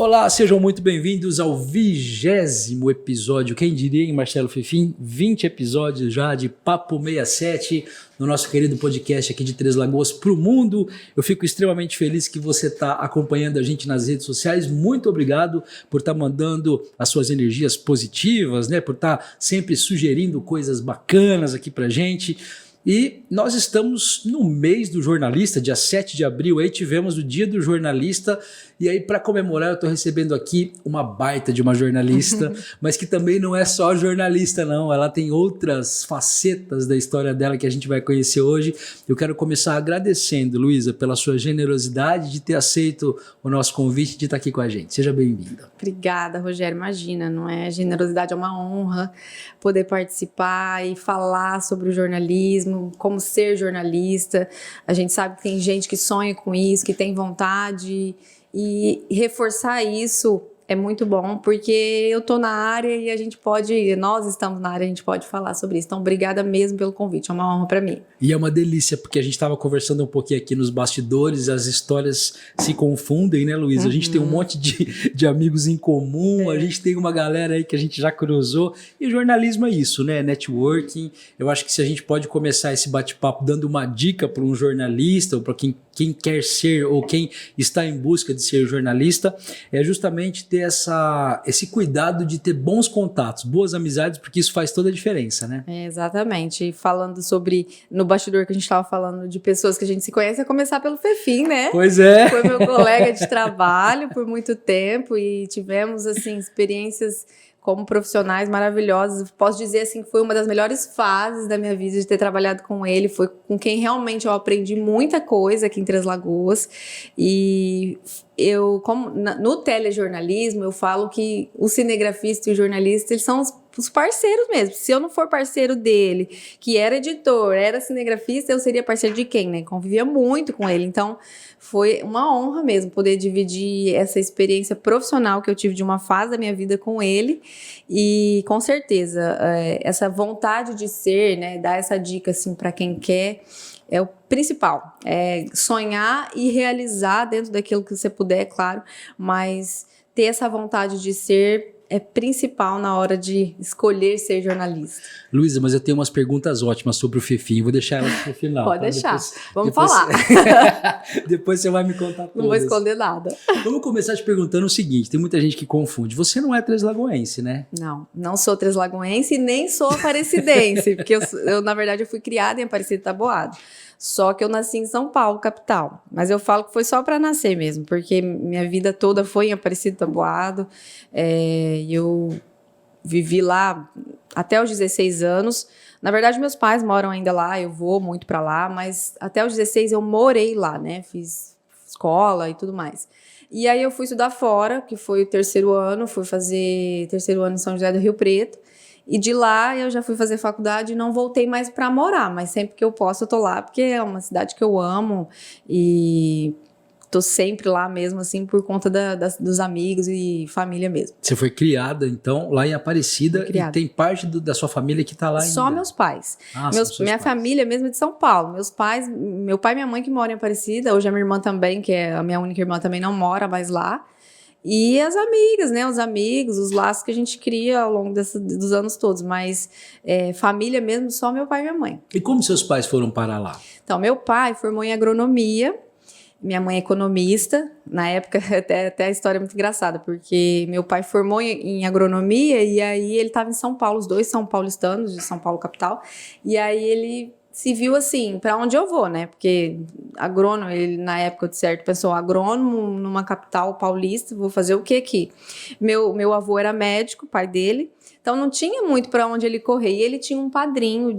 Olá, sejam muito bem-vindos ao 20º episódio, quem diria, hein, Marcelo Fefim? 20 episódios já de Papo 67, no nosso querido podcast aqui de Três Lagoas para o mundo. Eu fico extremamente feliz que você está acompanhando a gente nas redes sociais. Muito obrigado por estar mandando as suas energias positivas, né? Por estar sempre sugerindo coisas bacanas aqui para gente. E nós estamos no mês do jornalista, dia 7 de abril, aí tivemos o dia do jornalista, e aí para comemorar eu estou recebendo aqui uma baita de uma jornalista, mas que também não é só jornalista não, ela tem outras facetas da história dela que a gente vai conhecer hoje. Eu quero começar agradecendo, Luísa, pela sua generosidade de ter aceito o nosso convite de estar aqui com a gente. Seja bem-vinda. Obrigada, Rogério. Imagina, não é generosidade, é uma honra poder participar e falar sobre o jornalismo, como ser jornalista. A gente sabe que tem gente que sonha com isso, que tem vontade, e reforçar isso é muito bom, porque eu tô na área e nós estamos na área, a gente pode falar sobre isso. Então, obrigada mesmo pelo convite, é uma honra para mim. E é uma delícia, porque a gente estava conversando um pouquinho aqui nos bastidores, as histórias se confundem, né, Luísa? A gente tem um monte de amigos em comum, a gente tem uma galera aí que a gente já cruzou, e jornalismo é isso, né? Networking. Eu acho que se a gente pode começar esse bate-papo dando uma dica para um jornalista, ou para quem quer ser, ou quem está em busca de ser jornalista, é justamente ter esse cuidado de ter bons contatos, boas amizades, porque isso faz toda a diferença, né? Exatamente. E falando sobre, no bastidor que a gente estava falando de pessoas que a gente se conhece, é começar pelo Fefim, né? Pois é. Foi meu colega de trabalho por muito tempo e tivemos, assim, experiências como profissionais maravilhosos. Posso dizer, assim, que foi uma das melhores fases da minha vida de ter trabalhado com ele. Foi com quem realmente eu aprendi muita coisa aqui em Três Lagoas. E no telejornalismo, eu falo que o cinegrafista e o jornalista, eles são os parceiros mesmo. Se eu não for parceiro dele, que era editor, era cinegrafista, eu seria parceiro de quem, né? Convivia muito com ele. Então, foi uma honra mesmo poder dividir essa experiência profissional que eu tive de uma fase da minha vida com ele. E, com certeza, essa vontade de ser, né? Dar essa dica, assim, para quem quer, é o principal. É sonhar e realizar dentro daquilo que você puder, claro, mas ter essa vontade de ser é principal na hora de escolher ser jornalista. Luísa, mas eu tenho umas perguntas ótimas sobre o Fefim, vou deixar elas para o final. Pode tá? deixar, Vamos falar. Depois você vai me contar todas. Não vou esconder nada. Vamos começar te perguntando o seguinte, tem muita gente que confunde, você não é treslagoense, né? Não sou treslagoense e nem sou aparecidense, porque eu, na verdade, eu fui criada em Aparecida Taboado. Só que eu nasci em São Paulo, capital. Mas eu falo que foi só para nascer mesmo, porque minha vida toda foi em Aparecida Taboado. Eu vivi lá até os 16 anos. Na verdade, meus pais moram ainda lá, eu vou muito para lá, mas até os 16 eu morei lá, né? Fiz escola e tudo mais. E aí eu fui estudar fora, que foi o terceiro ano, fui fazer terceiro ano em São José do Rio Preto. E de lá eu já fui fazer faculdade e não voltei mais para morar, mas sempre que eu posso eu tô lá, porque é uma cidade que eu amo e tô sempre lá mesmo, assim, por conta dos amigos e família mesmo. Você foi criada, então, lá em Aparecida e tem parte da sua família que tá lá ainda? Só meus pais. Minha família mesmo é de São Paulo. Meu pai e minha mãe que moram em Aparecida, hoje a minha irmã também, que é a minha única irmã, também não mora mais lá. E as amigas, né? Os amigos, os laços que a gente cria ao longo dos anos todos. Mas família mesmo, só meu pai e minha mãe. E como seus pais foram parar lá? Então, meu pai formou em agronomia. Minha mãe é economista. Na época, até a história é muito engraçada, porque meu pai formou em agronomia e aí ele estava em São Paulo. Os dois são paulistanos, de São Paulo, capital. E aí ele se viu assim, para onde eu vou, né? Porque agrônomo, ele na época de certo pensou, agrônomo numa capital paulista, vou fazer o que aqui? Meu avô era médico, pai dele, então não tinha muito para onde ele correr. E ele tinha um padrinho,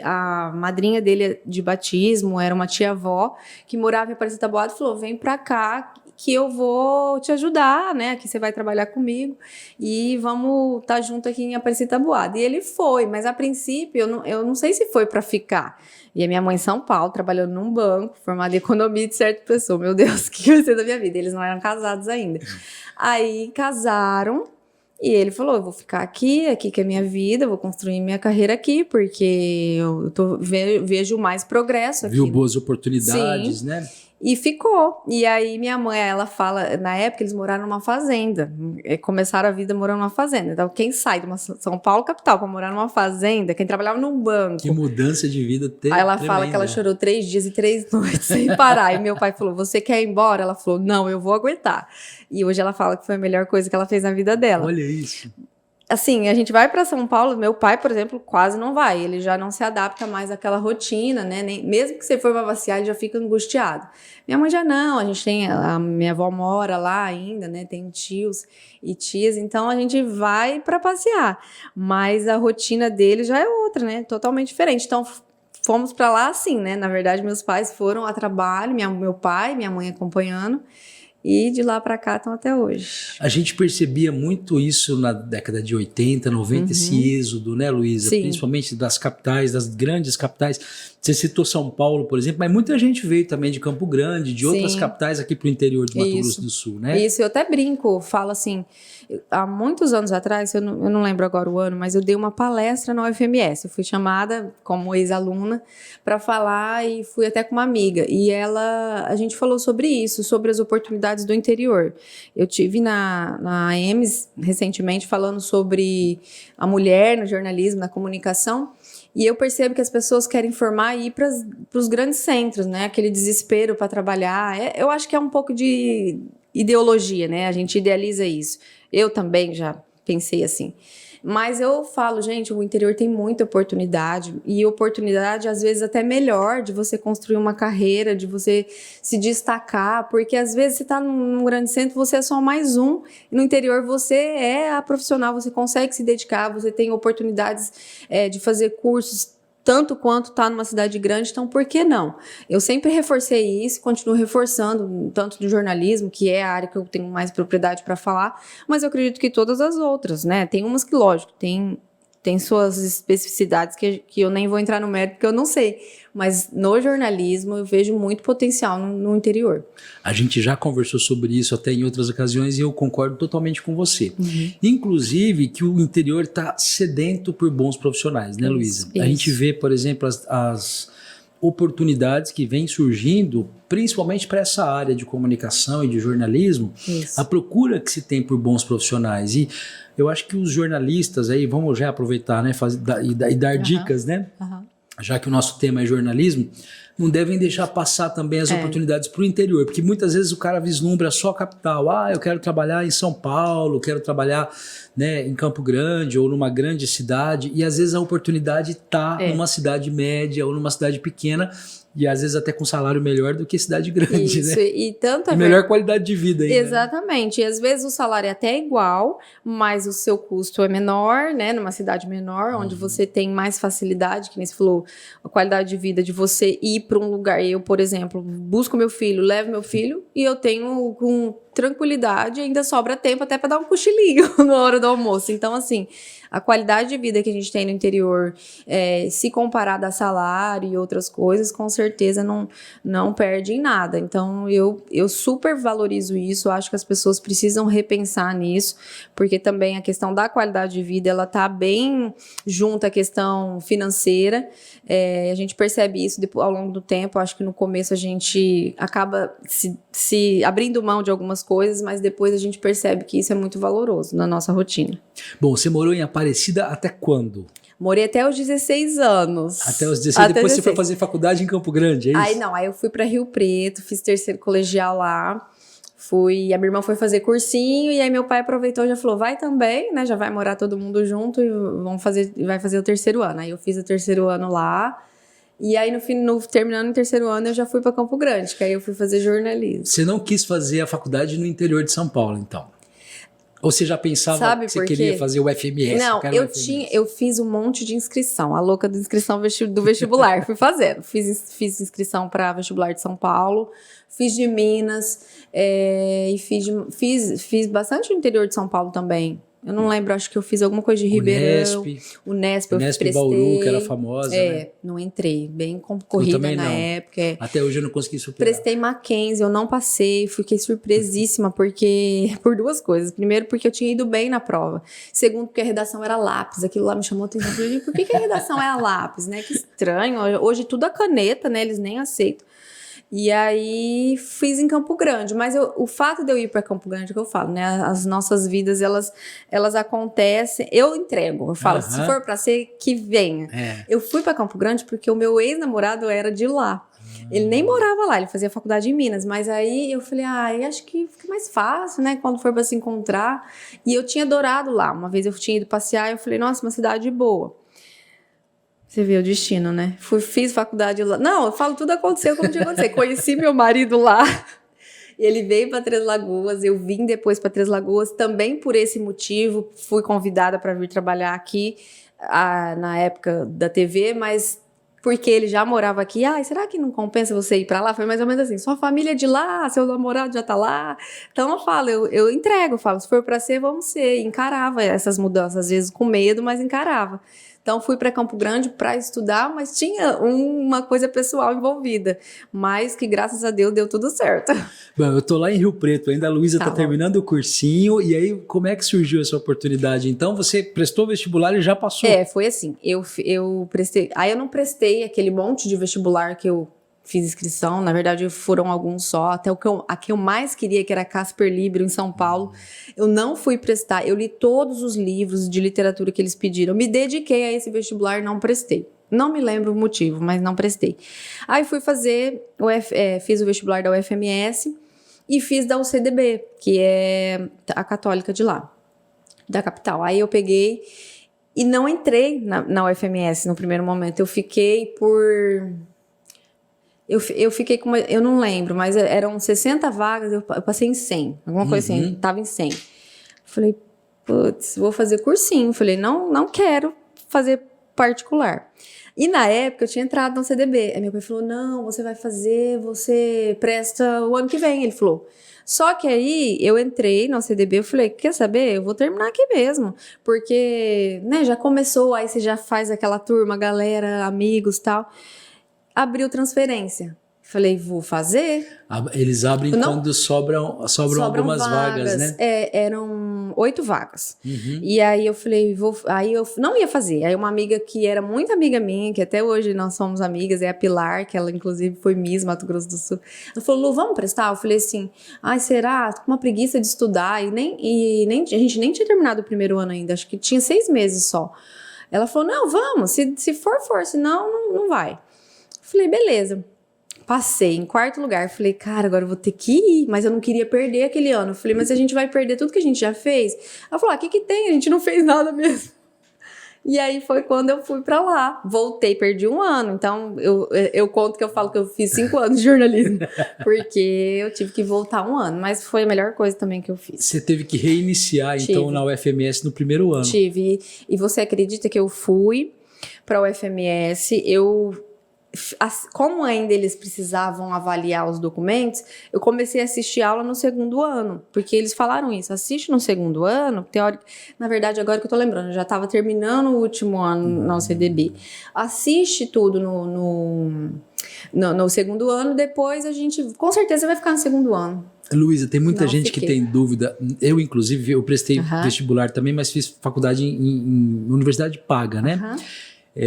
a madrinha dele de batismo, era uma tia-avó, que morava em Aparecida Taboado, falou, vem para cá que eu vou te ajudar, né? Aqui você vai trabalhar comigo e vamos estar junto aqui em Aparecida Taboado. E ele foi, mas a princípio eu não sei se foi para ficar. E a minha mãe em São Paulo, trabalhando num banco, formada em economia de certa pessoa. Meu Deus, o que vai ser da minha vida? Eles não eram casados ainda. Aí casaram. E ele falou, eu vou ficar aqui que é a minha vida, vou construir minha carreira aqui, porque eu vejo mais progresso aqui. Viu boas oportunidades, sim, né? E ficou. E aí minha mãe, ela fala, na época eles moraram numa fazenda, começaram a vida morando numa fazenda. Então quem sai de uma São Paulo capital para morar numa fazenda, quem trabalhava num banco. Que mudança de vida Aí ela fala que ela chorou 3 dias e 3 noites sem parar. E meu pai falou, você quer ir embora? Ela falou, não, eu vou aguentar. E hoje ela fala que foi a melhor coisa que ela fez na vida dela. Olha isso. Assim, a gente vai para São Paulo, meu pai, por exemplo, quase não vai, ele já não se adapta mais àquela rotina, né? Mesmo que você for para passear, ele já fica angustiado. Minha mãe já não, a gente tem, a minha avó mora lá ainda, né? Tem tios e tias, então a gente vai para passear, mas a rotina dele já é outra, né? Totalmente diferente. Então, fomos para lá assim, né? Na verdade, meus pais foram a trabalho, meu pai, minha mãe acompanhando. E de lá para cá estão até hoje. A gente percebia muito isso na década de 80, 90, esse êxodo, né, Luísa? Sim. Principalmente das capitais, das grandes capitais. Você citou São Paulo, por exemplo, mas muita gente veio também de Campo Grande, de outras capitais aqui para o interior de Mato Grosso do Sul, né? Isso, eu até brinco, falo assim, há muitos anos atrás, eu não lembro agora o ano, mas eu dei uma palestra na UFMS. Eu fui chamada como ex-aluna para falar e fui até com uma amiga. E a gente falou sobre isso, sobre as oportunidades do interior. Eu tive na EMS recentemente falando sobre a mulher no jornalismo, na comunicação. E eu percebo que as pessoas querem formar e ir para os grandes centros, né? Aquele desespero para trabalhar. Eu acho que é um pouco de ideologia, né? A gente idealiza isso. Eu também já pensei assim. Mas eu falo, gente, o interior tem muita oportunidade. E oportunidade, às vezes, até melhor de você construir uma carreira, de você se destacar. Porque, às vezes, você está num grande centro, você é só mais um. E no interior, você é a profissional, você consegue se dedicar, você tem oportunidades de fazer cursos tanto quanto está numa cidade grande, então por que não? Eu sempre reforcei isso, continuo reforçando, tanto do jornalismo, que é a área que eu tenho mais propriedade para falar, mas eu acredito que todas as outras, né? Tem umas que, lógico, tem suas especificidades que eu nem vou entrar no mérito, porque eu não sei. Mas no jornalismo eu vejo muito potencial no interior. A gente já conversou sobre isso até em outras ocasiões e eu concordo totalmente com você. Inclusive que o interior está sedento por bons profissionais, né, Luísa? A gente vê, por exemplo, as oportunidades que vêm surgindo, principalmente para essa área de comunicação e de jornalismo, a procura que se tem por bons profissionais. E eu acho que os jornalistas aí, vamos já aproveitar, né, e dar dicas, né? Já que o nosso tema é jornalismo, não devem deixar passar também as oportunidades para o interior, porque muitas vezes o cara vislumbra só a capital. Ah, eu quero trabalhar em São Paulo, quero trabalhar, né, em Campo Grande ou numa grande cidade, e às vezes a oportunidade está numa cidade média ou numa cidade pequena, e às vezes até com salário melhor do que cidade grande, isso, né? E tanto melhor qualidade de vida ainda. Exatamente. E às vezes o salário é até igual, mas o seu custo é menor, né? Numa cidade menor, onde você tem mais facilidade, que nem você falou, a qualidade de vida de você ir para um lugar. Eu, por exemplo, busco meu filho, levo meu filho e eu tenho com tranquilidade, ainda sobra tempo até para dar um cochilinho na hora do almoço. Então, assim, a qualidade de vida que a gente tem no interior, se comparada a salário e outras coisas, com certeza não perde em nada. Então, eu super valorizo isso, acho que as pessoas precisam repensar nisso, porque também a questão da qualidade de vida, ela tá bem junto à questão financeira. A gente percebe isso ao longo do tempo. Acho que no começo a gente acaba se abrindo mão de algumas coisas, mas depois a gente percebe que isso é muito valoroso na nossa rotina. Bom, você morou em Aparecida até quando? Morei até os 16 anos. Até os 16, depois você foi fazer faculdade em Campo Grande, é isso? Aí eu fui para Rio Preto, fiz terceiro colegial lá. A minha irmã foi fazer cursinho e aí meu pai aproveitou e já falou, vai também, né? Já vai morar todo mundo junto e vai fazer o terceiro ano. Aí eu fiz o terceiro ano lá. E aí, terminando o terceiro ano, eu já fui para Campo Grande, que aí eu fui fazer jornalismo. Você não quis fazer a faculdade no interior de São Paulo, então? Ou você já pensava que você queria fazer o FMS? Não, eu fiz um monte de inscrição, a louca da inscrição do vestibular, fui fazendo. Fiz inscrição para vestibular de São Paulo, fiz de Minas, e fiz bastante no interior de São Paulo também. Eu não lembro, acho que eu fiz alguma coisa de Ribeirão. Unesp eu prestei. Bauru, que era famosa, né? Não entrei, bem concorrida na época. Até hoje eu não consegui superar. Prestei Mackenzie, eu não passei, fiquei surpresíssima, por duas coisas. Primeiro, porque eu tinha ido bem na prova. Segundo, porque a redação era lápis, aquilo lá me chamou a atenção. Por que a redação é a lápis, né? Que estranho, hoje tudo a caneta, né? Eles nem aceitam. E aí fiz em Campo Grande, mas o fato de eu ir para Campo Grande, que eu falo, né? As nossas vidas, elas acontecem, eu entrego, eu falo, se for para ser, que venha. Eu fui para Campo Grande porque o meu ex-namorado era de lá. Ele nem morava lá, ele fazia faculdade em Minas, mas aí eu falei, acho que fica mais fácil, né, quando for para se encontrar. E eu tinha adorado lá, uma vez eu tinha ido passear e eu falei, nossa, uma cidade boa. Você vê o destino, né? Fiz faculdade lá. Não, eu falo, tudo aconteceu como tinha acontecido. Conheci meu marido lá, ele veio para Três Lagoas, eu vim depois para Três Lagoas, também por esse motivo, fui convidada para vir trabalhar aqui, na época da TV, mas porque ele já morava aqui, será que não compensa você ir para lá? Foi mais ou menos assim, sua família é de lá, seu namorado já tá lá. Então eu falo, eu entrego, eu falo, se for para ser, vamos ser. E encarava essas mudanças, às vezes com medo, mas encarava. Então fui para Campo Grande para estudar, mas tinha uma coisa pessoal envolvida, mas que graças a Deus deu tudo certo. Bom, eu tô lá em Rio Preto, ainda a Luísa tá terminando o cursinho, e aí como é que surgiu essa oportunidade? Então você prestou vestibular e já passou? Foi assim, eu prestei, aí eu não prestei aquele monte de vestibular que eu fiz inscrição, na verdade foram alguns só, até a que eu mais queria, que era Casper Libero em São Paulo, eu não fui prestar, eu li todos os livros de literatura que eles pediram, me dediquei a esse vestibular, não prestei. Não me lembro o motivo, mas não prestei. Aí fui fazer, fiz o vestibular da UFMS e fiz da UCDB, que é a católica de lá, da capital. Aí eu peguei e não entrei na UFMS no primeiro momento, eu fiquei por... Eu fiquei com eu não lembro, mas eram 60 vagas, eu passei em 100, alguma coisa assim, tava em 100. Falei, putz, vou fazer cursinho. Falei, não quero fazer particular. E na época eu tinha entrado no CDB. Aí meu pai falou, não, você vai fazer, você presta o ano que vem, ele falou. Só que aí eu entrei no CDB, eu falei, quer saber? Eu vou terminar aqui mesmo, porque, né, já começou, aí você já faz aquela turma, galera, amigos e tal. Abriu transferência. Falei, vou fazer. Eles abrem quando sobram algumas vagas, né? Eram 8 vagas. E aí eu falei, aí eu não ia fazer. Aí uma amiga que era muito amiga minha, que até hoje nós somos amigas, é a Pilar, que ela inclusive foi Miss Mato Grosso do Sul. Ela falou, Lu, vamos prestar? Eu falei assim, será? Tô com uma preguiça de estudar. A gente nem tinha terminado o primeiro ano ainda, acho que tinha 6 meses só. Ela falou, não, vamos, se for, senão não vai. Falei, beleza. Passei em 4º lugar. Falei, cara, agora eu vou ter que ir. Mas eu não queria perder aquele ano. Falei, mas a gente vai perder tudo que a gente já fez? Ela falou, o que tem? A gente não fez nada mesmo. E aí foi quando eu fui pra lá. Voltei, perdi um ano. Então, eu conto que eu falo que eu fiz 5 anos de jornalismo. Porque eu tive que voltar um ano. Mas foi a melhor coisa também que eu fiz. Você teve que reiniciar, então, na UFMS no primeiro ano. Tive. E você acredita que eu fui pra UFMS, como ainda eles precisavam avaliar os documentos, eu comecei a assistir aula no 2º ano, porque eles falaram isso, assiste no 2º ano, teórico, na verdade agora que eu tô lembrando, eu já estava terminando o último ano na UCDB, assiste tudo no 2º ano, depois a gente, com certeza vai ficar no 2º ano. Luísa, tem muita gente que tem dúvida, eu inclusive, eu prestei vestibular também, mas fiz faculdade em universidade paga, né?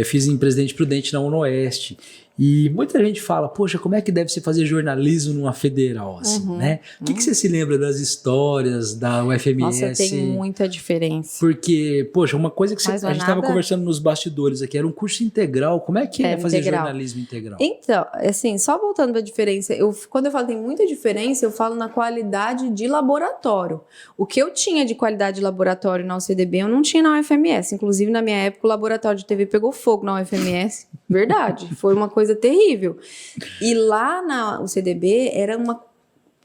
Fiz em Presidente Prudente na UNOeste. E muita gente fala, poxa, como é que deve se fazer jornalismo numa federal, assim, né? O que você se lembra das histórias da UFMS? Nossa, tem muita diferença. Porque, poxa, uma coisa que a gente estava conversando nos bastidores aqui, era um curso integral. Como é que é fazer jornalismo integral? Então, assim, só voltando para a diferença, quando eu falo tem muita diferença, eu falo na qualidade de laboratório. O que eu tinha de qualidade de laboratório na UCDB, eu não tinha na UFMS. Inclusive, na minha época, o laboratório de TV pegou fogo na UFMS. Verdade. Foi uma coisa terrível. E lá na UCDB era uma...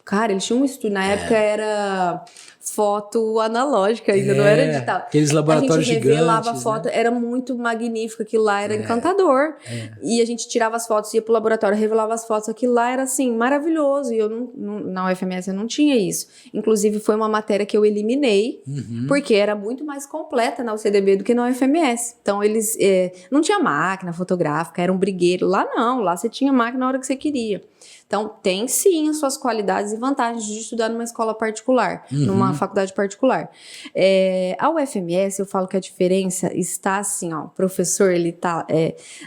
Cara, eles tinham um estúdio. Na época era foto analógica ainda, não era digital. Aqueles laboratórios gigantes. A gente revelava foto, né? Era muito magnífico. Aquilo lá era encantador. E a gente tirava as fotos, ia pro laboratório, revelava as fotos. Aquilo lá era, assim, maravilhoso. E eu na UFMS eu não tinha isso. Inclusive, foi uma matéria que eu eliminei, porque era muito mais completa na UCDB do que na UFMS. Então, eles... não tinha máquina fotográfica, era um brigueiro. Lá não, lá você tinha máquina na hora que você queria. Então, tem sim as suas qualidades e vantagens de estudar numa escola particular, numa faculdade particular. A UFMS, eu falo que a diferença está assim, ó, o professor, ele tá...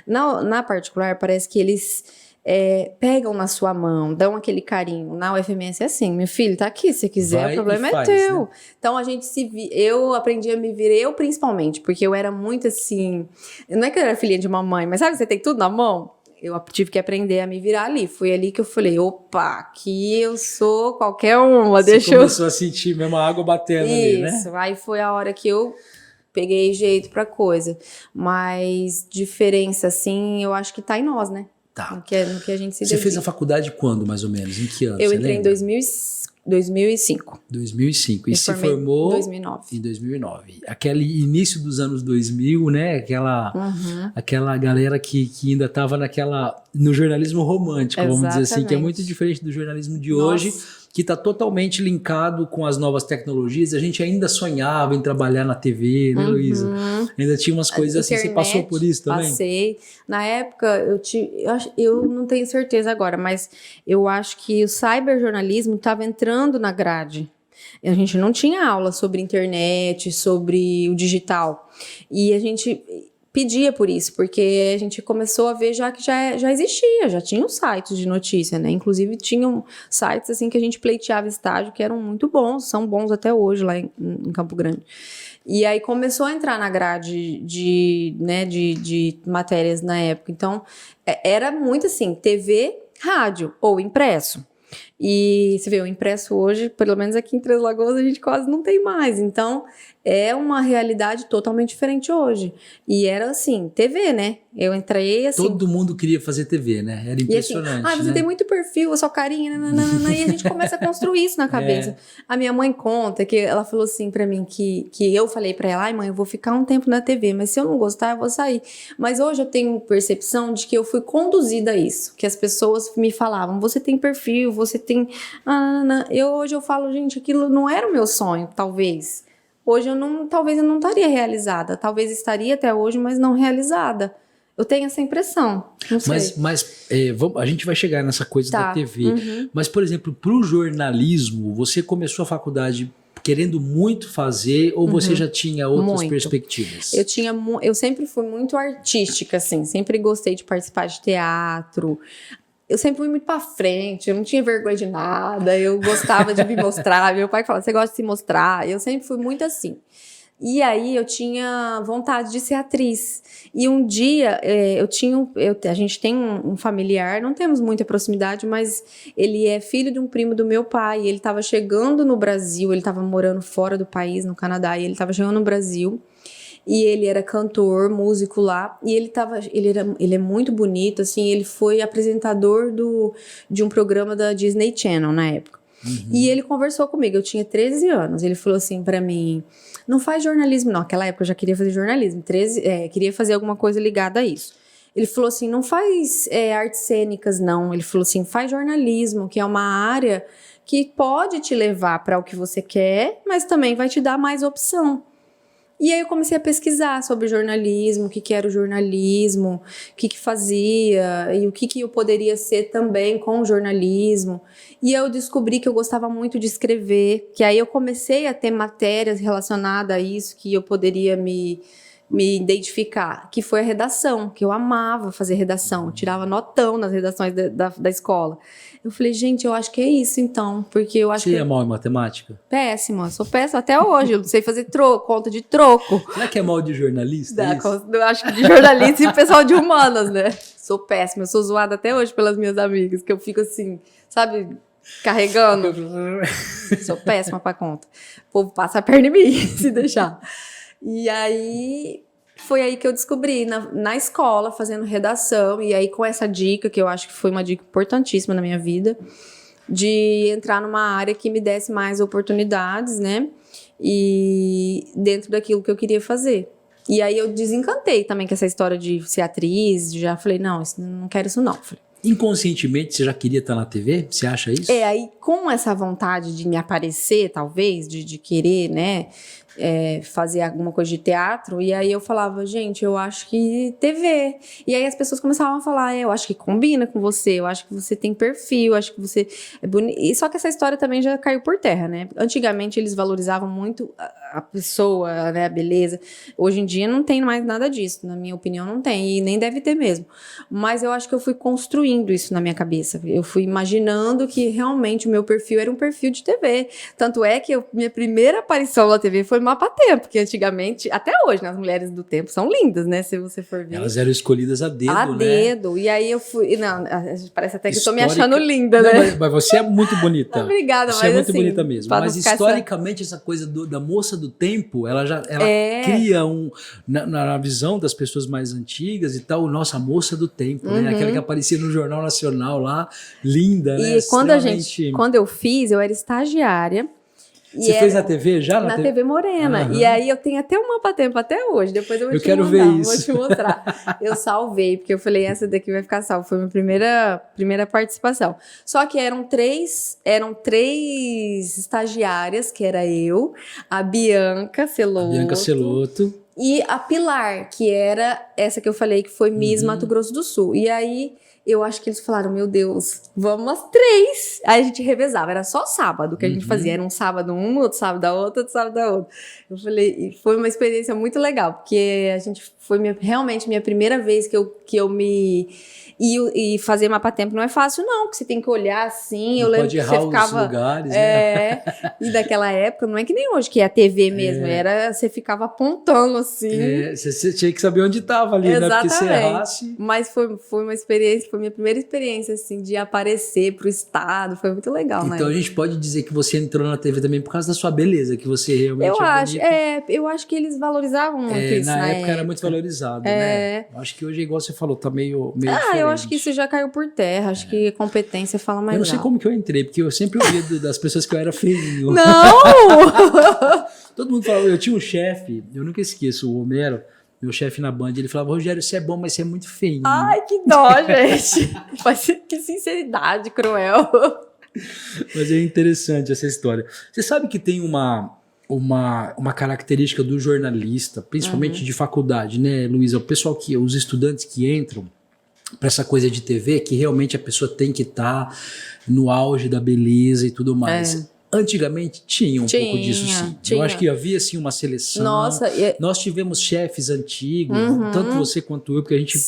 na particular, parece que eles pegam na sua mão, dão aquele carinho. Na UFMS é assim, meu filho, tá aqui, se quiser, Vai o problema e faz, é teu. né? Então a gente eu aprendi a me virar, eu principalmente, porque eu era muito assim, não é que eu era filhinha de mamãe, mas sabe que você tem tudo na mão? Eu tive que aprender a me virar ali. Foi ali que eu falei, opa, aqui eu sou qualquer uma, Você deixa eu... começou a sentir mesmo a água batendo ali, né? Isso, aí foi a hora que eu peguei jeito pra coisa. Mas diferença, assim, eu acho que tá em nós, né? Tá. No que a gente se Você fez a dedica. faculdade quando, mais ou menos? Em que ano? Eu você entrei em lembra? 2005. 2005. E Me se formei formou em 2009. em 2009. Aquele início dos anos 2000, né? Aquela galera que ainda estava no jornalismo romântico, vamos dizer assim, que é muito diferente do jornalismo de hoje, que está totalmente linkado com as novas tecnologias. A gente ainda sonhava em trabalhar na TV, né, Luísa? Ainda tinha umas coisas assim. Você passou por isso também? Passei. Na época, eu não tenho certeza agora, mas eu acho que o cyberjornalismo estava entrando na grade. A gente não tinha aula sobre internet, sobre o digital. E a gente pedia por isso, porque a gente começou a ver já que já existia, já tinham sites de notícia, né? Inclusive tinham sites assim que a gente pleiteava estágio que eram muito bons, são bons até hoje lá em Campo Grande. E aí começou a entrar na grade de matérias na época. Então, era muito assim, TV, rádio ou impresso. E você vê, o impresso hoje, pelo menos aqui em Três Lagoas, a gente quase não tem mais. Então, é uma realidade totalmente diferente hoje. E era assim, TV, né? Eu entrei assim... Todo mundo queria fazer TV, né? Era impressionante, e assim, você tem muito perfil, a sua carinha, nananana, e a gente começa a construir isso na cabeça. A minha mãe conta que ela falou assim pra mim, que eu falei pra ela, ai mãe, eu vou ficar um tempo na TV, mas se eu não gostar, eu vou sair. Mas hoje eu tenho percepção de que eu fui conduzida a isso, que as pessoas me falavam, você tem perfil, você tem... Hoje eu falo, gente, aquilo não era o meu sonho, talvez. Hoje talvez eu não estaria realizada, talvez estaria até hoje, mas não realizada. Eu tenho essa impressão, não sei. Mas a gente vai chegar nessa coisa da TV. Mas, por exemplo, para o jornalismo, você começou a faculdade querendo muito fazer ou você já tinha outras perspectivas? Eu sempre fui muito artística, assim, sempre gostei de participar de teatro. Eu sempre fui muito pra frente, eu não tinha vergonha de nada, eu gostava de me mostrar. Meu pai falava, você gosta de se mostrar? Eu sempre fui muito assim. E aí eu tinha vontade de ser atriz. E um dia a gente tem um familiar, não temos muita proximidade, mas ele é filho de um primo do meu pai. Ele estava chegando no Brasil, ele estava morando fora do país, no Canadá, e ele estava chegando no Brasil. E ele era cantor, músico lá, e ele é muito bonito, assim, ele foi apresentador de um programa da Disney Channel na época. E ele conversou comigo, eu tinha 13 anos, ele falou assim pra mim, não faz jornalismo não, naquela época eu já queria fazer jornalismo, queria fazer alguma coisa ligada a isso. Ele falou assim, não faz artes cênicas não, ele falou assim, faz jornalismo, que é uma área que pode te levar para o que você quer, mas também vai te dar mais opção. E aí eu comecei a pesquisar sobre jornalismo, o que era o jornalismo, o que fazia e o que eu poderia ser também com o jornalismo. E eu descobri que eu gostava muito de escrever, que aí eu comecei a ter matérias relacionadas a isso, que eu poderia me identificar, que foi a redação, que eu amava fazer redação, eu tirava notão nas redações da escola. Eu falei, gente, eu acho que é isso então, porque eu acho que... Você é mal em matemática? Péssima, sou péssima até hoje, eu não sei fazer conta de troco. Será que é mal de jornalista? Eu acho que de jornalista e pessoal de humanas, né? Sou péssima, eu sou zoada até hoje pelas minhas amigas, que eu fico assim, sabe, carregando. Sou péssima pra conta. O povo passa a perna em mim, se deixar. E aí, foi aí que eu descobri, na escola, fazendo redação, e aí com essa dica, que eu acho que foi uma dica importantíssima na minha vida, de entrar numa área que me desse mais oportunidades, né, e dentro daquilo que eu queria fazer. E aí eu desencantei também com essa história de ser atriz, já falei, não quero isso não. Inconscientemente, você já queria estar na TV? Você acha isso? Aí com essa vontade de me aparecer, talvez, de querer, né, fazer alguma coisa de teatro, e aí eu falava, gente, eu acho que TV. E aí as pessoas começavam a falar, eu acho que combina com você, eu acho que você tem perfil, eu acho que você é bonito. E só que essa história também já caiu por terra, né? Antigamente eles valorizavam muito a pessoa, né, a beleza. Hoje em dia não tem mais nada disso, na minha opinião não tem, e nem deve ter mesmo. Mas eu acho que eu fui construindo isso na minha cabeça. Eu fui imaginando que realmente o meu perfil era um perfil de TV. Tanto é que minha primeira aparição na TV foi Mapa-Tempo, porque antigamente, até hoje, né, as mulheres do tempo são lindas, né? Se você for ver. Elas eram escolhidas a dedo, né? A dedo. E aí eu fui. Não, parece até que eu tô me achando linda, né? Não, mas você é muito bonita. Obrigada, você mas é muito assim, bonita mesmo. Mas historicamente, essa coisa da moça do tempo, ela cria na visão das pessoas mais antigas e tal, nossa, a moça do tempo, né? Aquela que aparecia no Jornal Nacional lá, linda, né? E quando eu fiz, eu era estagiária. Você fez na TV já? Na TV Morena. E aí eu tenho até um Mapa-Tempo até hoje. Depois eu vou quero ver isso. Vou te mostrar. Eu salvei, porque eu falei, essa daqui vai ficar salva. Foi minha primeira participação. Só que eram três estagiárias, que era eu, a Bianca Celotto. E a Pilar, que era essa que eu falei, que foi Miss Mato Grosso do Sul. E aí eu acho que eles falaram, meu Deus, vamos as três. Aí a gente revezava, era só sábado que a gente fazia. Era um sábado outro sábado da outra, outro sábado da outra. Eu falei, e foi uma experiência muito legal, porque a gente foi realmente minha primeira vez que eu me... E fazer Mapa-Tempo não é fácil, não, porque você tem que olhar assim. Eu lembro que você ficava. Os lugares, né? E daquela época, não é que nem hoje, que é a TV mesmo, você ficava apontando assim. Você tinha que saber onde estava ali, exatamente, né? Porque se errasse. Mas foi uma experiência, foi minha primeira experiência, assim, de aparecer pro estado, foi muito legal, né? Então a gente pode dizer que você entrou na TV também por causa da sua beleza, que você realmente eu acho que eles valorizavam muito isso. Na época era muito valorizado, né? Acho que hoje, igual você falou, tá meio eu acho que isso já caiu por terra. Acho que competência fala mais alto. Eu não sei como que eu entrei, porque eu sempre ouvia das pessoas que eu era feinho. Não! Todo mundo falava, eu tinha um chefe, eu nunca esqueço, o Homero, meu chefe na Band, ele falava, Rogério, você é bom, mas você é muito feinho. Ai, que dó, gente. Que sinceridade cruel. Mas é interessante essa história. Você sabe que tem uma característica do jornalista, principalmente de faculdade, né, Luísa? O pessoal os estudantes que entram para essa coisa de TV, que realmente a pessoa tem que estar no auge da beleza e tudo mais. Antigamente tinha um pouco disso, sim. Eu acho que havia, sim, uma seleção. Nossa, nós tivemos chefes antigos, tanto você quanto eu, porque a gente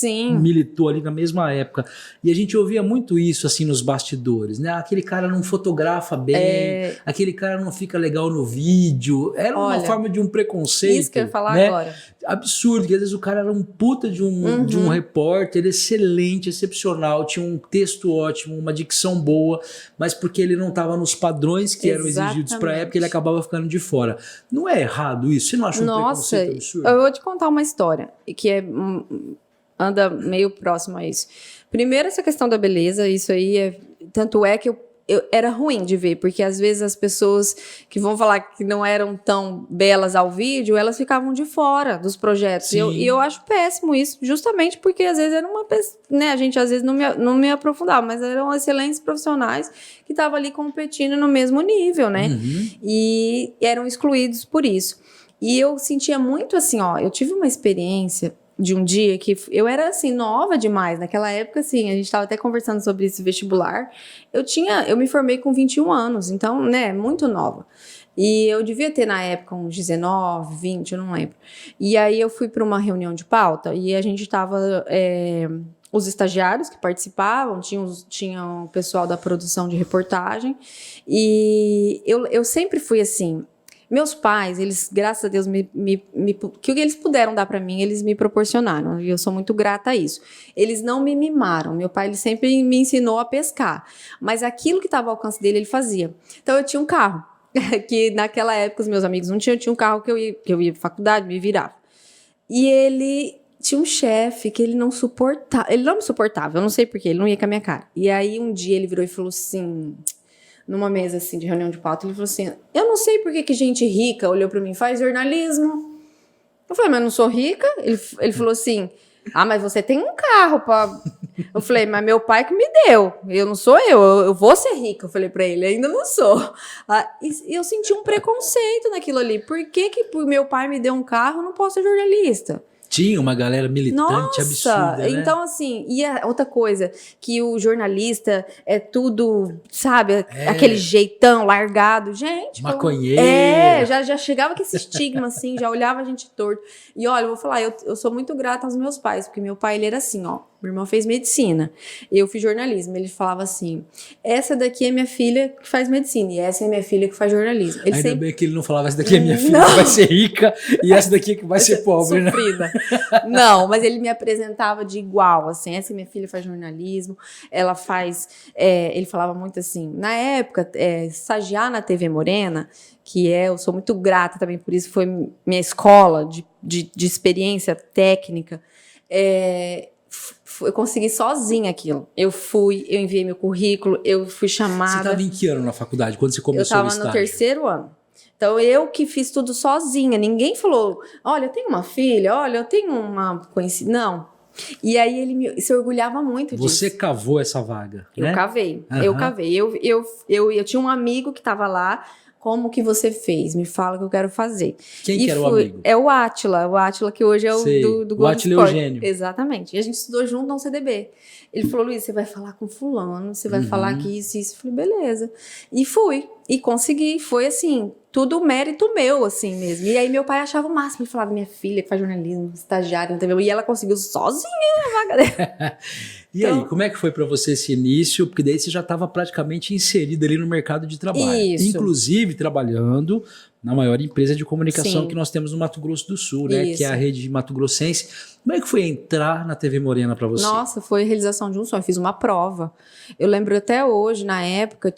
militou ali na mesma época. E a gente ouvia muito isso, assim, nos bastidores, né? Aquele cara não fotografa bem, aquele cara não fica legal no vídeo. Era uma forma de um preconceito. Isso que eu ia falar, né? agora. Absurdo, que às vezes o cara era um puta de um repórter excelente, excepcional, tinha um texto ótimo, uma dicção boa, mas porque ele não estava nos padrões que eram exigidos para a época, ele acabava ficando de fora. Não é errado isso? Você não acha um preconceito absurdo? Eu vou te contar uma história que anda meio próximo a isso. Primeiro, essa questão da beleza, isso aí tanto é que eu era ruim de ver, porque às vezes as pessoas que vão falar que não eram tão belas ao vídeo, elas ficavam de fora dos projetos. E eu acho péssimo isso, justamente porque às vezes era uma pessoa, né, a gente às vezes não me aprofundava, mas eram excelentes profissionais que estavam ali competindo no mesmo nível, né? E eram excluídos por isso. E eu sentia muito assim, eu tive uma experiência de um dia que eu era, assim, nova demais. Naquela época, assim, a gente estava até conversando sobre esse vestibular. Eu me formei com 21 anos, então, né, muito nova. E eu devia ter, na época, uns 19, 20, eu não lembro. E aí eu fui para uma reunião de pauta e a gente estava... os estagiários que participavam, tinha o pessoal da produção de reportagem. E eu sempre fui assim... Meus pais, eles, graças a Deus, que eles puderam dar para mim, eles me proporcionaram. E eu sou muito grata a isso. Eles não me mimaram. Meu pai, ele sempre me ensinou a pescar. Mas aquilo que estava ao alcance dele, ele fazia. Então, eu tinha um carro. Que naquela época, os meus amigos não tinham. Eu tinha um carro que eu ia pra faculdade, me virava. E ele... tinha um chefe que ele não suportava. Ele não me suportava. Eu não sei porquê. Ele não ia com a minha cara. E aí, um dia, ele virou e falou assim... numa mesa, assim, de reunião de pauta, ele falou assim, eu não sei por que gente rica olhou pra mim, faz jornalismo. Eu falei, mas eu não sou rica? Ele falou assim, mas você tem um carro pra... Eu falei, mas meu pai que me deu, eu não sou eu vou ser rica, eu falei pra ele, ainda não sou. E eu senti um preconceito naquilo ali, por que por meu pai me deu um carro, eu não posso ser jornalista? Tinha uma galera militante absurda, né? Então assim, e outra coisa, que o jornalista é tudo, sabe, aquele jeitão largado, gente. Maconheiro. Já chegava com esse estigma, assim, já olhava a gente torto. E olha, eu vou falar, eu sou muito grata aos meus pais, porque meu pai, ele era assim, ó, meu irmão fez medicina, eu fiz jornalismo, ele falava assim, essa daqui é minha filha que faz medicina, e essa é minha filha que faz jornalismo. Ele Ainda bem que ele não falava, essa daqui é minha filha que vai ser rica, e essa daqui que vai ser pobre, sofrida. Né? Não, mas ele me apresentava de igual, assim, essa minha filha faz jornalismo, ela faz, ele falava muito assim, na época, estagiar na TV Morena, que eu sou muito grata também, por isso foi minha escola de experiência técnica, eu consegui sozinha aquilo. Eu enviei meu currículo, eu fui chamada. Você estava em que ano na faculdade, quando você começou o estágio? Eu estava no 3º ano. Então, eu que fiz tudo sozinha. Ninguém falou, olha, eu tenho uma filha, olha, eu tenho uma conhecida. Não. E aí, ele se orgulhava muito disso. Você cavou essa vaga, né? Eu cavei. Eu tinha um amigo que estava lá. Como que você fez? Me fala que eu quero fazer. Quem que era o amigo? É o Átila que hoje é o do Globo Átila Esporte. Eugênio. Exatamente. E a gente estudou junto no CDB. Ele falou, Luiz, você vai falar com fulano, você vai falar que isso e isso. Eu falei, beleza. E fui. E consegui. Foi assim, tudo mérito meu, assim mesmo. E aí meu pai achava o máximo. Ele falava, minha filha que faz jornalismo, estagiária, entendeu? E ela conseguiu sozinha a vaga dela. E aí, como é que foi para você esse início? Porque daí você já estava praticamente inserido ali no mercado de trabalho. Isso. Inclusive trabalhando na maior empresa de comunicação que nós temos no Mato Grosso do Sul, né? Isso. Que é a rede Mato Grossense. Como é que foi entrar na TV Morena para você? Nossa, foi a realização de um sonho. Eu fiz uma prova. Eu lembro até hoje, na época,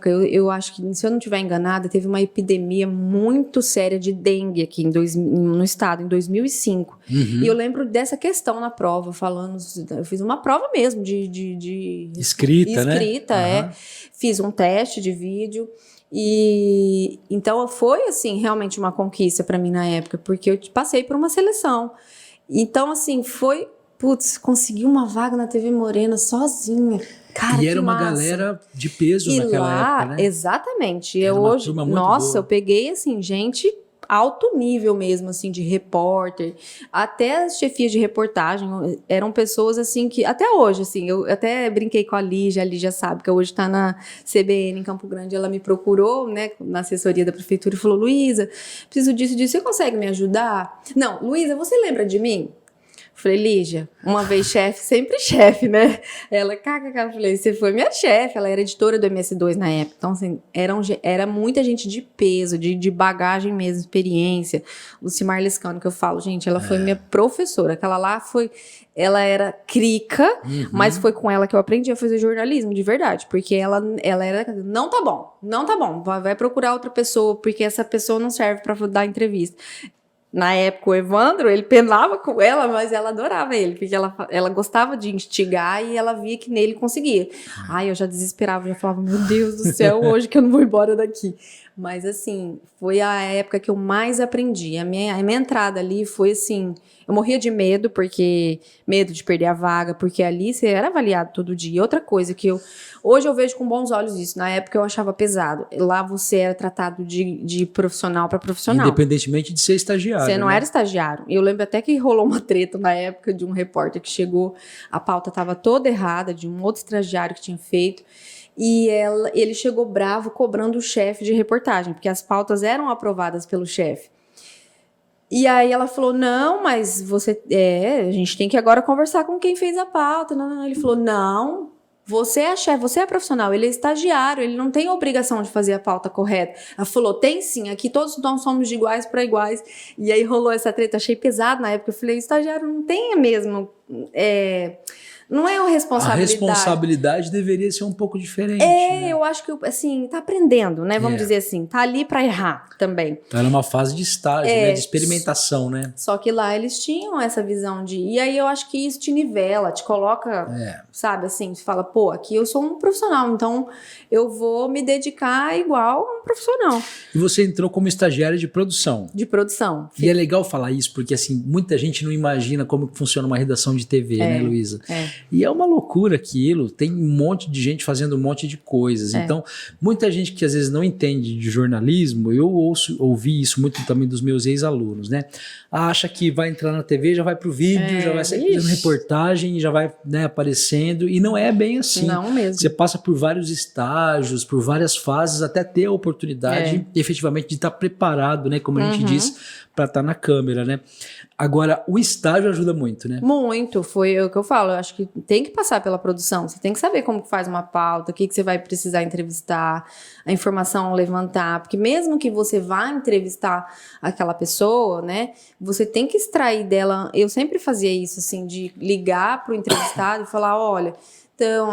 eu acho que, se eu não estiver enganada, teve uma epidemia muito séria de dengue aqui no estado, em 2005. E eu lembro dessa questão na prova, eu fiz uma prova mesmo de escrita, né? Fiz um teste de vídeo. E então foi, assim, realmente uma conquista para mim na época, porque eu passei por uma seleção. Então, assim, consegui uma vaga na TV Morena sozinha. Cara, e era uma massa. Galera de peso naquela época, né? Exatamente. Boa. Eu peguei, assim, gente alto nível mesmo, assim, de repórter. Até as chefias de reportagem eram pessoas, assim, que até hoje, assim, eu até brinquei com a Lígia sabe que hoje está na CBN em Campo Grande, ela me procurou, né, na assessoria da prefeitura e falou, Luísa, preciso disso, você consegue me ajudar? Não, Luísa, você lembra de mim? Falei, Lígia, uma vez chefe, sempre chefe, né? Ela, eu falei, você foi minha chefe, ela era editora do MS2 na época. Então, assim, era muita gente de peso, de bagagem mesmo, experiência. Lucimar Lescano, que eu falo, gente, ela foi minha professora. Aquela lá ela era crica, mas foi com ela que eu aprendi a fazer jornalismo, de verdade. Porque ela era, não tá bom, vai procurar outra pessoa, porque essa pessoa não serve pra dar entrevista. Na época, o Evandro, ele penava com ela, mas ela adorava ele, porque ela gostava de instigar e ela via que nele conseguia. Ai, eu já desesperava, já falava, meu Deus do céu, hoje que eu não vou embora daqui. Mas, assim, foi a época que eu mais aprendi. A minha entrada ali foi, assim, eu morria de medo, medo de perder a vaga, porque ali você era avaliado todo dia. E outra coisa que hoje eu vejo com bons olhos isso. Na época eu achava pesado. Lá você era tratado de profissional para profissional. Independentemente de ser estagiário. Você não era estagiário. Eu lembro até que rolou uma treta na época de um repórter que chegou, a pauta estava toda errada, de um outro estagiário que tinha feito. E ele chegou bravo cobrando o chefe de reportagem, porque as pautas eram aprovadas pelo chefe. E aí ela falou, não, mas a gente tem que agora conversar com quem fez a pauta. Não. Ele falou, não, você é chefe, você é profissional, ele é estagiário, ele não tem obrigação de fazer a pauta correta. Ela falou, tem sim, aqui todos nós somos de iguais para iguais. E aí rolou essa treta, achei pesado na época. Eu falei, o estagiário não tem mesmo... Não é uma responsabilidade. A responsabilidade deveria ser um pouco diferente. Né? Eu acho que, assim, tá aprendendo, né? Vamos dizer assim, tá ali para errar também. Tá numa fase de estágio, né? De experimentação, né? Só que lá eles tinham essa visão de... E aí eu acho que isso te nivela, te coloca, sabe, assim, você fala, pô, aqui eu sou um profissional, então eu vou me dedicar igual a um profissional. E você entrou como estagiária de produção. De produção. E é legal falar isso, porque, assim, muita gente não imagina como funciona uma redação de TV, né, Luísa? E é uma loucura aquilo, tem um monte de gente fazendo um monte de coisas. Então, muita gente que às vezes não entende de jornalismo, eu ouvi isso muito também dos meus ex-alunos, né? Acha que vai entrar na TV, já vai pro vídeo, já vai sair fazendo reportagem, já vai, né, aparecendo, e não é bem assim. Não mesmo. Você passa por vários estágios, por várias fases, até ter a oportunidade, efetivamente, de estar preparado, né, como a gente diz, para estar na câmera, né? Agora, o estágio ajuda muito, né? Muito, foi o que eu falo. Eu acho que tem que passar pela produção. Você tem que saber como que faz uma pauta, o que você vai precisar entrevistar, a informação levantar. Porque mesmo que você vá entrevistar aquela pessoa, né? Você tem que extrair dela. Eu sempre fazia isso, assim, de ligar para o entrevistado e falar, olha, então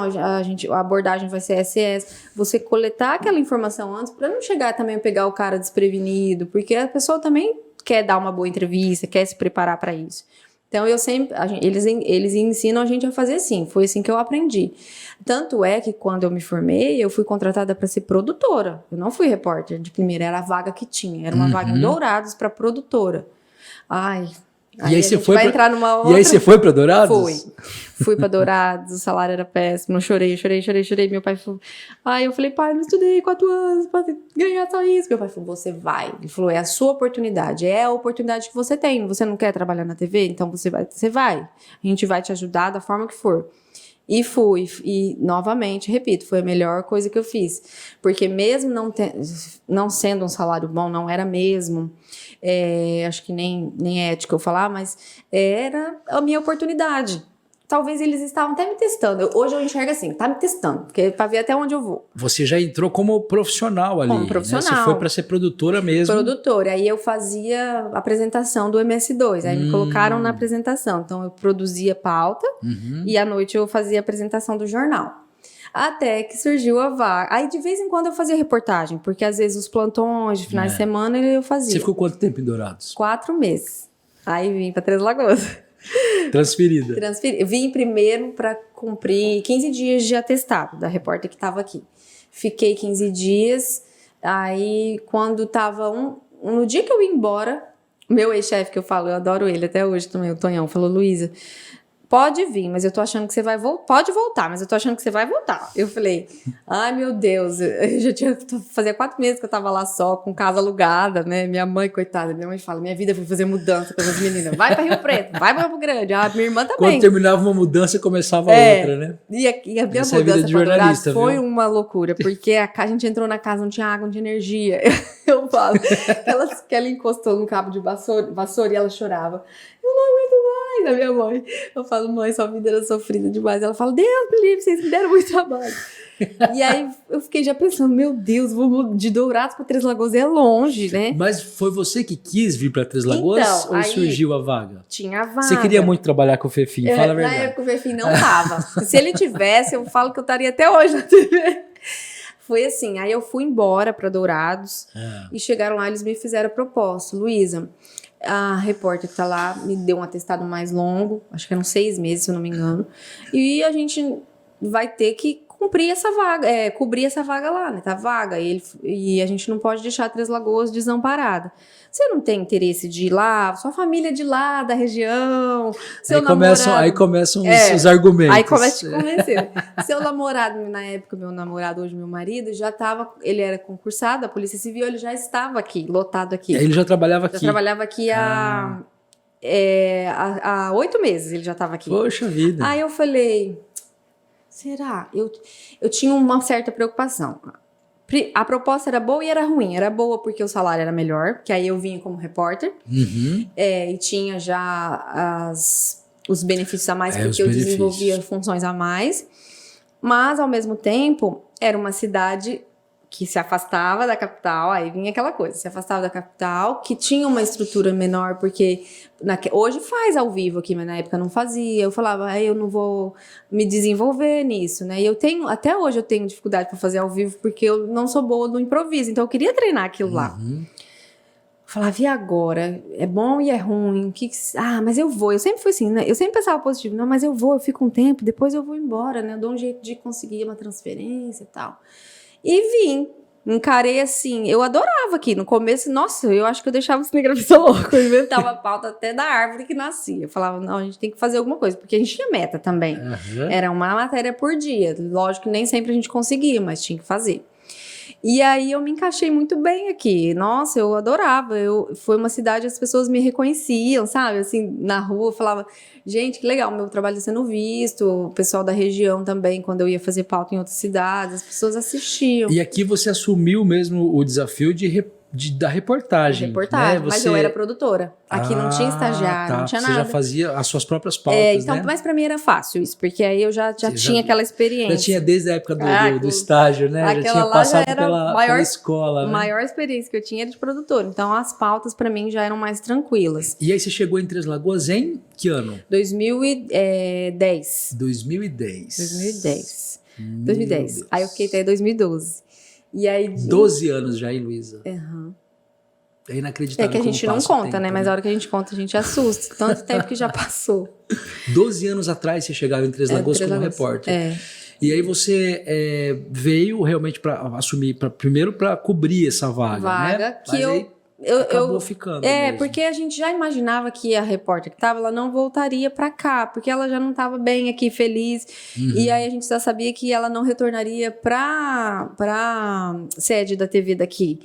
a abordagem vai ser essa. Você coletar aquela informação antes para não chegar também a pegar o cara desprevenido, porque a pessoa também quer dar uma boa entrevista, quer se preparar para isso. Então, eles ensinam a gente a fazer assim. Foi assim que eu aprendi. Tanto é que quando eu me formei, eu fui contratada para ser produtora. Eu não fui repórter de primeira, era a vaga que tinha. Era uma vaga em Dourados para produtora. Ai... E aí você foi entrar numa outra... E aí você foi para Dourados? Fui para Dourados, o salário era péssimo, eu chorei. Meu pai falou... Aí eu falei, pai, não estudei 4 anos para ganhar só isso. Meu pai falou, você vai. Ele falou, é a sua oportunidade, é a oportunidade que você tem. Você não quer trabalhar na TV? Então você vai. A gente vai te ajudar da forma que for. E fui, e novamente, repito, foi a melhor coisa que eu fiz. Porque mesmo não sendo um salário bom, não era mesmo... acho que nem é ético eu falar, mas era a minha oportunidade. Talvez eles estavam até me testando. Hoje eu enxergo assim, tá me testando, porque para ver até onde eu vou. Você já entrou como profissional ali. Como profissional. Né? Você foi para ser produtora mesmo. Produtora. Aí eu fazia a apresentação do MS2. Aí me colocaram na apresentação. Então eu produzia pauta e à noite eu fazia a apresentação do jornal. Até que surgiu a vaga. Aí, de vez em quando, eu fazia reportagem, porque às vezes os plantões de finais de semana eu fazia. Você ficou quanto tempo em Dourados? 4 meses. Aí vim para Três Lagoas. Transferida. Vim primeiro para cumprir 15 dias de atestado da repórter que estava aqui. Fiquei 15 dias. Aí, quando estava no dia que eu ia embora, meu ex-chefe, que eu falo, eu adoro ele até hoje também, o Tonhão, falou, Luísa, pode vir, mas eu tô achando que você vai voltar. Pode voltar, mas eu tô achando que você vai voltar. Eu falei, ai meu Deus, eu já fazia 4 meses que eu tava lá só, com casa alugada, né? Minha mãe, coitada, minha mãe fala, minha vida foi fazer mudança com as meninas. Vai pra Rio Preto, vai pra Campo Grande. A minha irmã também. Quando terminava uma mudança, começava outra, né? E a minha Essa mudança de pra Dourados foi viu? uma loucura, porque a gente entrou na casa, não tinha água, não tinha energia. Eu falo, que ela encostou no cabo de vassoura e ela chorava. Eu não aguento mais, a minha mãe. Eu falo, mãe, sua vida era sofrida demais. Ela fala, Deus me livre, vocês me deram muito trabalho. E aí eu fiquei já pensando, meu Deus, vou de Dourados para Três Lagoas, é longe, né? Mas foi você que quis vir para Três Lagoas então, ou surgiu a vaga? Tinha a vaga. Você queria muito trabalhar com o Fefim, fala a verdade. Na época o Fefim não tava. Se ele tivesse, eu falo que eu estaria até hoje na TV. Foi assim, aí eu fui embora para Dourados e chegaram lá, eles me fizeram a proposta. Luísa, a repórter que tá lá me deu um atestado mais longo, acho que eram 6 meses, se eu não me engano, e a gente vai ter que cobrir essa vaga lá, né? Tá vaga, e a gente não pode deixar Três Lagoas desamparada. Você não tem interesse de ir lá, sua família é de lá, da região, seu namorado... Aí começam os argumentos. Aí começa a te convencer. Seu namorado, na época, meu namorado, hoje meu marido, já estava, ele era concursado, a Polícia Civil, ele já estava aqui, lotado aqui. Ele já trabalhava aqui? Já trabalhava aqui há 8 meses, ele já estava aqui. Poxa vida. Aí eu falei, será? Eu tinha uma certa preocupação. A proposta era boa e era ruim. Era boa porque o salário era melhor, que aí eu vinha como repórter. E tinha já os benefícios a mais, porque eu desenvolvia funções a mais. Mas, ao mesmo tempo, era uma cidade que se afastava da capital, aí vinha aquela coisa, se afastava da capital, que tinha uma estrutura menor, porque hoje faz ao vivo aqui, mas na época não fazia. Eu falava, eu não vou me desenvolver nisso, né? E até hoje eu tenho dificuldade para fazer ao vivo, porque eu não sou boa no improviso, então eu queria treinar aquilo lá. Falava, e agora? É bom e é ruim? Mas eu vou. Eu sempre fui assim, né? Eu sempre pensava positivo. Não, mas eu fico um tempo, depois eu vou embora, né? Eu dou um jeito de conseguir uma transferência e tal. E vim. encarei assim, eu adorava aqui. No começo, nossa, eu acho que eu deixava o cinegrafista louco. Eu inventava a pauta até da árvore que nascia. Eu falava, não, a gente tem que fazer alguma coisa, porque a gente tinha meta também. Era uma matéria por dia. Lógico que nem sempre a gente conseguia, mas tinha que fazer. E aí eu me encaixei muito bem aqui. Nossa, eu adorava. Foi uma cidade, as pessoas me reconheciam, sabe? Assim, na rua, eu falava, gente, que legal, meu trabalho está sendo visto. O pessoal da região também, quando eu ia fazer pauta em outras cidades, as pessoas assistiam. E aqui você assumiu mesmo o desafio da reportagem. Reportagem, né? mas eu era produtora. Aqui não tinha estagiário, não tinha nada. Você já fazia as suas próprias pautas, então, né? Mas pra mim era fácil isso, porque aí eu já tinha aquela experiência. Já tinha desde a época do estágio, né? Já tinha passado pela escola. A maior experiência que eu tinha era de produtora. Então, as pautas pra mim já eram mais tranquilas. E aí você chegou em Três Lagoas em que ano? 2010. 2010. 2010. Aí eu fiquei até 2012. E aí, 12 anos já, hein, Luísa? Uhum. É inacreditável. É que a gente não conta, né? Mas a hora que a gente conta, a gente assusta. Tanto tempo que já passou. 12 anos atrás você chegava em Três Lagoas como repórter. E aí você veio realmente para assumir, primeiro para cobrir essa vaga, né? Que acabou ficando mesmo. Porque a gente já imaginava que a repórter que estava, ela não voltaria para cá, porque ela já não estava bem aqui, feliz. E aí a gente já sabia que ela não retornaria para sede da TV daqui.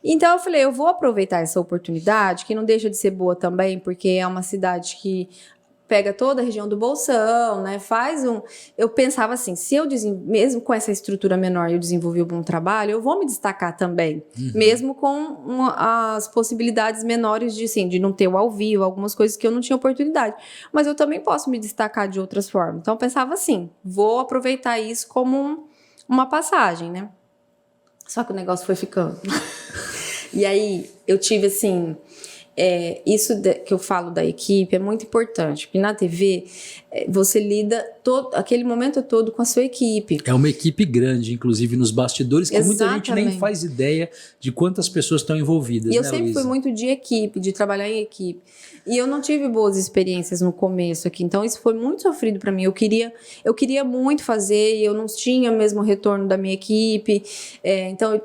Então eu falei, eu vou aproveitar essa oportunidade, que não deixa de ser boa também, porque é uma cidade que pega toda a região do Bolsão, né? Eu pensava assim, se eu mesmo com essa estrutura menor eu desenvolver um bom trabalho, eu vou me destacar também, mesmo com as possibilidades menores de não ter o ao vivo, algumas coisas que eu não tinha oportunidade. Mas eu também posso me destacar de outras formas. Então eu pensava assim, vou aproveitar isso como uma passagem, né? Só que o negócio foi ficando. E aí eu tive assim... isso que eu falo da equipe é muito importante, porque na TV você lida aquele momento todo com a sua equipe. É uma equipe grande, inclusive nos bastidores, que muita gente nem faz ideia de quantas pessoas estão envolvidas. E eu sempre fui muito de equipe, de trabalhar em equipe. E eu não tive boas experiências no começo aqui, então isso foi muito sofrido para mim. Eu queria muito fazer e eu não tinha mesmo o retorno da minha equipe. Então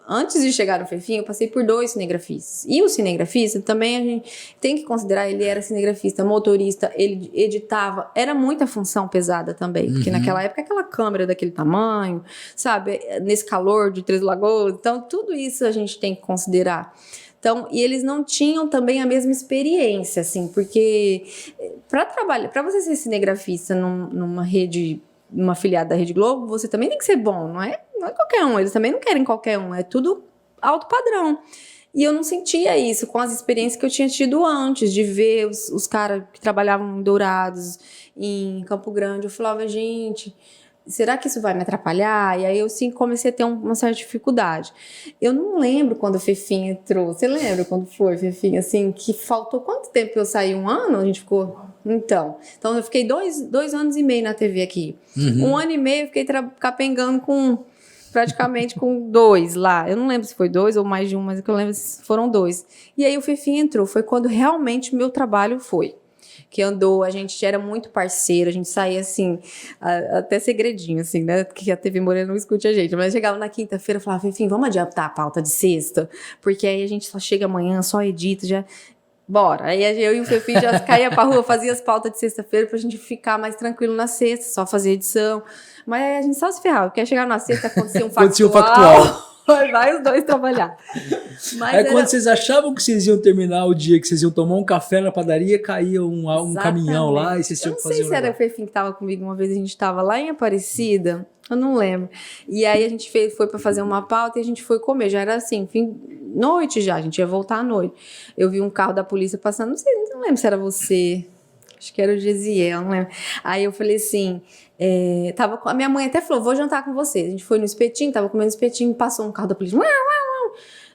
antes de chegar no Fefim, eu passei por 2 cinegrafistas. E o cinegrafista também a gente tem que considerar, ele era cinegrafista, motorista, ele editava, era muita função pesada também, porque naquela época aquela câmera daquele tamanho, sabe, nesse calor de Três Lagoas, então tudo isso a gente tem que considerar. Então, e eles não tinham também a mesma experiência, assim, porque para você ser cinegrafista numa rede, numa afiliada da Rede Globo, você também tem que ser bom, não é qualquer um, eles também não querem qualquer um, é tudo alto padrão. E eu não sentia isso com as experiências que eu tinha tido antes, de ver os caras que trabalhavam em Dourados, em Campo Grande. Eu falava, gente, será que isso vai me atrapalhar? E aí eu sim comecei a ter uma certa dificuldade. Eu não lembro quando o Fefim entrou. Você lembra quando foi, Fefim? Assim, que faltou quanto tempo eu saí? 1 ano? A gente ficou... Então eu fiquei 2 anos e meio na TV aqui. 1 ano e meio eu fiquei capengando praticamente com 2 lá. Eu não lembro se foi 2 ou mais de 1, mas o que eu lembro foram 2. E aí o Fefim entrou. Foi quando realmente o meu trabalho foi. Que andou, a gente era muito parceiro, a gente saía assim, até segredinho, assim, né? Porque a TV Morena não escute a gente. Mas chegava na quinta-feira e falava, enfim, vamos adiantar a pauta de sexta, porque aí a gente só chega amanhã, só edita, já... Bora. Aí eu e o Fefim já caía pra rua, fazia as pautas de sexta-feira pra gente ficar mais tranquilo na sexta, só fazer edição. Mas aí a gente só se ferrava, porque aí chegava na sexta, acontecia um factual. Vai os 2 trabalhar. Mas quando vocês achavam que vocês iam terminar o dia, que vocês iam tomar um café na padaria, caía um caminhão lá e vocês tinham que fazer. Eu não sei se era o Fefim que estava comigo uma vez, a gente estava lá em Aparecida, eu não lembro. E aí a gente foi para fazer uma pauta e a gente foi comer. Já era assim, noite já, a gente ia voltar à noite. Eu vi um carro da polícia passando, não lembro se era você. Acho que era o Gesiel, não lembro. Aí eu falei assim, a minha mãe até falou, vou jantar com vocês. A gente foi no espetinho, tava comendo espetinho, passou um carro da polícia.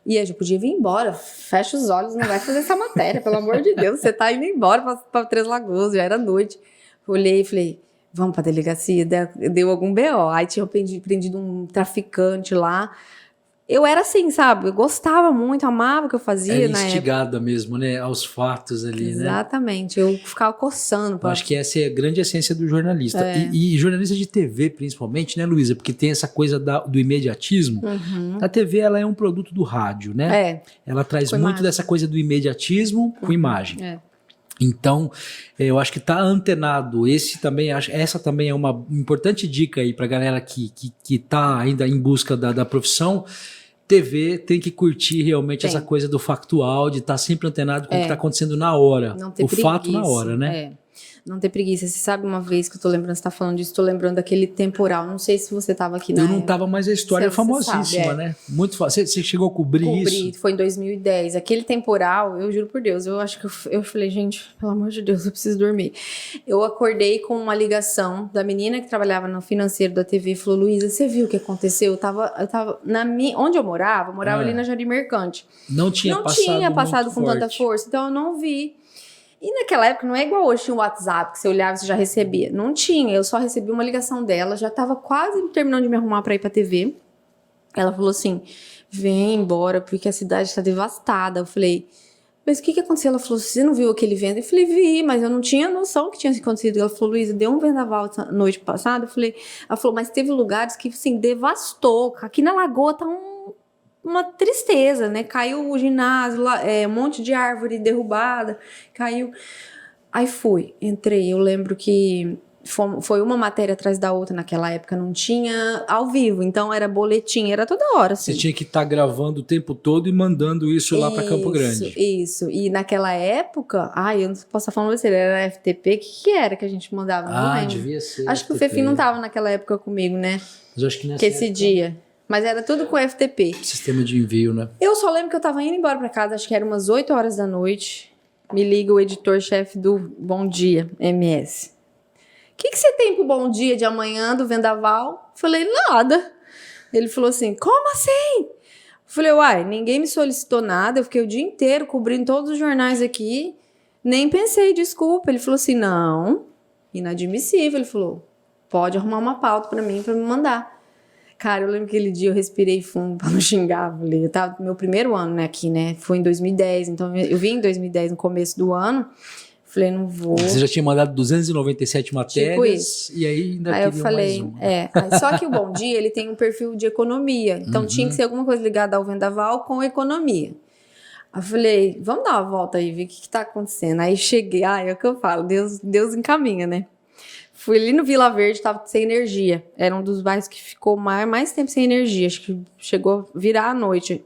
E a gente podia vir embora, fecha os olhos, não vai fazer essa matéria, pelo amor de Deus, você tá indo embora para Três Lagoas, já era noite. Olhei e falei, vamos pra delegacia, deu algum BO. Aí tinha prendido um traficante lá, eu era assim, sabe? Eu gostava muito, amava o que eu fazia Era na época. instigada mesmo, né? Aos fatos ali, né? Exatamente, eu ficava coçando. Eu acho que essa é a grande essência do jornalista. É. E jornalista de TV, principalmente, né, Luísa? Porque tem essa coisa do imediatismo. Uhum. A TV, ela é um produto do rádio, né? É, Ela traz com muito imagem. dessa coisa do imediatismo com imagem. é. Então, eu acho que tá antenado. Essa também é uma importante dica aí pra galera que tá ainda em busca da profissão. TV tem que curtir realmente Tem. essa coisa do factual, de estar sempre antenado com o que É. tá acontecendo na hora. Não ter O fato na preguiça, hora, né? É. Não ter preguiça. Você sabe uma vez que eu tô lembrando, você tá falando disso, tô lembrando daquele temporal. Não sei se você tava aqui na Eu não tava, mas a história é Você famosíssima, sabe, né? Muito fácil. Você chegou a cobrir isso? Foi em 2010. Aquele temporal, eu juro por Deus, eu acho que eu falei, gente, pelo amor de Deus, eu preciso dormir. Eu acordei com uma ligação da menina que trabalhava no financeiro da TV e falou, Luísa, você viu o que aconteceu? Eu tava onde eu morava ali na Jardim Mercante. Não tinha Não passado tinha passado muito com tanta forte. força, então eu não vi. E naquela época não é igual hoje, tinha o WhatsApp, que você olhava e você já recebia. Não tinha, eu só recebi uma ligação dela, já tava quase terminando de me arrumar pra ir pra TV. Ela falou assim, vem embora, porque a cidade tá devastada. Eu falei, mas o que aconteceu? Ela falou, você não viu aquele vento? Eu falei, vi, mas eu não tinha noção que tinha acontecido. Ela falou, Luísa, deu um vendaval noite passada? Ela falou, mas teve lugares que, assim, devastou. Aqui na Lagoa tá uma tristeza, né? Caiu o ginásio, um monte de árvore derrubada, caiu. Aí entrei. Eu lembro que foi uma matéria atrás da outra naquela época, não tinha ao vivo, então era boletim, era toda hora. Assim. Você tinha que estar gravando o tempo todo e mandando isso lá para Campo Grande. Isso. E naquela época, eu não posso estar falando você, era FTP, o que era que a gente mandava? Não lembro. Devia ser. Acho que o Fefim não tava naquela época comigo, né? Mas eu acho que nessa que esse dia. Mas era tudo com FTP. Sistema de envio, né? Eu só lembro que eu tava indo embora pra casa, acho que era umas 8 horas da noite. Me liga o editor-chefe do Bom Dia, MS. O que você tem pro Bom Dia de amanhã, do Vendaval? Falei, nada. Ele falou assim, como assim? Falei, ninguém me solicitou nada, eu fiquei o dia inteiro cobrindo todos os jornais aqui, nem pensei, desculpa. Ele falou assim, não, inadmissível. Ele falou, pode arrumar uma pauta pra mim, pra me mandar. Cara, eu lembro que aquele dia eu respirei fundo pra não xingar. Eu tava no meu primeiro ano, né, aqui, né? Foi em 2010, então eu vim em 2010, no começo do ano. Falei, não vou. Você já tinha mandado 297 matérias. Tipo isso. E aí ainda aí eu falei, mais uma. Só que o Bom Dia, ele tem um perfil de economia. Então tinha que ser alguma coisa ligada ao vendaval com economia. Aí eu falei, vamos dar uma volta aí, ver o que tá acontecendo. Aí cheguei, é o que eu falo, Deus encaminha, né? Fui ali no Vila Verde, tava sem energia. Era um dos bairros que ficou mais tempo sem energia. Acho que chegou a virar a noite,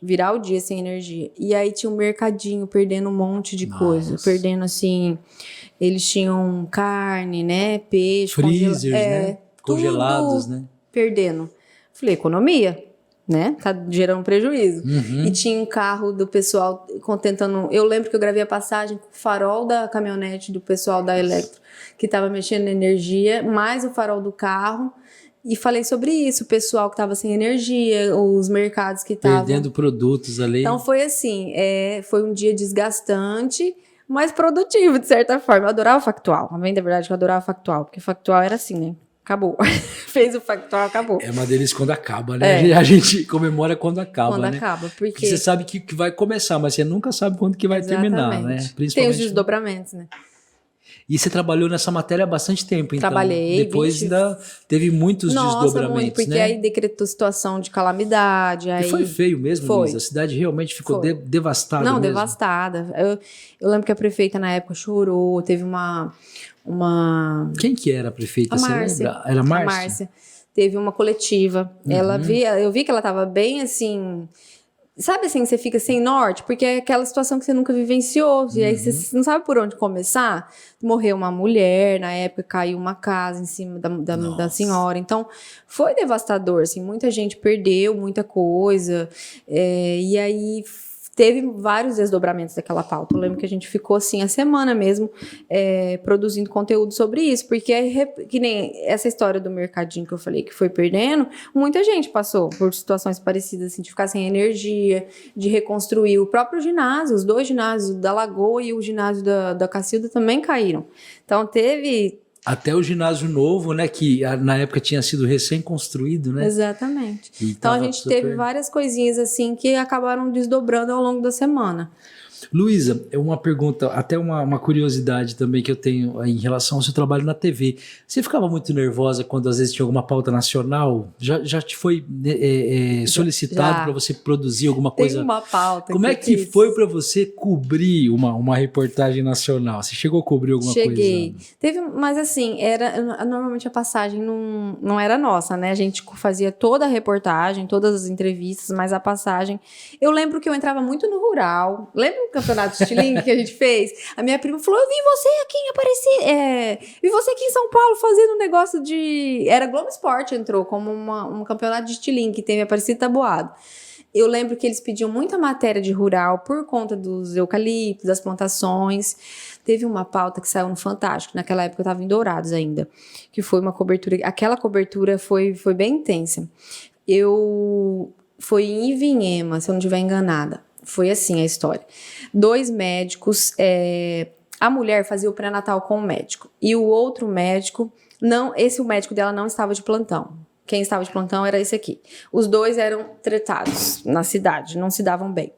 virar o dia sem energia. E aí tinha um mercadinho perdendo um monte de coisa. Perdendo, assim, eles tinham carne, né, peixe. Freezers, né? Congelados, né? Perdendo. Falei, economia, né? Tá gerando prejuízo. E tinha um carro do pessoal tentando... Eu lembro que eu gravei a passagem com o farol da caminhonete do pessoal da Electro, que estava mexendo na energia, mais o farol do carro, e falei sobre isso, o pessoal que estava sem energia, os mercados que estavam... Perdendo produtos ali. Então foi assim, foi um dia desgastante, mas produtivo, de certa forma. Eu adorava o factual, a bem da verdade que eu adorava o factual, porque factual era assim, né? Acabou. Fez o factual, acabou. É uma delícia quando acaba, né? A gente comemora quando acaba, Quando né? acaba, porque você sabe que vai começar, mas você nunca sabe quando que vai terminar, né? Principalmente. Tem os desdobramentos, né? E você trabalhou nessa matéria há bastante tempo, então. Trabalhei. Depois ainda teve muitos desdobramentos, muito, porque né? aí decretou situação de calamidade. Aí... E foi feio mesmo, foi. Luísa? A cidade realmente ficou devastada mesmo? Não, devastada. Eu lembro que a prefeita na época chorou, teve uma... Quem que era a prefeita? A você Márcia. lembra? Era a Márcia? A Márcia. Teve uma coletiva. Eu vi que ela estava bem assim... Sabe assim, você fica sem norte? Porque é aquela situação que você nunca vivenciou. E aí você não sabe por onde começar. Morreu uma mulher, na época caiu uma casa em cima da senhora. Então, foi devastador, assim. Muita gente perdeu muita coisa. E aí... Teve vários desdobramentos daquela pauta. Eu lembro que a gente ficou assim a semana mesmo produzindo conteúdo sobre isso, porque que nem essa história do mercadinho que eu falei que foi perdendo, muita gente passou por situações parecidas, assim, de ficar sem energia, de reconstruir o próprio ginásio, os 2 ginásios da Lagoa e o ginásio da Cacilda também caíram. Então teve Até o ginásio novo, né? Que na época tinha sido recém-construído, né? Exatamente. E Então a tava gente teve várias coisinhas assim que acabaram desdobrando ao longo da semana. Luísa, é uma pergunta, até uma curiosidade também que eu tenho em relação ao seu trabalho na TV. Você ficava muito nervosa quando às vezes tinha alguma pauta nacional? Já te foi solicitado para você produzir alguma coisa? Tem uma pauta. Como é que foi para você cobrir uma reportagem nacional? Você chegou a cobrir alguma coisa? Cheguei. Teve, mas assim, normalmente a passagem não era nossa, né? A gente fazia toda a reportagem, todas as entrevistas, mas a passagem... Eu lembro que eu entrava muito no rural. Lembra o campeonato de estilingue que a gente fez? A minha prima falou, eu vi você aqui em Aparecida, vi você aqui em São Paulo fazendo um negócio de... Era Globo Esporte, entrou como um campeonato de estilingue que teve Aparecida e Taboado. Eu lembro que eles pediam muita matéria de rural por conta dos eucaliptos, das plantações. Teve uma pauta que saiu no Fantástico, naquela época eu estava em Dourados ainda, que foi uma cobertura, aquela cobertura foi bem intensa. Foi em Ivinhema, se eu não estiver enganada. Foi assim a história. 2 médicos, a mulher fazia o pré-natal com o médico, e o outro médico, o médico dela não estava de plantão. Quem estava de plantão era esse aqui. Os 2 eram tretados na cidade, não se davam bem. O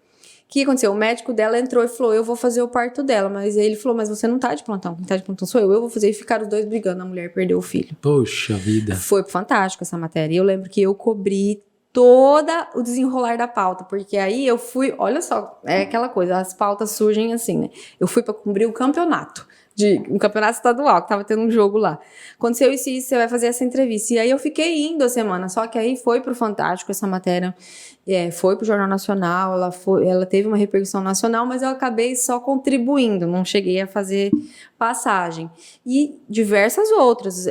que aconteceu? O médico dela entrou e falou, eu vou fazer o parto dela. Mas ele falou, mas você não tá de plantão. Quem tá de plantão sou eu vou fazer. E ficaram os 2 brigando, a mulher perdeu o filho. Poxa vida. Foi fantástico essa matéria. Eu lembro que eu cobri toda o desenrolar da pauta, porque aí eu fui, olha só, é aquela coisa, as pautas surgem assim, né? Eu fui para cobrir o campeonato. Um campeonato estadual, que tava tendo um jogo lá. Aconteceu isso, você vai fazer essa entrevista. E aí eu fiquei indo a semana, só que aí foi pro Fantástico essa matéria, foi pro Jornal Nacional, ela teve uma repercussão nacional, mas eu acabei só contribuindo, não cheguei a fazer passagem. E diversas outras,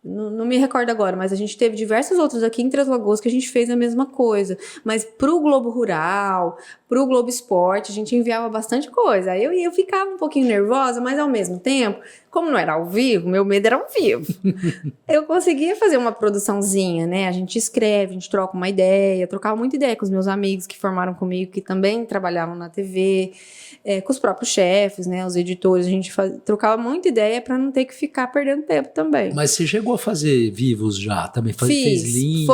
não me recordo agora, mas a gente teve diversos outros aqui em Três Lagoas que a gente fez a mesma coisa. Mas pro Globo Rural, pro Globo Esporte, a gente enviava bastante coisa. Aí eu ficava um pouquinho nervosa, mas ao mesmo tempo, como não era ao vivo, meu medo era ao vivo. Eu conseguia fazer uma produçãozinha, né? A gente escreve, a gente troca uma ideia, trocava muita ideia com os meus amigos que formaram comigo, que também trabalhavam na TV, com os próprios chefes, né? Os editores, a gente trocava muita ideia para não ter que ficar perdendo tempo também. Mas você chegou a fazer vivos já? Também fez links?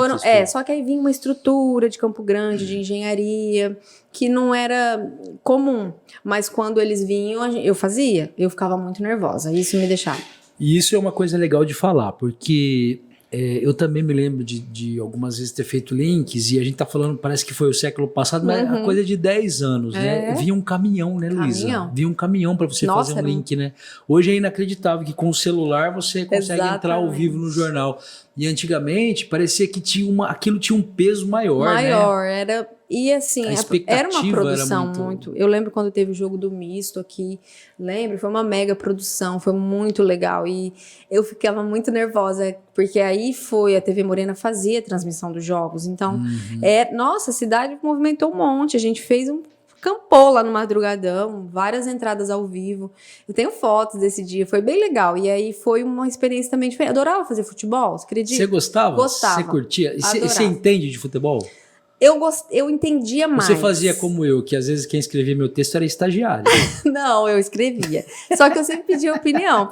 Só que aí vinha uma estrutura de Campo Grande, de engenharia, que não era comum. Mas quando eles vinham, eu ficava muito nervosa. Isso me deixava. E isso é uma coisa legal de falar, porque eu também me lembro de algumas vezes ter feito links, e a gente tá falando, parece que foi o século passado, mas a coisa de 10 anos, né? Vinha um caminhão, né, Luísa? Vinha um caminhão para você fazer um link, né? Hoje é inacreditável que com o celular você consegue entrar ao vivo no jornal. E antigamente parecia que aquilo tinha um peso maior, né? Era... E assim, era uma produção muito... Eu lembro quando teve o jogo do misto aqui, foi uma mega produção, foi muito legal. E eu ficava muito nervosa, porque aí a TV Morena fazia a transmissão dos jogos. Então, nossa, a cidade movimentou um monte. A gente fez um campô lá no Madrugadão, várias entradas ao vivo. Eu tenho fotos desse dia, foi bem legal. E aí foi uma experiência também diferente. Eu adorava fazer futebol, você acredita? Você gostava? Gostava. Você curtia? Você entende de futebol? Eu entendia mais. Você fazia como eu, que às vezes quem escrevia meu texto era estagiário. Não, eu escrevia. Só que eu sempre pedia opinião,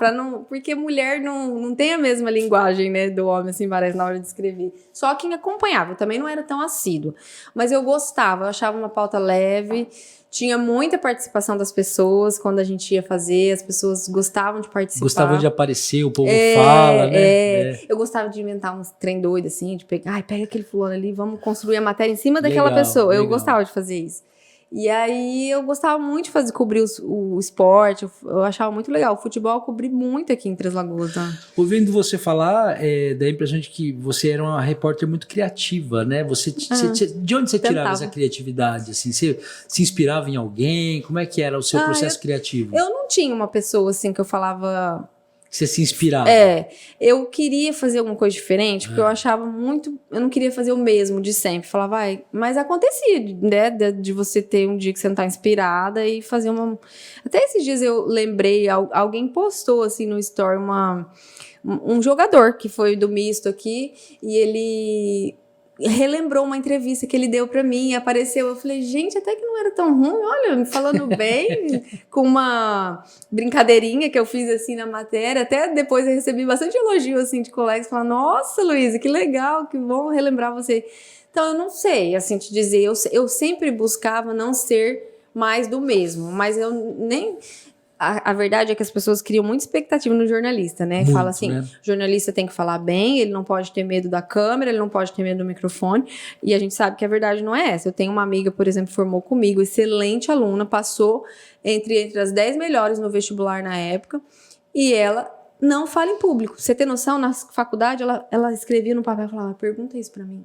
porque mulher não tem a mesma linguagem, né, do homem, assim, parece, na hora de escrever. Só quem acompanhava, eu também não era tão assíduo. Mas eu gostava, eu achava uma pauta leve, tinha muita participação das pessoas quando a gente ia fazer, as pessoas gostavam de participar. Gostavam de aparecer, o povo fala, né? Eu gostava de inventar uns trem doido, assim, de pegar, pega aquele fulano ali, vamos construir a matéria em cima daquela pessoa. Eu gostava de fazer isso. E aí eu gostava muito de cobrir o esporte, eu achava muito legal. O futebol eu cobri muito aqui em Três Lagoas. Né? Ouvindo você falar, dá a impressão de que você era uma repórter muito criativa, né? De onde você tirava essa criatividade? Assim? Você se inspirava em alguém? Como é que era o seu processo criativo? Eu não tinha uma pessoa assim que eu falava... Você se inspirava? Eu queria fazer alguma coisa diferente, porque eu achava muito... Eu não queria fazer o mesmo de sempre. Falava, mas acontecia, né? De você ter um dia que você não tá inspirada e fazer uma... Até esses dias eu lembrei, alguém postou assim no story um jogador que foi do misto aqui, e ele... relembrou uma entrevista que ele deu pra mim, apareceu, eu falei, gente, até que não era tão ruim, olha, me falando bem, com uma brincadeirinha que eu fiz assim na matéria, até depois eu recebi bastante elogio assim de colegas, falando, nossa, Luísa, que legal, que bom relembrar você. Então eu não sei, assim, te dizer, eu sempre buscava não ser mais do mesmo, mas eu nem... A verdade é que as pessoas criam muita expectativa no jornalista, né? Muito, Fala assim, né? o jornalista tem que falar bem, ele não pode ter medo da câmera, ele não pode ter medo do microfone, e a gente sabe que a verdade não é essa. Eu tenho uma amiga, por exemplo, que formou comigo, excelente aluna, passou entre as 10 melhores no vestibular na época, e ela não fala em público. Você tem noção? Na faculdade, ela escrevia no papel e falava, pergunta isso pra mim.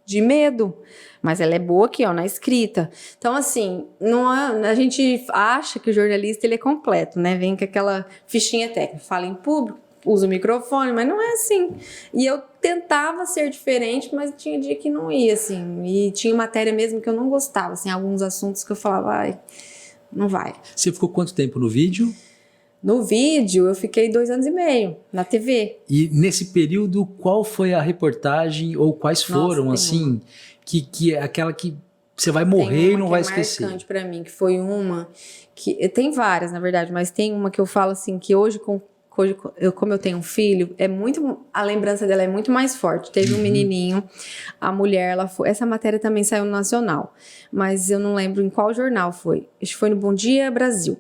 De medo, mas ela é boa aqui, ó, na escrita. Então, assim, não é, a gente acha que o jornalista ele é completo, né? Vem com aquela fichinha técnica, fala em público, usa o microfone, mas não é assim. E eu tentava ser diferente, mas tinha dia que não ia, assim. E tinha matéria mesmo que eu não gostava, assim, alguns assuntos que eu falava, ai, não vai. Você ficou quanto tempo no vídeo? No vídeo, eu fiquei 2 anos e meio, na TV. E nesse período, qual foi a reportagem ou quais foram, assim, que é aquela que você vai morrer e não vai esquecer? Tem uma que é marcante pra mim, que foi uma que tem várias, na verdade, mas tem uma que eu falo assim que hoje como eu tenho um filho, a lembrança dela é muito mais forte. Teve um menininho, a mulher, essa matéria também saiu no Nacional, mas eu não lembro em qual jornal foi. Acho que foi no Bom Dia Brasil.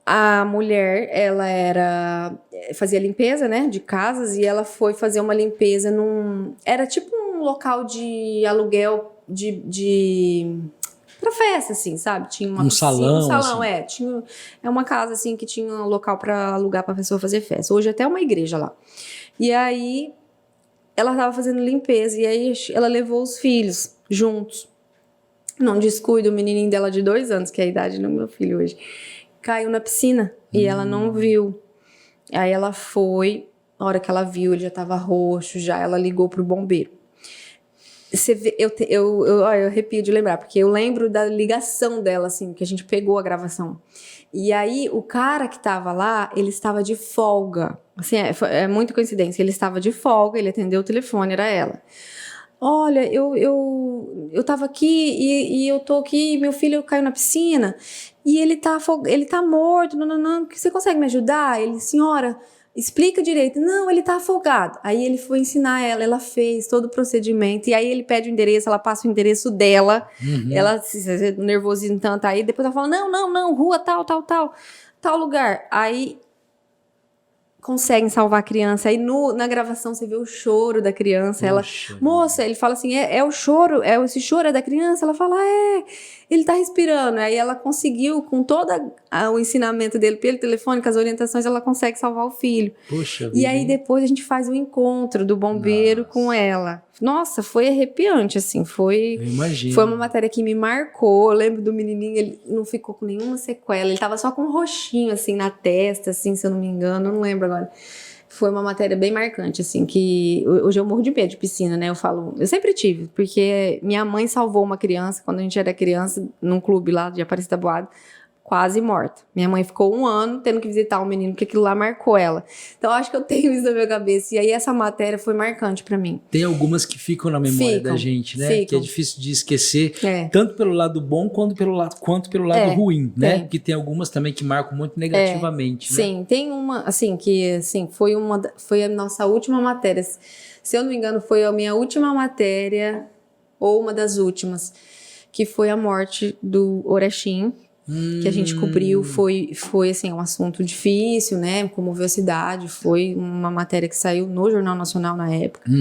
A mulher, ela fazia limpeza, né, de casas, e ela foi fazer uma limpeza era tipo um local de aluguel pra festa, assim, sabe? Tinha uma piscina, salão, um salão, assim. É uma casa, assim, que tinha um local pra alugar pra pessoa fazer festa. Hoje até uma igreja lá. E aí, ela tava fazendo limpeza, e aí ela levou os filhos juntos. Num descuido, o menininho dela de 2 anos, que é a idade do meu filho hoje, caiu na piscina e ela não viu. Aí ela foi, na hora que ela viu, ele já tava roxo, ela ligou pro bombeiro. Você vê, eu arrepio de lembrar, porque eu lembro da ligação dela, assim, que a gente pegou a gravação. E aí, o cara que tava lá, ele estava de folga. Assim, é muita coincidência. Ele estava de folga, ele atendeu o telefone, era ela. Olha, eu tava aqui e eu tô aqui, meu filho caiu na piscina e ele tá morto, não, você consegue me ajudar? Ele, senhora, explica direito. Não, ele tá afogado. Aí ele foi ensinar ela fez todo o procedimento, e aí ele pede o endereço, ela passa o endereço dela, ela, nervosismo tanto, aí depois ela fala, não, rua tal lugar. Aí conseguem salvar a criança. Aí na gravação você vê o choro da criança. Poxa, moça, ele fala assim, é o choro, esse choro é da criança? Ela fala, ele tá respirando. Aí ela conseguiu, com todo o ensinamento dele pelo telefone, com as orientações, ela consegue salvar o filho. Poxa, e aí depois a gente faz um encontro do bombeiro com ela. Nossa, foi arrepiante, assim, eu imagino. foi uma matéria que me marcou. Eu lembro do menininho, ele não ficou com nenhuma sequela, ele tava só com um roxinho, assim, na testa, assim, se eu não me engano, eu não lembro agora. Foi uma matéria bem marcante, assim, que hoje eu morro de medo de piscina, né, eu sempre tive, porque minha mãe salvou uma criança, quando a gente era criança, num clube lá de Aparecida da Boada, quase morta. Minha mãe ficou 1 ano tendo que visitar um menino, porque aquilo lá marcou ela. Então, eu acho que eu tenho isso na minha cabeça. E aí, essa matéria foi marcante pra mim. Tem algumas que ficam na memória da gente, né? Que é difícil de esquecer, tanto pelo lado bom quanto pelo lado ruim, né? Porque tem algumas também que marcam muito negativamente, né? Sim, tem uma, assim, que assim, foi a nossa última matéria. Se eu não me engano, foi a minha última matéria, ou uma das últimas, que foi a morte do Orexim, que a gente cobriu. Foi assim, um assunto difícil, né? Comoveu a cidade. Foi uma matéria que saiu no Jornal Nacional na época.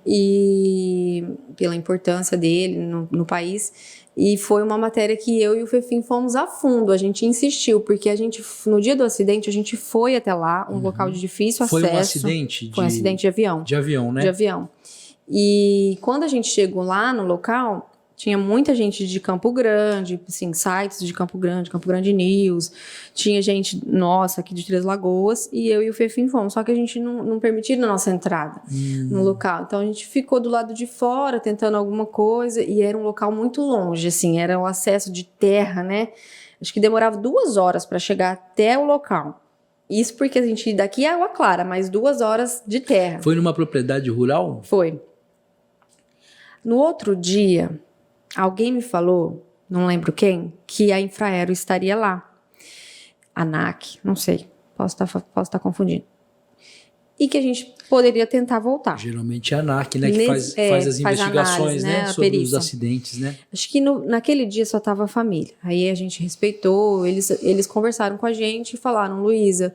E pela importância dele no país. E foi uma matéria que eu e o Fefim fomos a fundo. A gente insistiu, porque no dia do acidente, a gente foi até lá, um local de difícil acesso. Foi um acidente? Foi um acidente de avião. De avião, né? De avião. E quando a gente chegou lá no local, tinha muita gente de Campo Grande, assim, sites de Campo Grande News, tinha gente nossa aqui de Três Lagoas, e eu e o Fefim fomos, só que a gente não permitiu a nossa entrada no local, então a gente ficou do lado de fora tentando alguma coisa, e era um local muito longe, assim, era o acesso de terra, né, acho que demorava 2 horas para chegar até o local. Isso porque a gente daqui é Água Clara, mas 2 horas de terra. Foi numa propriedade rural? Foi. No outro dia, alguém me falou, não lembro quem, que a Infraero estaria lá. ANAC, não sei, posso estar confundindo. E que a gente poderia tentar voltar. Geralmente é a ANAC, né? Que faz as investigações, análise, né? Sobre os acidentes, né? Acho que naquele dia só estava a família. Aí a gente respeitou, eles conversaram com a gente e falaram, Luísa,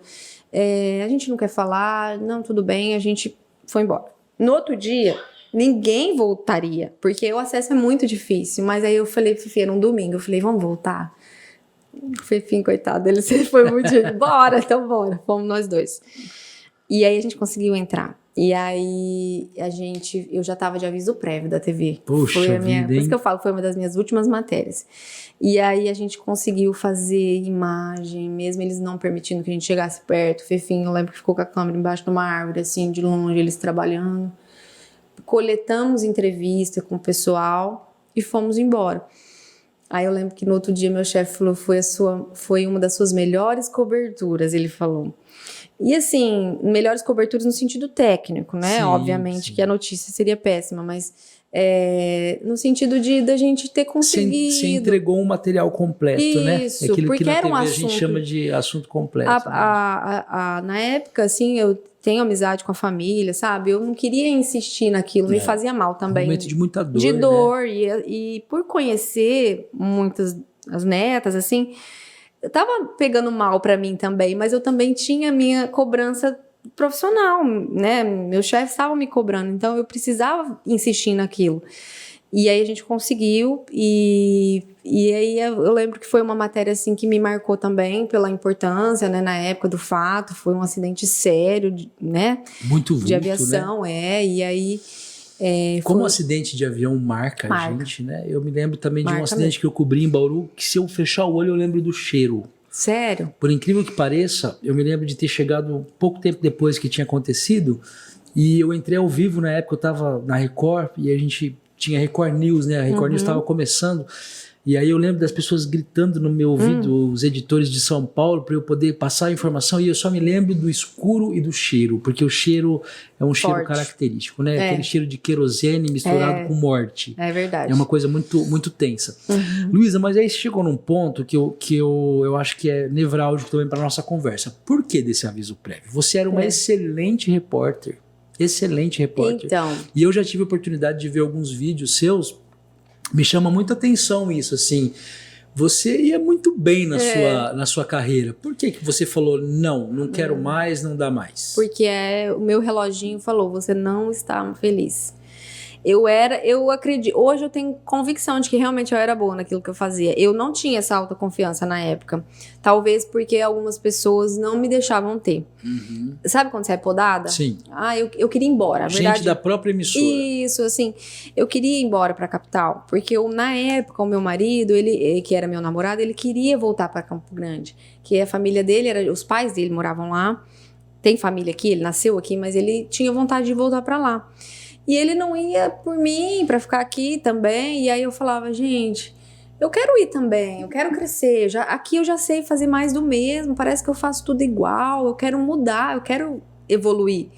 a gente não quer falar, não, tudo bem, a gente foi embora. No outro dia, ninguém voltaria, porque o acesso é muito difícil. Mas aí eu falei, Fifi, era um domingo, eu falei, vamos voltar? O Fifinho, coitado, ele sempre foi muito... bora, então bora, fomos nós dois. E aí a gente conseguiu entrar. E aí eu já estava de aviso prévio da TV. Puxa vida, por isso que eu falo, foi uma das minhas últimas matérias. E aí a gente conseguiu fazer imagem, mesmo eles não permitindo que a gente chegasse perto. O Fefinho, eu lembro que ficou com a câmera embaixo de uma árvore, assim, de longe, eles trabalhando. Coletamos entrevista com o pessoal e fomos embora. Aí eu lembro que no outro dia meu chefe falou, foi uma das suas melhores coberturas, ele falou. E assim, melhores coberturas no sentido técnico, né? Sim, obviamente sim. que a notícia seria péssima, mas no sentido da gente ter conseguido. Você entregou um material completo, né? Isso, Aquilo porque que na era TV um a gente assunto... chama de assunto completo. Na época, assim, eu tenho amizade com a família, sabe? Eu não queria insistir naquilo, me fazia mal também. Um momento de muita dor, de dor, né? e por conhecer muitas as netas, assim, eu tava pegando mal pra mim também, mas eu também tinha minha cobrança profissional, né? Meus chefes estavam me cobrando, então eu precisava insistir naquilo. E aí a gente conseguiu, e aí eu lembro que foi uma matéria assim que me marcou também pela importância, né, na época do fato, foi um acidente sério, né? Muito vulto, de aviação, né? E aí... Como um acidente de avião marca a gente, né? Eu me lembro também de um acidente que eu cobri em Bauru, que se eu fechar o olho eu lembro do cheiro. Sério? Por incrível que pareça, eu me lembro de ter chegado pouco tempo depois que tinha acontecido, e eu entrei ao vivo na época, eu estava na Record, e a gente tinha Record News, né? A Record News estava começando, e aí eu lembro das pessoas gritando no meu ouvido, os editores de São Paulo, para eu poder passar a informação, e eu só me lembro do escuro e do cheiro, porque o cheiro é um cheiro característico, né? Aquele cheiro de querosene misturado com morte. É verdade. É uma coisa muito, muito tensa. Luísa, mas aí chegou num ponto que eu acho que é nevrálgico também para nossa conversa. Por que desse aviso prévio? Você era uma excelente repórter. Excelente repórter. Então. E eu já tive a oportunidade de ver alguns vídeos seus. Me chama muita atenção isso, assim. Você ia muito bem na sua carreira. Por que você falou, não quero mais, não dá mais? Porque o meu reloginho falou, você não está feliz. Eu acredito, hoje eu tenho convicção de que realmente eu era boa naquilo que eu fazia. Eu não tinha essa autoconfiança na época. Talvez porque algumas pessoas não me deixavam ter. Sabe quando você é podada? Sim. Eu queria ir embora. Gente da própria emissora. Isso, assim, eu queria ir embora pra capital. Porque na época, o meu marido, ele, que era meu namorado, ele queria voltar pra Campo Grande. Que a família dele, os pais dele moravam lá. Tem família aqui, ele nasceu aqui, mas ele tinha vontade de voltar pra lá. E ele não ia por mim, pra ficar aqui também. E aí eu falava, gente, eu quero ir também, eu quero crescer. Aqui eu já sei fazer mais do mesmo, parece que eu faço tudo igual, eu quero mudar, eu quero evoluir.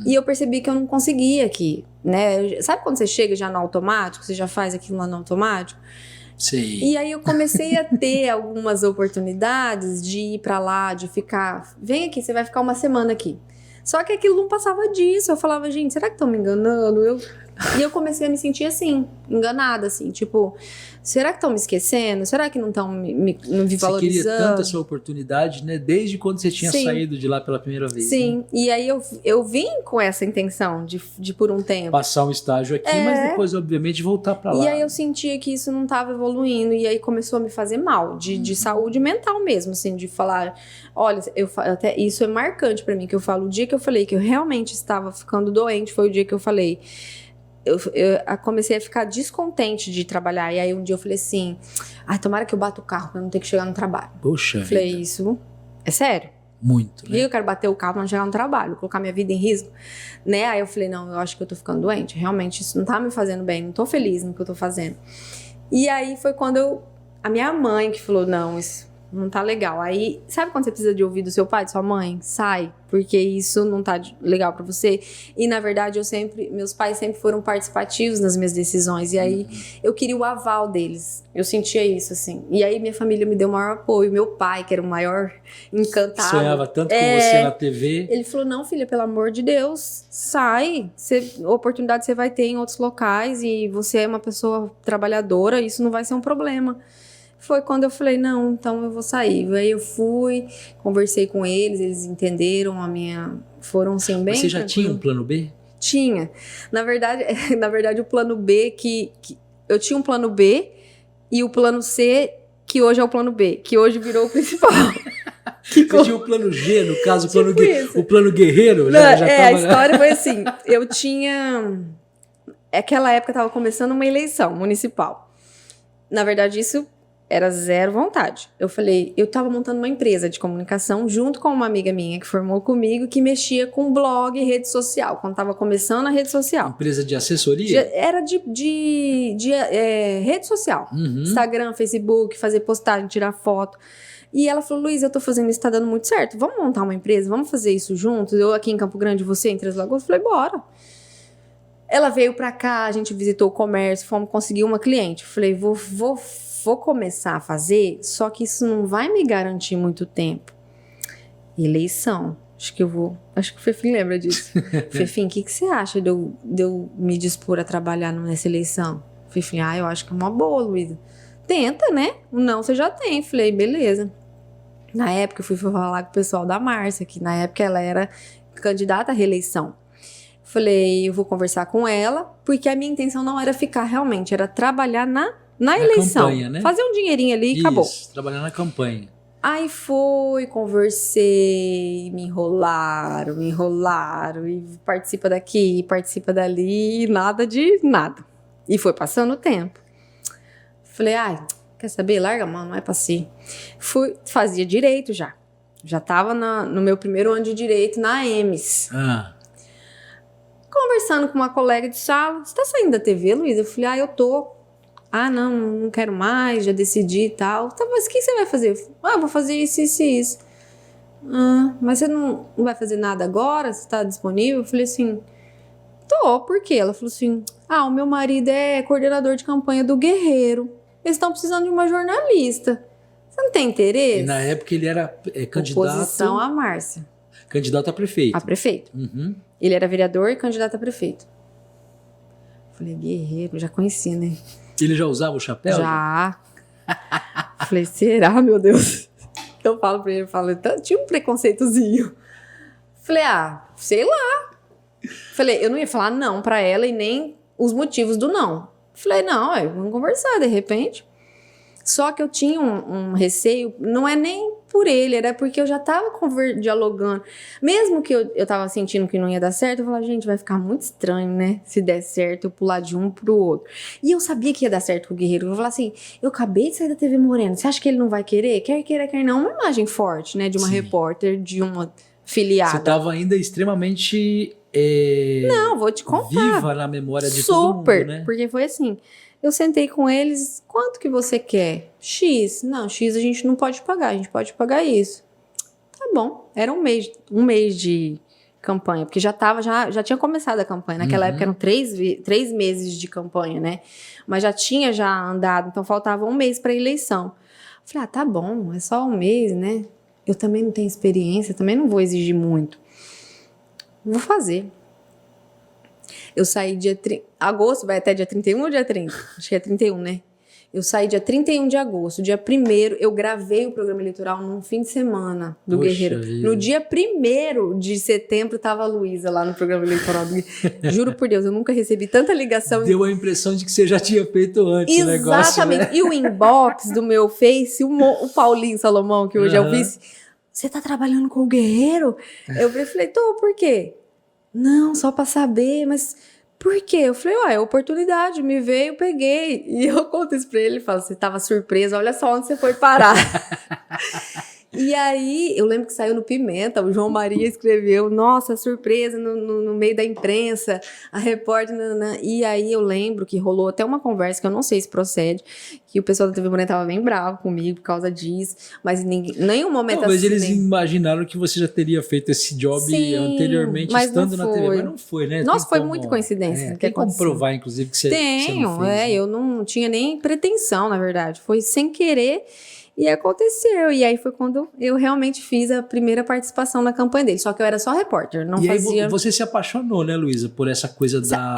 E eu percebi que eu não conseguia aqui, né? Sabe quando você chega já no automático, você já faz aquilo lá no automático? Sim. E aí eu comecei a ter algumas oportunidades de ir pra lá, de ficar... Vem aqui, você vai ficar uma semana aqui. Só que aquilo não passava disso. Eu falava, gente, será que estão me enganando? E eu comecei a me sentir assim, enganada, assim. Tipo, será que estão me esquecendo? Será que não estão me valorizando? Você queria tanto essa oportunidade, né? Desde quando você tinha saído de lá pela primeira vez. Sim, né? E aí eu vim com essa intenção de por um tempo. Passar um estágio aqui, mas depois, obviamente, voltar pra lá. E aí eu sentia que isso não estava evoluindo. E aí começou a me fazer mal, de saúde mental mesmo, assim. De falar, olha, até isso é marcante pra mim, que eu falo. O dia que eu falei que eu realmente estava ficando doente, foi o dia que eu falei... Eu comecei a ficar descontente de trabalhar. E aí um dia eu falei assim, tomara que eu bata o carro pra não ter que chegar no trabalho. Poxa vida. Falei, isso é sério? Muito, né? E eu quero bater o carro pra não chegar no trabalho, colocar minha vida em risco, né? Aí eu falei, não, eu acho que eu tô ficando doente. Realmente isso não tá me fazendo bem, não tô feliz no que eu tô fazendo. E aí foi quando a minha mãe que falou, não, não tá legal. Aí, sabe quando você precisa de ouvir do seu pai, de sua mãe? Sai, porque isso não tá legal pra você. E, na verdade, meus pais sempre foram participativos nas minhas decisões. E aí, eu queria o aval deles. Eu sentia isso, assim. E aí, minha família me deu o maior apoio. Meu pai, que era o maior encantado. Sonhava tanto com você na TV. Ele falou, não, filha, pelo amor de Deus, sai. Oportunidade você vai ter em outros locais e você é uma pessoa trabalhadora, isso não vai ser um problema. Foi quando eu falei, não, então eu vou sair. Aí eu fui, conversei com eles entenderam foram assim bem... Você já tinha um plano B? Tinha. Na verdade, o plano B, que eu tinha um plano B e o plano C, que hoje é o plano B, que hoje virou o principal. Você tinha o plano G, no caso, Tipo o plano guerreiro? Não, já a história foi assim, eu tinha... Naquela época estava começando uma eleição municipal. Na verdade, isso era zero vontade. Eu falei, eu estava montando uma empresa de comunicação junto com uma amiga minha que formou comigo, que mexia com blog e rede social, quando estava começando a rede social. Empresa de assessoria? Era de rede social. Instagram, Facebook, fazer postagem, tirar foto. E ela falou, Luiz, eu tô fazendo isso, tá dando muito certo. Vamos montar uma empresa, vamos fazer isso juntos? Eu aqui em Campo Grande, você em Três Lagoas. Eu falei, bora. Ela veio pra cá, a gente visitou o comércio, fomos conseguir uma cliente. Eu falei, vou começar a fazer, só que isso não vai me garantir muito tempo. Eleição. Acho que o Fefim lembra disso. Fefim, o que você acha de eu me dispor a trabalhar nessa eleição? Fefim, eu acho que é uma boa, Luísa. Tenta, né? O não você já tem. Falei, beleza. Na época eu fui falar com o pessoal da Márcia, que na época ela era candidata à reeleição. Falei, eu vou conversar com ela, porque a minha intenção não era ficar realmente, era trabalhar na eleição. Campanha, né? Fazer um dinheirinho ali e acabou. Trabalhar na campanha. Aí conversei, me enrolaram, e participa daqui, participa dali, e nada de nada. E foi passando o tempo. Falei, quer saber? Larga a mão, não é pra si. Fazia direito já. Já tava no meu primeiro ano de direito na EMS. Conversando com uma colega de sala, você tá saindo da TV, Luísa? Eu falei, eu tô. Não quero mais, já decidi e tal. Tá, mas o que você vai fazer? Eu falei, vou fazer isso, isso e isso. Mas você não vai fazer nada agora? Você tá disponível? Eu falei assim, tô, por quê? Ela falou assim, o meu marido é coordenador de campanha do Guerreiro. Eles estão precisando de uma jornalista. Você não tem interesse? E na época ele era candidato... Oposição à Márcia. Candidato a prefeito. A prefeito. Ele era vereador e candidato a prefeito. Falei, Guerreiro, já conhecia, né? Ele já usava o chapéu? Já. Falei, será, meu Deus? Eu falo pra ele, tinha um preconceitozinho. Falei, sei lá. Falei, eu não ia falar não pra ela e nem os motivos do não. Falei, não, vamos conversar de repente. Só que eu tinha um receio, não é nem por ele, era porque eu já tava dialogando. Mesmo que eu tava sentindo que não ia dar certo, eu falava, gente, vai ficar muito estranho, né? Se der certo, eu pular de um pro outro. E eu sabia que ia dar certo com o Guerreiro. Eu falava assim, eu acabei de sair da TV Morena, você acha que ele não vai querer? Quer queira, quer não. Uma imagem forte, né? De uma repórter, de uma filiada. Você tava ainda extremamente... Não, vou te contar. Viva na memória de todo mundo, né? Porque foi assim... Eu sentei com eles, quanto que você quer? X. Não, X a gente não pode pagar, a gente pode pagar isso. Tá bom. Era um mês de campanha, porque já tinha começado a campanha. Naquela época eram 3 meses de campanha, né? Mas já tinha andado, então faltava um mês para a eleição. Falei, tá bom, é só um mês, né? Eu também não tenho experiência, também não vou exigir muito. Vou fazer. Eu saí agosto, vai até dia 31 ou dia 30? Acho que é 31, né? Eu saí dia 31 de agosto. Dia 1º, eu gravei o programa eleitoral num fim de semana do Guerreiro. Vida. No dia 1º de setembro, tava a Luísa lá no programa eleitoral do Guerreiro. Juro por Deus, eu nunca recebi tanta ligação. Deu a impressão de que você já tinha feito antes o negócio. Exatamente. Né? E o inbox do meu Face, o Paulinho Salomão, que hoje é o vice, você tá trabalhando com o Guerreiro? Eu falei, tô, por quê? Não, só pra saber, mas por quê? Eu falei, é oportunidade, me veio, peguei. E eu conto isso pra ele, ele fala, você tava surpresa, olha só onde você foi parar. E aí, eu lembro que saiu no Pimenta, o João Maria escreveu, nossa, surpresa no meio da imprensa, a repórter, nanana. E aí eu lembro que rolou até uma conversa, que eu não sei se procede, que o pessoal da TV Morena tava bem bravo comigo por causa disso, mas nenhum momento Talvez assim... eles imaginaram que você já teria feito esse job anteriormente, mas estando não na TV, foi. mas não foi, né? Nossa, foi muita coincidência. Tem como provar, inclusive, que você não Tenho, fez, né? eu não tinha nem pretensão, na verdade, foi sem querer. E aconteceu, e aí foi quando eu realmente fiz a primeira participação na campanha dele. Só que eu era só repórter, não fazia... Aí você se apaixonou, né, Luísa, por essa coisa da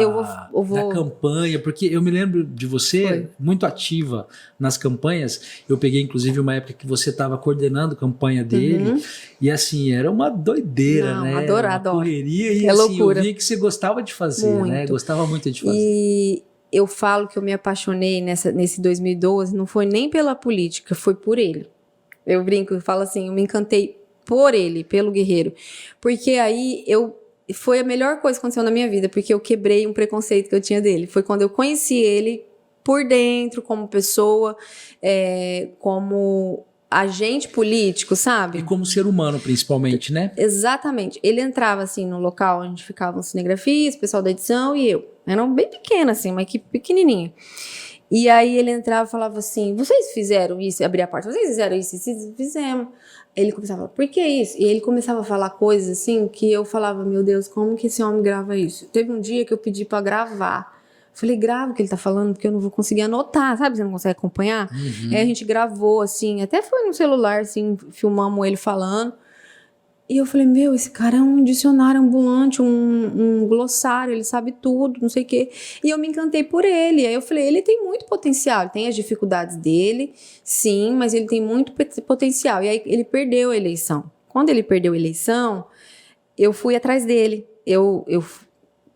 campanha, porque eu me lembro de você muito ativa nas campanhas. Eu peguei, inclusive, uma época que você estava coordenando a campanha dele, e assim, era uma doideira, né? Adoro. Correria, e é assim, loucura. eu via que você gostava de fazer, né? Gostava muito de fazer. E eu falo que eu me apaixonei nesse 2012, não foi nem pela política, foi por ele. Eu brinco, eu falo assim, eu me encantei por ele, pelo Guerreiro. Porque aí foi a melhor coisa que aconteceu na minha vida, porque eu quebrei um preconceito que eu tinha dele. Foi quando eu conheci ele por dentro, como pessoa, como agente político, sabe? E como ser humano, principalmente, né? Exatamente. Ele entrava, assim, no local onde ficavam os cinegrafistas, o pessoal da edição e eu. Era bem pequena, assim, uma equipe pequenininha. E aí ele entrava e falava assim, vocês fizeram isso? Abria a porta, vocês fizeram isso? Fizemos. Ele começava a falar, por que isso? E ele começava a falar coisas, assim, que eu falava, meu Deus, como que esse homem grava isso? Teve um dia que eu pedi pra gravar. Falei, grava o que ele tá falando, porque eu não vou conseguir anotar, sabe? Você não consegue acompanhar? Aí a gente gravou, assim, até foi no celular, assim, filmamos ele falando. E eu falei, meu, esse cara é um dicionário ambulante, um glossário, ele sabe tudo, não sei o quê. E eu me encantei por ele. Aí eu falei, ele tem muito potencial, ele tem as dificuldades dele, sim, mas ele tem muito potencial. E aí ele perdeu a eleição. Quando ele perdeu a eleição, eu fui atrás dele. Eu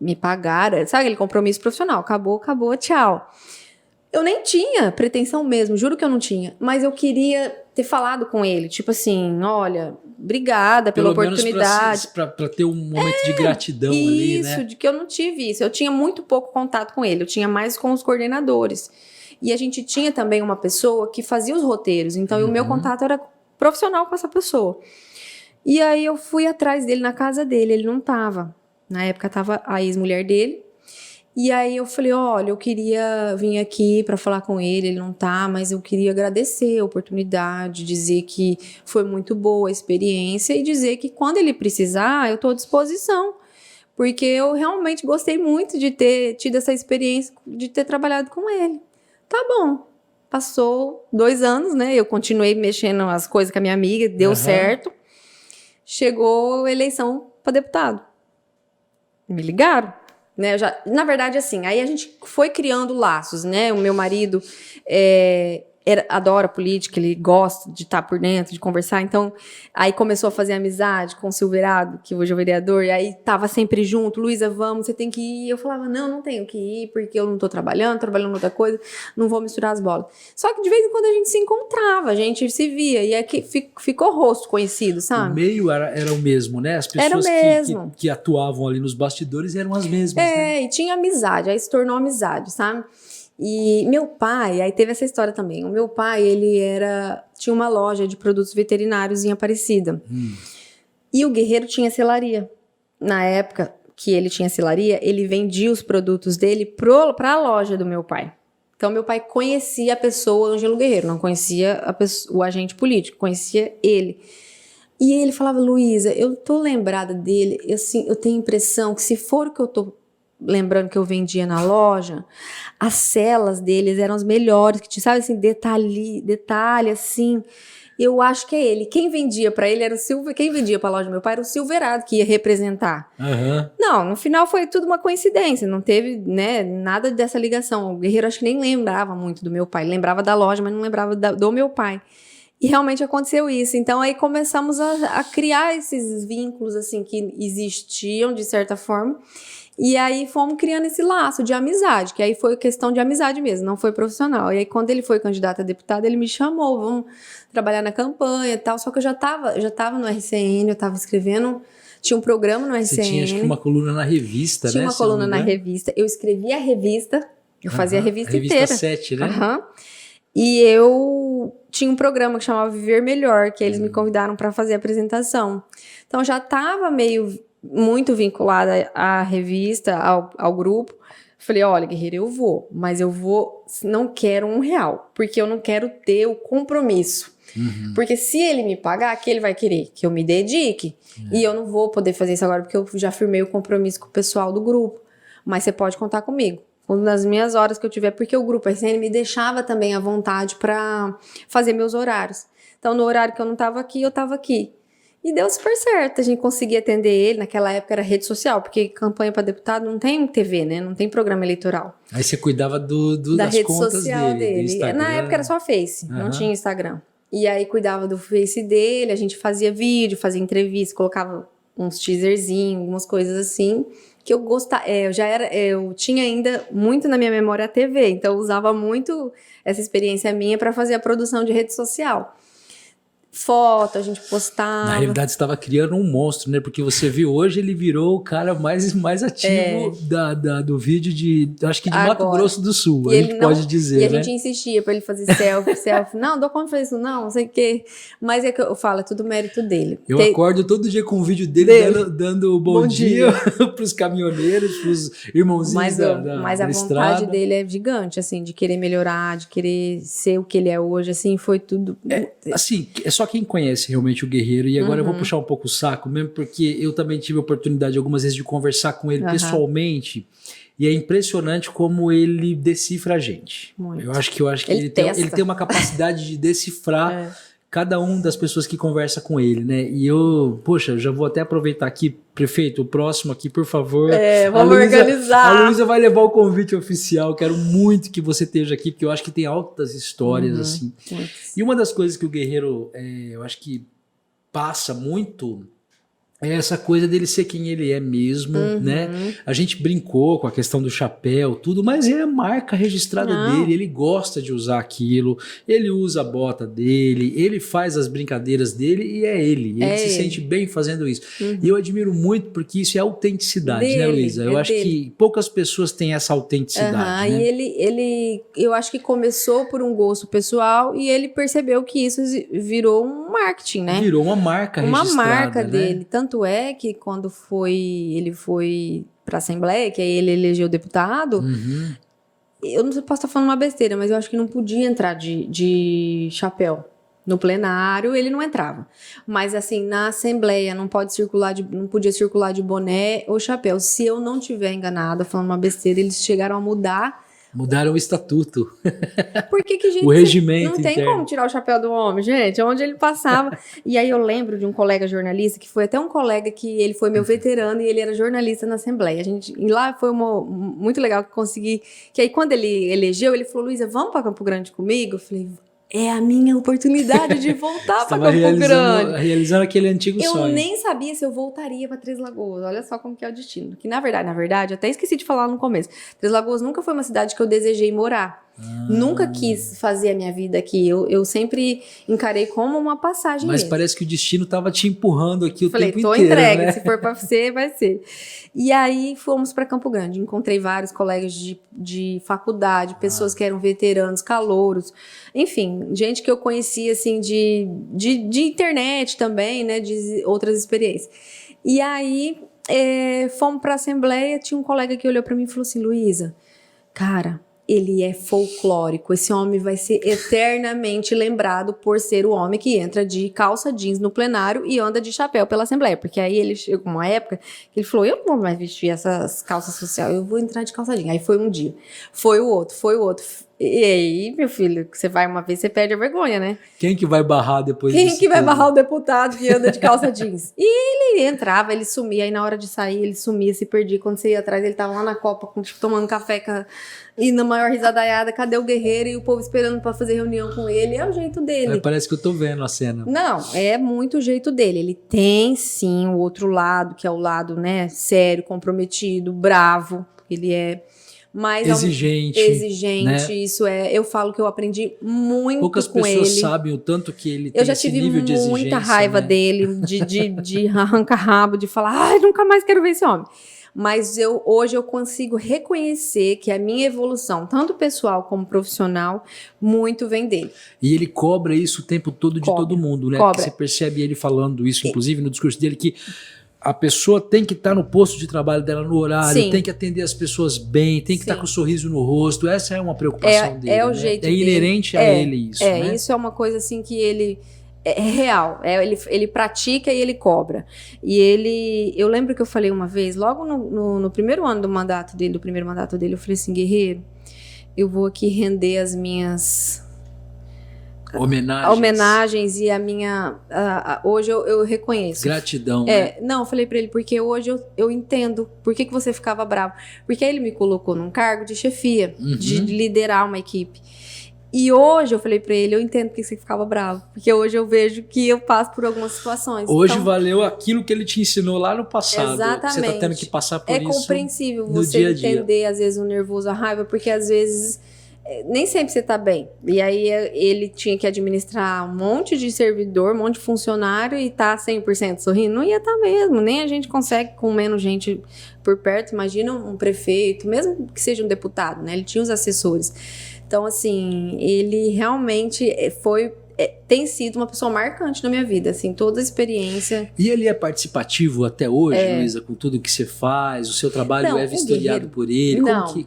me pagaram, sabe aquele compromisso profissional? Acabou, tchau. Eu nem tinha pretensão mesmo, juro que eu não tinha. Mas eu queria ter falado com ele, tipo assim, olha, obrigada pela oportunidade. Pra ter um momento de gratidão ali, né? Isso, de que eu não tive isso. Eu tinha muito pouco contato com ele, eu tinha mais com os coordenadores. E a gente tinha também uma pessoa que fazia os roteiros, então o meu contato era profissional com essa pessoa. E aí eu fui atrás dele na casa dele, ele não tava. Na época tava a ex-mulher dele. E aí eu falei, olha, eu queria vir aqui para falar com ele não tá, mas eu queria agradecer a oportunidade, dizer que foi muito boa a experiência e dizer que quando ele precisar, eu tô à disposição. Porque eu realmente gostei muito de ter tido essa experiência, de ter trabalhado com ele. Tá bom. Passou 2 anos, né? Eu continuei mexendo as coisas com a minha amiga, deu certo. Chegou a eleição para deputado. Me ligaram. Né, na verdade, assim, aí a gente foi criando laços, né? O meu marido adora política, ele gosta de estar por dentro, de conversar, então aí começou a fazer amizade com o Silverado, que hoje é o vereador, e aí tava sempre junto, Luísa, vamos, você tem que ir. Eu falava, não tenho que ir, porque eu não tô trabalhando outra coisa, não vou misturar as bolas. Só que de vez em quando a gente se encontrava, a gente se via, e aqui ficou rosto conhecido, sabe? O meio era o mesmo, né? As pessoas que atuavam ali nos bastidores eram as mesmas, né? E tinha amizade, aí se tornou amizade, sabe? E meu pai, aí teve essa história também. O meu pai, ele tinha uma loja de produtos veterinários em Aparecida. E o Guerreiro tinha selaria. Na época que ele tinha selaria, ele vendia os produtos dele para a loja do meu pai. Então, meu pai conhecia a pessoa, Ângelo Guerreiro, não conhecia o agente político, conhecia ele. E ele falava, Luísa, eu tô lembrada dele, assim, eu tenho a impressão que se for o que eu tô lembrando que eu vendia na loja, as celas deles eram as melhores, que tinha, sabe assim, detalhe assim, eu acho que é ele. Quem vendia para ele era quem vendia para a loja do meu pai era o Silverado, que ia representar. Não, no final foi tudo uma coincidência, não teve, né, nada dessa ligação. O Guerreiro acho que nem lembrava muito do meu pai, lembrava da loja, mas não lembrava do meu pai. E realmente aconteceu isso. Então aí começamos a criar esses vínculos assim que existiam de certa forma. E aí fomos criando esse laço de amizade, que aí foi questão de amizade mesmo, não foi profissional. E aí quando ele foi candidato a deputado, ele me chamou, vamos trabalhar na campanha e tal. Só que eu já tava no RCN, eu tava escrevendo, tinha um programa no RCN. Você tinha acho que uma coluna na revista, né? Tinha uma coluna na revista, eu escrevia a revista, eu fazia a revista inteira. Revista 7, né? E eu tinha um programa que chamava Viver Melhor, que eles me convidaram para fazer a apresentação. Então, eu já estava muito vinculada à revista, ao grupo. Falei, olha, guerreira, eu vou, mas eu vou, não quero R$1, porque eu não quero ter o compromisso. Porque se ele me pagar, que ele vai querer? Que eu me dedique. E eu não vou poder fazer isso agora, porque eu já firmei o compromisso com o pessoal do grupo. Mas você pode contar comigo. Nas minhas horas que eu tiver, porque o grupo RCN me deixava também à vontade para fazer meus horários. Então, no horário que eu não estava aqui, eu estava aqui. E deu super certo, a gente conseguia atender ele. Naquela época era rede social, porque campanha para deputado não tem TV, né? Não tem programa eleitoral. Aí você cuidava da das rede contas social dele. Na época era só Face, não tinha Instagram. E aí cuidava do Face dele, a gente fazia vídeo, fazia entrevista, colocava uns teaserzinhos, algumas coisas assim. Que eu gostava, eu tinha ainda muito na minha memória a TV, então eu usava muito essa experiência minha para fazer a produção de rede social. Foto, a gente postava. Na realidade, você estava criando um monstro, né? Porque você viu hoje, ele virou o cara mais ativo do vídeo acho que de Mato Grosso do Sul, a gente pode dizer, né? E a gente insistia para ele fazer selfie. Não, dou conta de fazer isso, não sei o quê. Mas é que eu falo, é tudo mérito dele. Eu acordo todo dia com um vídeo dele. Dando bom dia para os caminhoneiros, para os irmãozinhos mas a vontade dele é gigante, assim, de querer melhorar, de querer ser o que ele é hoje, assim, foi tudo... É só quem conhece realmente o Guerreiro, e agora eu vou puxar um pouco o saco mesmo, porque eu também tive a oportunidade algumas vezes de conversar com ele pessoalmente, e é impressionante como ele decifra a gente. Muito. Eu acho que ele tem uma capacidade de decifrar cada uma das pessoas que conversa com ele, né? E eu já vou até aproveitar aqui, prefeito, o próximo aqui, por favor. Vamos organizar. A Luísa vai levar o convite oficial, quero muito que você esteja aqui, porque eu acho que tem altas histórias, assim. E uma das coisas que o Guerreiro, eu acho que passa muito... é essa coisa dele ser quem ele é mesmo, né? A gente brincou com a questão do chapéu, tudo, mas é a marca registrada dele, ele gosta de usar aquilo, ele usa a bota dele, ele faz as brincadeiras dele e é ele se sente bem fazendo isso. E eu admiro muito porque isso é autenticidade, né, Luísa? Eu acho que poucas pessoas têm essa autenticidade, né? E eu acho que começou por um gosto pessoal e ele percebeu que isso virou um marketing, né? Virou uma marca registrada, uma marca dele, né? Tanto é que quando ele foi para a Assembleia, que aí ele elegeu deputado, eu não posso estar falando uma besteira, mas eu acho que não podia entrar de chapéu. No plenário ele não entrava. Mas assim, na Assembleia não podia circular de boné ou chapéu. Se eu não estiver enganada, falando uma besteira, eles chegaram a mudar. Mudaram o estatuto. Por que gente, o regimento não tem interno. como tirar o chapéu do homem, gente? Onde ele passava. E aí eu lembro de um colega jornalista, que foi até um colega que ele foi meu veterano e ele era jornalista na Assembleia. E lá foi muito legal que consegui... Que aí quando ele elegeu, ele falou, Luísa, vamos para Campo Grande comigo? Eu falei... É a minha oportunidade de voltar para Campo Grande. Realizando aquele antigo sonho. Eu nem sabia se eu voltaria para Três Lagoas. Olha só como que é o destino. Que na verdade, eu até esqueci de falar no começo. Três Lagoas nunca foi uma cidade que eu desejei morar. Nunca quis fazer a minha vida aqui. Eu sempre encarei como uma passagem Mas mesmo. Parece que o destino estava te empurrando aqui tempo inteiro. Falei, tô entregue. Né? Se for para ser, vai ser. E aí fomos para Campo Grande. Encontrei vários colegas de faculdade, pessoas que eram veteranos, calouros. Enfim, gente que eu conhecia assim de internet também, né? De outras experiências. E aí fomos para a Assembleia. Tinha um colega que olhou para mim e falou assim, Luísa, cara... Ele é folclórico, esse homem vai ser eternamente lembrado por ser o homem que entra de calça jeans no plenário e anda de chapéu pela Assembleia, porque aí ele chegou uma época que ele falou, eu não vou mais vestir essas calças sociais, eu vou entrar de calça jeans. Aí foi um dia, foi o outro. E aí, meu filho, você vai uma vez, você perde a vergonha, né? Quem que vai barrar depois disso? Quem que vai barrar o deputado que anda de calça jeans? E ele entrava, ele sumia, aí na hora de sair, ele sumia, se perdia. Quando você ia atrás, ele tava lá na Copa, tomando café e na maior risadaiada, cadê o Guerreiro? E o povo esperando pra fazer reunião com ele. É o jeito dele. Parece que eu tô vendo a cena. Não, é muito o jeito dele. Ele tem, sim, o outro lado, que é o lado, né, sério, comprometido, bravo. Ele é... Mas exigente, né? Isso eu falo que eu aprendi muito Poucas com ele. pessoas sabem o tanto que ele tem Eu já esse tive nível de exigência. muita raiva né? dele, de arrancar rabo, de falar, ai, nunca mais quero ver esse homem. Mas hoje eu consigo reconhecer que a minha evolução, tanto pessoal como profissional, muito vem dele. E ele cobra isso o tempo todo de todo mundo, né? Cobra. Porque você percebe ele falando isso, inclusive no discurso dele, que a pessoa tem que estar no posto de trabalho dela no horário, Sim. tem que atender as pessoas bem, tem que Sim. estar com um sorriso no rosto. Essa é uma preocupação dele. É o né? jeito É inerente a ele isso. né? Isso é uma coisa assim que ele é real. Ele pratica e ele cobra. E eu lembro que eu falei uma vez, logo no primeiro ano do primeiro mandato dele, eu falei assim, guerreiro, eu vou aqui render as minhas homenagens e a minha hoje eu reconheço. Gratidão, né? Não, eu falei pra ele, porque hoje eu entendo por que você ficava bravo. Porque aí ele me colocou num cargo de chefia, de liderar uma equipe. E hoje eu falei pra ele, eu entendo por que você ficava bravo. Porque hoje eu vejo que eu passo por algumas situações. Hoje então, valeu aquilo que ele te ensinou lá no passado. Exatamente. Você tá tendo que passar por isso. É compreensível no você dia a dia. entender, às vezes, o nervoso, a raiva, porque às vezes nem sempre você tá bem. E aí ele tinha que administrar um monte de servidor, um monte de funcionário e tá 100% sorrindo. Não ia estar mesmo. Nem a gente consegue com menos gente por perto. Imagina um prefeito, mesmo que seja um deputado, né? Ele tinha os assessores. Então, assim, ele realmente tem sido uma pessoa marcante na minha vida, assim, toda a experiência. E ele é participativo até hoje, Luísa, com tudo que você faz? O seu trabalho é vistoriado por ele?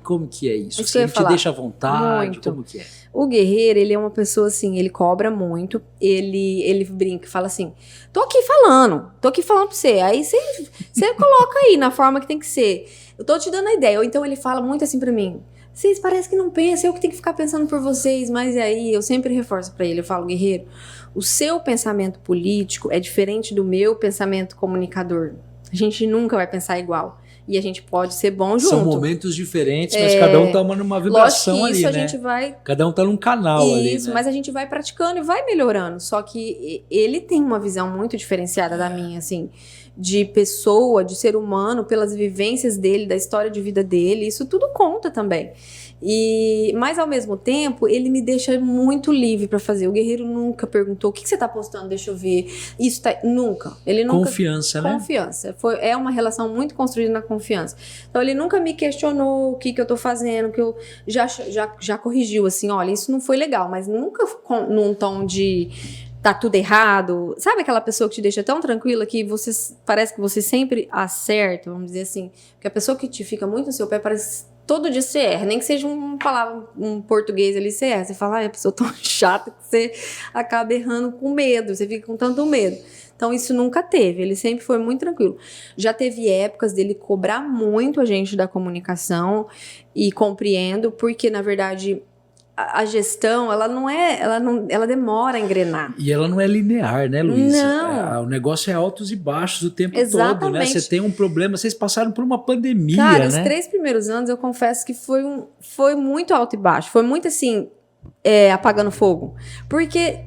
Como que é isso? Isso ele te deixa à vontade? Muito. Como que é? O Guerreiro, ele é uma pessoa assim, ele cobra muito, ele brinca e fala assim, tô aqui falando pra você, aí você coloca aí na forma que tem que ser, eu tô te dando a ideia. Ou então ele fala muito assim pra mim, vocês parecem que não pensam, eu que tenho que ficar pensando por vocês, mas aí eu sempre reforço pra ele, eu falo, Guerreiro, o seu pensamento político é diferente do meu pensamento comunicador, a gente nunca vai pensar igual. E a gente pode ser bom junto. São momentos diferentes, mas cada um tá numa vibração lógico que isso ali, a né? gente vai... Cada um tá num canal ali, Isso, né? mas a gente vai praticando e vai melhorando. Só que ele tem uma visão muito diferenciada da minha, assim, de pessoa, de ser humano, pelas vivências dele, da história de vida dele. Isso tudo conta também. Mas ao mesmo tempo, ele me deixa muito livre pra fazer. O Guerreiro nunca perguntou, o que você tá postando? Deixa eu ver. Isso tá... Nunca. Ele nunca... Confiança, né? Confiança. É uma relação muito construída na confiança. Então, ele nunca me questionou o que eu tô fazendo, que eu já corrigiu, assim, olha, isso não foi legal, mas nunca num tom de tá tudo errado. Sabe aquela pessoa que te deixa tão tranquila que parece que você sempre acerta, vamos dizer assim, porque a pessoa que te fica muito no seu pé parece todo dia você erra, nem que seja uma palavra, um português ali, você erra. Você fala, a pessoa tão chata que você acaba errando com medo, você fica com tanto medo. Então, isso nunca teve, ele sempre foi muito tranquilo. Já teve épocas dele cobrar muito a gente da comunicação, e compreendo, porque, na verdade, a gestão, ela demora a engrenar. E ela não é linear, né, Luísa? Não. O negócio é altos e baixos o tempo Exatamente. todo, né? Você tem um problema, vocês passaram por uma pandemia, Cara, né? os 3 primeiros anos, eu confesso que foi muito alto e baixo, foi muito assim, apagando fogo. Porque...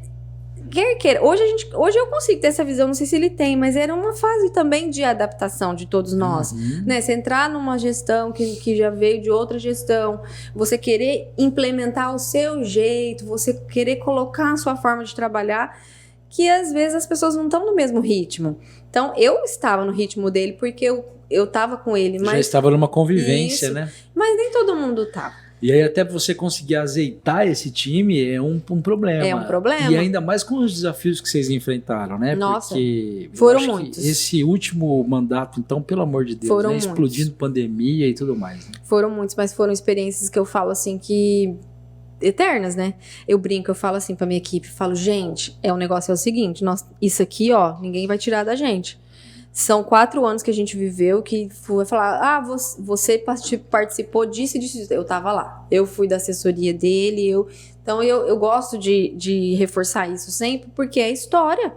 Hoje eu consigo ter essa visão, não sei se ele tem, mas era uma fase também de adaptação de todos nós, né? Você entrar numa gestão que já veio de outra gestão, você querer implementar o seu jeito, você querer colocar a sua forma de trabalhar, que às vezes as pessoas não estão no mesmo ritmo. Então, eu estava no ritmo dele porque eu estava com ele. Mas, já estava numa convivência, isso, né? Mas nem todo mundo estava. E aí até você conseguir azeitar esse time é um problema. É um problema. E ainda mais com os desafios que vocês enfrentaram, né? Nossa, porque foram muitos. Esse último mandato, então, pelo amor de Deus, foram né? Explodindo pandemia e tudo mais. Né? Foram muitos, mas foram experiências que eu falo assim que... eternas, né? Eu brinco, eu falo assim pra minha equipe, falo, gente, o negócio é o seguinte, isso aqui, ó, ninguém vai tirar da gente. São 4 anos que a gente viveu que foi falar, você participou disso e disso. Eu tava lá. Eu fui da assessoria dele, então eu gosto de reforçar isso sempre, porque é história.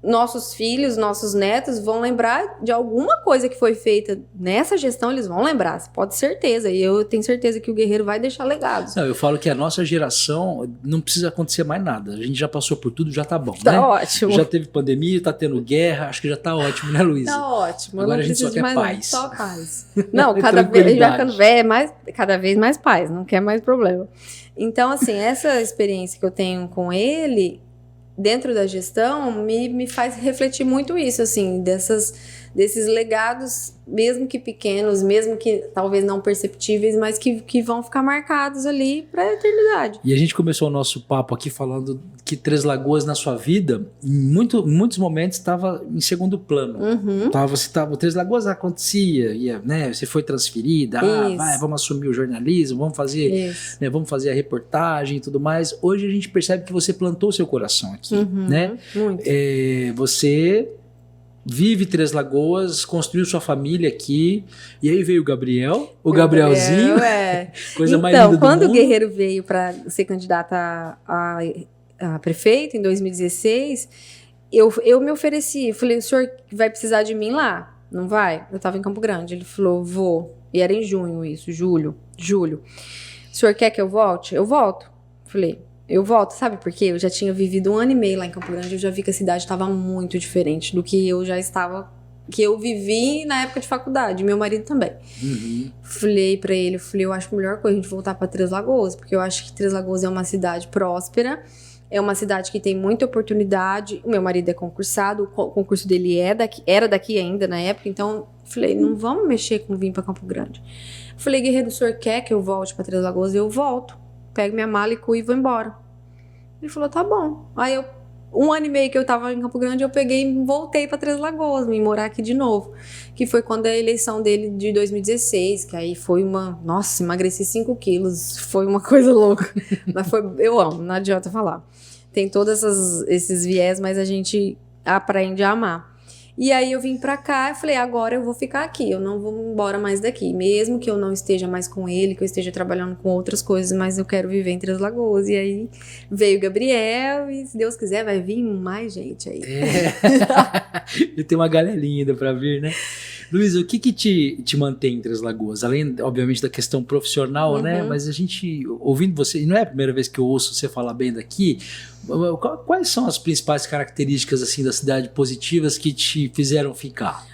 nossos filhos, nossos netos vão lembrar de alguma coisa que foi feita nessa gestão, eles vão lembrar, você pode ter certeza. E eu tenho certeza que o Guerreiro vai deixar legados. Não, eu falo que a nossa geração não precisa acontecer mais nada. A gente já passou por tudo, já tá bom, Tá né? ótimo. Já teve pandemia, tá tendo guerra, acho que já tá ótimo, né, Luísa? Tá ótimo. Agora eu a não gente só preciso de quer mais paz. nada, só paz. Não, cada vez a gente vai ficando velho, cada vez mais paz, não quer mais problema. Então, assim, essa experiência que eu tenho com ele, dentro da gestão, me faz refletir muito isso, assim, desses legados, mesmo que pequenos, mesmo que talvez não perceptíveis, mas que vão ficar marcados ali para a eternidade. E a gente começou o nosso papo aqui falando que Três Lagoas na sua vida, em muitos momentos, estava em segundo plano. O Três Lagoas acontecia, né? Você foi transferida, vamos assumir o jornalismo, vamos fazer, né, vamos fazer a reportagem e tudo mais. Hoje a gente percebe que você plantou seu coração aqui, né? Muito. Você vive Três Lagoas, construiu sua família aqui, e aí veio o Gabriel, o Gabrielzinho, coisa mais linda do mundo. Então, quando o Guerreiro veio para ser candidato a prefeito em 2016, eu me ofereci, eu falei, o senhor vai precisar de mim lá, não vai? Eu estava em Campo Grande, ele falou, vou, e era em junho isso, julho, o senhor quer que eu volte? Eu volto. Falei, eu volto, sabe por quê? Eu já tinha vivido 1 ano e meio lá em Campo Grande, eu já vi que a cidade estava muito diferente do que eu já estava, que eu vivi na época de faculdade, meu marido também. Falei pra ele, eu acho a melhor coisa a gente voltar pra Três Lagoas, porque eu acho que Três Lagoas é uma cidade próspera, é uma cidade que tem muita oportunidade, o meu marido é concursado, o concurso dele era daqui ainda na época, então falei, não vamos mexer com vir pra Campo Grande. Falei, Guerreiro, o senhor quer que eu volte pra Três Lagoas? Eu volto. Pego minha mala e vou embora. Ele falou, tá bom. Aí 1 ano e meio que eu tava em Campo Grande, eu peguei e voltei pra Três Lagoas, vim morar aqui de novo. Que foi quando a eleição dele de 2016, que aí foi nossa, emagreci 5 quilos, foi uma coisa louca. Mas eu amo, não adianta falar. Tem todos esses viés, mas a gente aprende a amar. E aí eu vim pra cá e falei, agora eu vou ficar aqui, eu não vou embora mais daqui, mesmo que eu não esteja mais com ele, que eu esteja trabalhando com outras coisas, mas eu quero viver em Três Lagoas. E aí veio o Gabriel e, se Deus quiser, vai vir mais gente aí. E tem uma galerinha ainda pra vir, né? Luísa, o que te mantém em Três Lagoas? Além, obviamente, da questão profissional, né? Mas a gente, ouvindo você, e não é a primeira vez que eu ouço você falar bem daqui, quais são as principais características assim da cidade positivas que te fizeram ficar?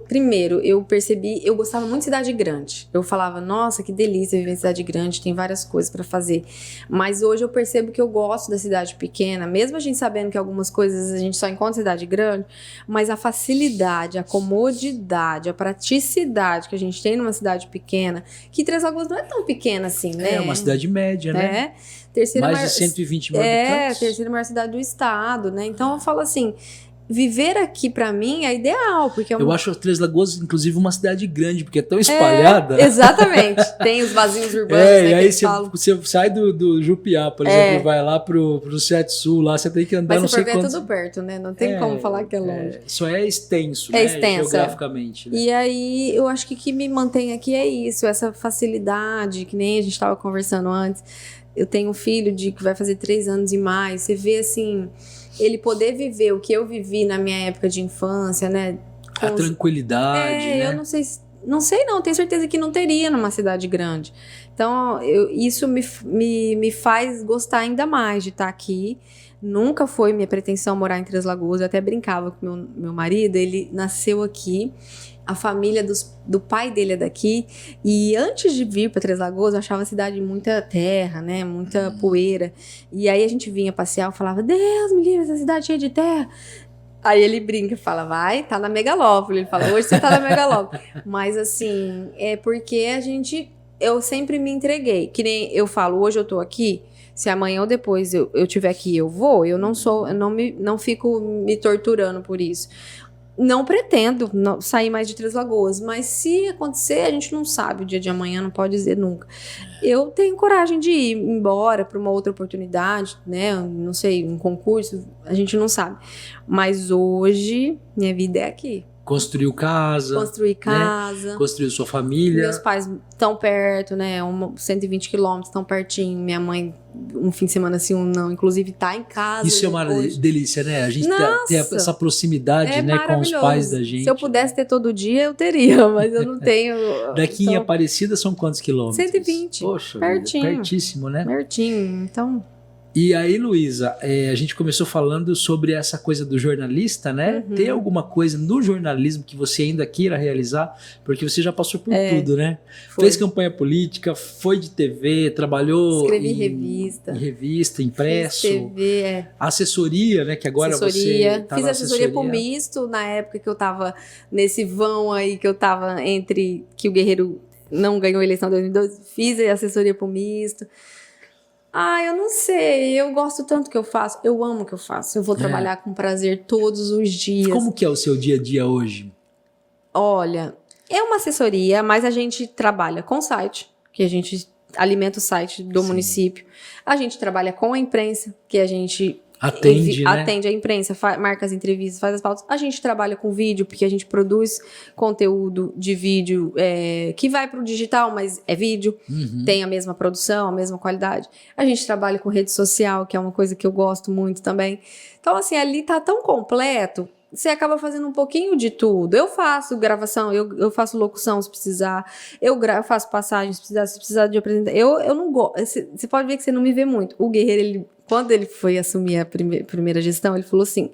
Primeiro, eu percebi, eu gostava muito de cidade grande. Eu falava, nossa, que delícia viver em cidade grande, tem várias coisas pra fazer. Mas hoje eu percebo que eu gosto da cidade pequena, mesmo a gente sabendo que algumas coisas a gente só encontra em cidade grande, mas a facilidade, a comodidade, a praticidade que a gente tem numa cidade pequena, que Três Lagoas não é tão pequena assim, né? É uma cidade média, né? Mais de 120 mil habitantes. Terceira maior cidade do estado, né? Então eu falo assim, viver aqui pra mim é ideal, porque eu acho Três Lagoas, inclusive, uma cidade grande, porque é tão espalhada. Exatamente. Tem os vazios urbanos, né? E aí você sai do Jupiá, por exemplo, vai lá pro Sete Sul, lá você tem que andar, mas não sei quantos... Mas tudo perto, né? Não tem como falar que é longe. Só é extenso, né? Geograficamente. Né? E aí, eu acho que o que me mantém aqui é isso, essa facilidade, que nem a gente estava conversando antes. Eu tenho um filho que vai fazer 3 anos e mais. Você vê, assim, ele poder viver o que eu vivi na minha época de infância, né? A tranquilidade, né? Eu não sei, tenho certeza que não teria numa cidade grande. Então, isso me faz gostar ainda mais de estar aqui. Nunca foi minha pretensão morar em Três Lagoas. Eu até brincava com meu marido, ele nasceu aqui. A família do pai dele é daqui. E antes de vir para Três Lagoas, eu achava a cidade muita terra, né? Muita poeira. E aí a gente vinha passear, eu falava, Deus me livre, essa cidade cheia de terra. Aí ele brinca e fala, tá na megalópole. Ele fala, hoje você tá na megalópole. Mas assim, é porque eu sempre me entreguei. Que nem eu falo, hoje eu tô aqui, se amanhã ou depois eu tiver aqui, eu vou. Eu não fico me torturando por isso. Não pretendo sair mais de Três Lagoas, mas se acontecer, a gente não sabe o dia de amanhã, não pode dizer nunca. Eu tenho coragem de ir embora para uma outra oportunidade, né? Não sei, um concurso, a gente não sabe. Mas hoje, minha vida é aqui. Construiu casa. Construí casa. Né? Construiu sua família. Meus pais estão perto, né? 120 quilômetros, tão pertinho. Minha mãe, um fim de semana assim, um não. Inclusive, tá em casa. Isso é uma delícia, né? A gente tem essa proximidade, né, com os pais da gente. Se eu pudesse ter todo dia, eu teria, mas eu não tenho. Daqui em Aparecida são quantos quilômetros? 120. Poxa, pertinho. Pertíssimo, né? Pertinho, então... E aí, Luísa, a gente começou falando sobre essa coisa do jornalista, né? Tem alguma coisa no jornalismo que você ainda queira realizar? Porque você já passou por tudo, né? Fez campanha política, foi de TV, trabalhou Escrevi em revista, impresso. Fiz TV, Assessoria, né? Que agora você tá Fiz assessoria pro Misto, na época que eu tava nesse vão aí, que eu tava entre que o Guerreiro não ganhou a eleição em 2012. Fiz assessoria pro Misto. Eu não sei, eu gosto tanto que eu faço, eu amo o que eu faço, eu vou trabalhar com prazer todos os dias. Como que é o seu dia a dia hoje? Olha, é uma assessoria, mas a gente trabalha com site, que a gente alimenta o site do município, a gente trabalha com a imprensa, que a gente... Atende a imprensa, marca as entrevistas, faz as pautas. A gente trabalha com vídeo, porque a gente produz conteúdo de vídeo que vai para o digital, mas é vídeo, tem a mesma produção, a mesma qualidade. A gente trabalha com rede social, que é uma coisa que eu gosto muito também. Então, assim, ali tá tão completo, você acaba fazendo um pouquinho de tudo. Eu faço gravação, eu faço locução se precisar, eu faço passagem se precisar de apresentar. Eu não gosto, você pode ver que você não me vê muito. O Guerreiro, quando ele foi assumir a primeira gestão, ele falou assim: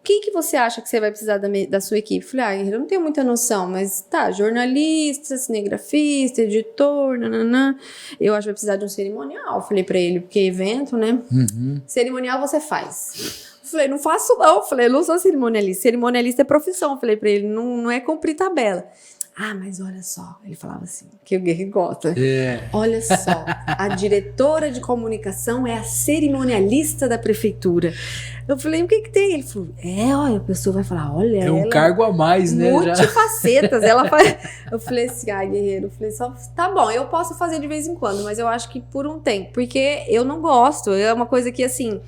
quem que você acha que você vai precisar da sua equipe? Eu falei, Guerreiro, eu não tenho muita noção, mas tá, jornalista, cinegrafista, editor, nananã. Eu acho que vai precisar de um cerimonial. Eu falei pra ele, porque evento, né? Cerimonial você faz. Eu falei, não faço não. Eu falei, eu não sou cerimonialista. Cerimonialista é profissão. Eu falei pra ele, não é cumprir tabela. Mas olha só, ele falava assim, que o Guerreiro gosta. Olha só, a diretora de comunicação é a cerimonialista da prefeitura. Eu falei, o que tem? Ele falou, olha, a pessoa vai falar, olha, é um cargo a mais, né? Multifacetas, ela faz. Eu falei assim, Guerreiro, eu falei, tá bom, eu posso fazer de vez em quando, mas eu acho que por um tempo, porque eu não gosto, é uma coisa que assim...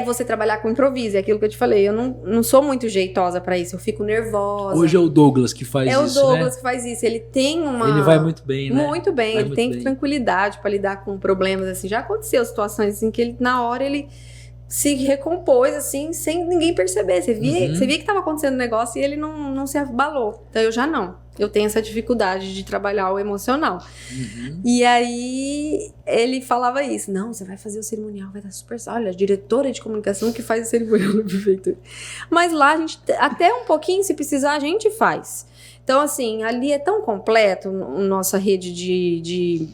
você trabalhar com improviso, é aquilo que eu te falei. Eu não sou muito jeitosa pra isso, eu fico nervosa. Hoje é o Douglas que faz isso, né? É o Douglas que faz isso, ele tem uma... Ele vai muito bem, né? Muito bem, ele tem tranquilidade pra lidar com problemas, assim. Já aconteceu situações, assim, que ele, na hora, ele se recompôs, assim, sem ninguém perceber. Você via que tava acontecendo um negócio e ele não se abalou. Então, eu já não. Eu tenho essa dificuldade de trabalhar o emocional. E aí, ele falava isso. Não, você vai fazer o cerimonial, vai dar super... Olha, a diretora de comunicação que faz o cerimonial na prefeitura. Mas lá, a gente, até um pouquinho, se precisar, a gente faz. Então, assim, ali é tão completo a nossa rede de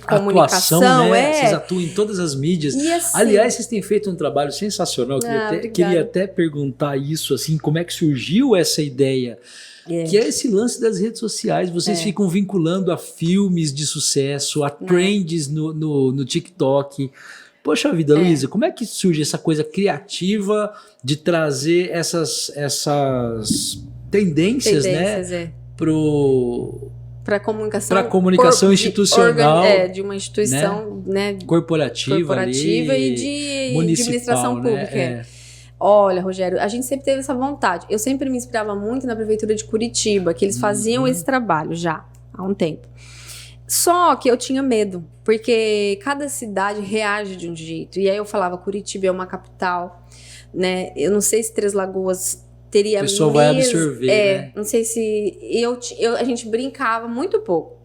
comunicação. Atuação, né? Vocês atuam em todas as mídias. E assim, aliás, vocês têm feito um trabalho sensacional. Queria até perguntar isso, assim, como é que surgiu essa ideia? Que é esse lance das redes sociais. Vocês ficam vinculando a filmes de sucesso, a trends no TikTok. Poxa vida, Luísa, como é que surge essa coisa criativa de trazer essas tendências, né? Para comunicação institucional. De uma instituição, né? Corporativa e de administração pública. Olha, Rogério, a gente sempre teve essa vontade. Eu sempre me inspirava muito na prefeitura de Curitiba, que eles faziam esse trabalho já há um tempo. Só que eu tinha medo, porque cada cidade reage de um jeito. E aí eu falava, Curitiba é uma capital, né? Eu não sei se Três Lagoas teria... A pessoa vai absorver, né? Não sei se... a gente brincava muito pouco.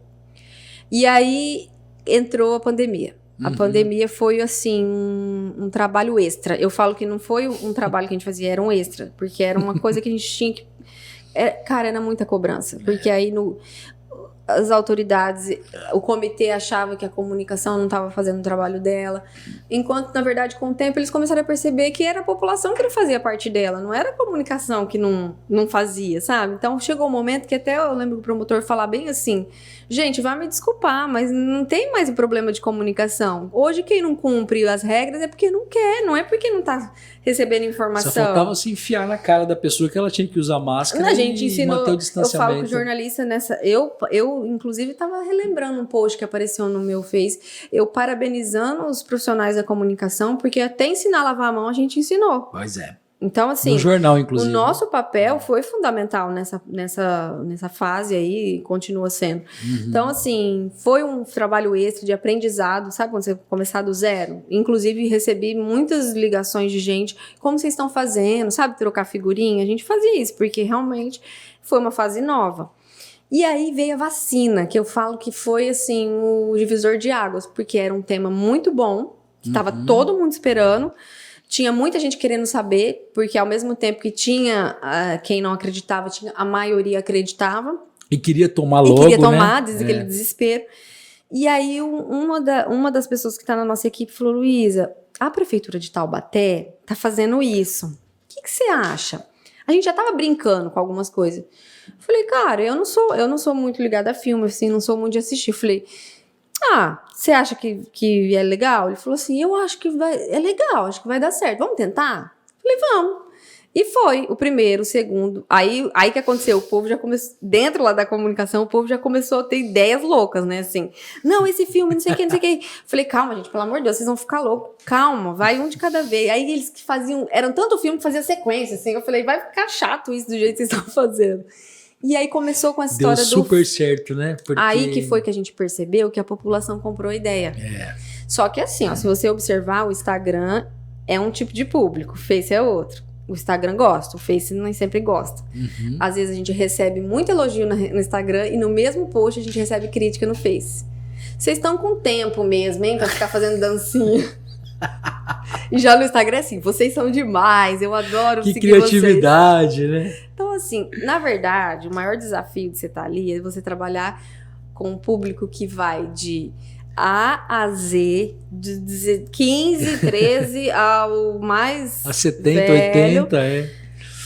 E aí entrou a pandemia. A pandemia foi, assim, um trabalho extra. Eu falo que não foi um trabalho que a gente fazia, era um extra. Porque era uma coisa que a gente tinha que... Cara, era muita cobrança. Porque aí as autoridades, o comitê achava que a comunicação não estava fazendo o trabalho dela. Enquanto, na verdade, com o tempo, eles começaram a perceber que era a população que não fazia parte dela. Não era a comunicação que não fazia, sabe? Então, chegou um momento que até eu lembro o promotor falar bem assim... Gente, vai me desculpar, mas não tem mais o problema de comunicação. Hoje, quem não cumpre as regras é porque não quer, não é porque não tá recebendo informação. Só faltava se enfiar na cara da pessoa que ela tinha que usar máscara a gente ensinou, manter o distanciamento. Eu falo que o jornalista nessa... Eu inclusive, estava relembrando um post que apareceu no meu Face, eu parabenizando os profissionais da comunicação, porque até ensinar a lavar a mão a gente ensinou. Pois é. Então, assim, no jornal, inclusive. O nosso papel foi fundamental nessa fase aí, continua sendo. Então, assim, foi um trabalho extra de aprendizado, sabe quando você começar do zero? Inclusive, recebi muitas ligações de gente, como vocês estão fazendo, sabe, trocar figurinha? A gente fazia isso, porque realmente foi uma fase nova. E aí veio a vacina, que eu falo que foi, assim, o divisor de águas, porque era um tema muito bom, que estava todo mundo esperando. Tinha muita gente querendo saber, porque ao mesmo tempo que tinha quem não acreditava, a maioria acreditava. E queria tomar logo, e queria tomar, né? aquele desespero. E aí uma das pessoas que está na nossa equipe falou, Luísa, a prefeitura de Taubaté está fazendo isso. O que você acha? A gente já estava brincando com algumas coisas. Falei, cara, eu não sou muito ligada a filme, assim, não sou muito de assistir. Falei, você acha que é legal? Ele falou assim, eu acho que é legal, acho que vai dar certo. Vamos tentar? Falei, vamos. E foi o primeiro, o segundo. Aí que aconteceu, o povo já começou, dentro lá da comunicação, o povo já começou a ter ideias loucas, né? Assim, não, esse filme, não sei o que, não sei o que. Falei, calma, gente, pelo amor de Deus, vocês vão ficar loucos. Calma, vai um de cada vez. Aí eles que faziam, eram tanto filme que fazia sequência, assim. Eu falei, vai ficar chato isso do jeito que vocês estão fazendo. E aí começou com a história Deu super certo, né? Porque... Aí que foi que a gente percebeu que a população comprou a ideia. Só que assim, ó, se você observar, o Instagram é um tipo de público, o Face é outro. O Instagram gosta, o Face nem sempre gosta. Às vezes a gente recebe muito elogio no Instagram e no mesmo post a gente recebe crítica no Face. Vocês estão com tempo mesmo, hein, pra ficar fazendo dancinha. E já no Instagram é assim, vocês são demais, eu adoro seguir criatividade, vocês. Né? Então assim, na verdade, o maior desafio de você estar ali é você trabalhar com um público que vai de A a Z, de 15, 13 ao mais a 70, velho, 80,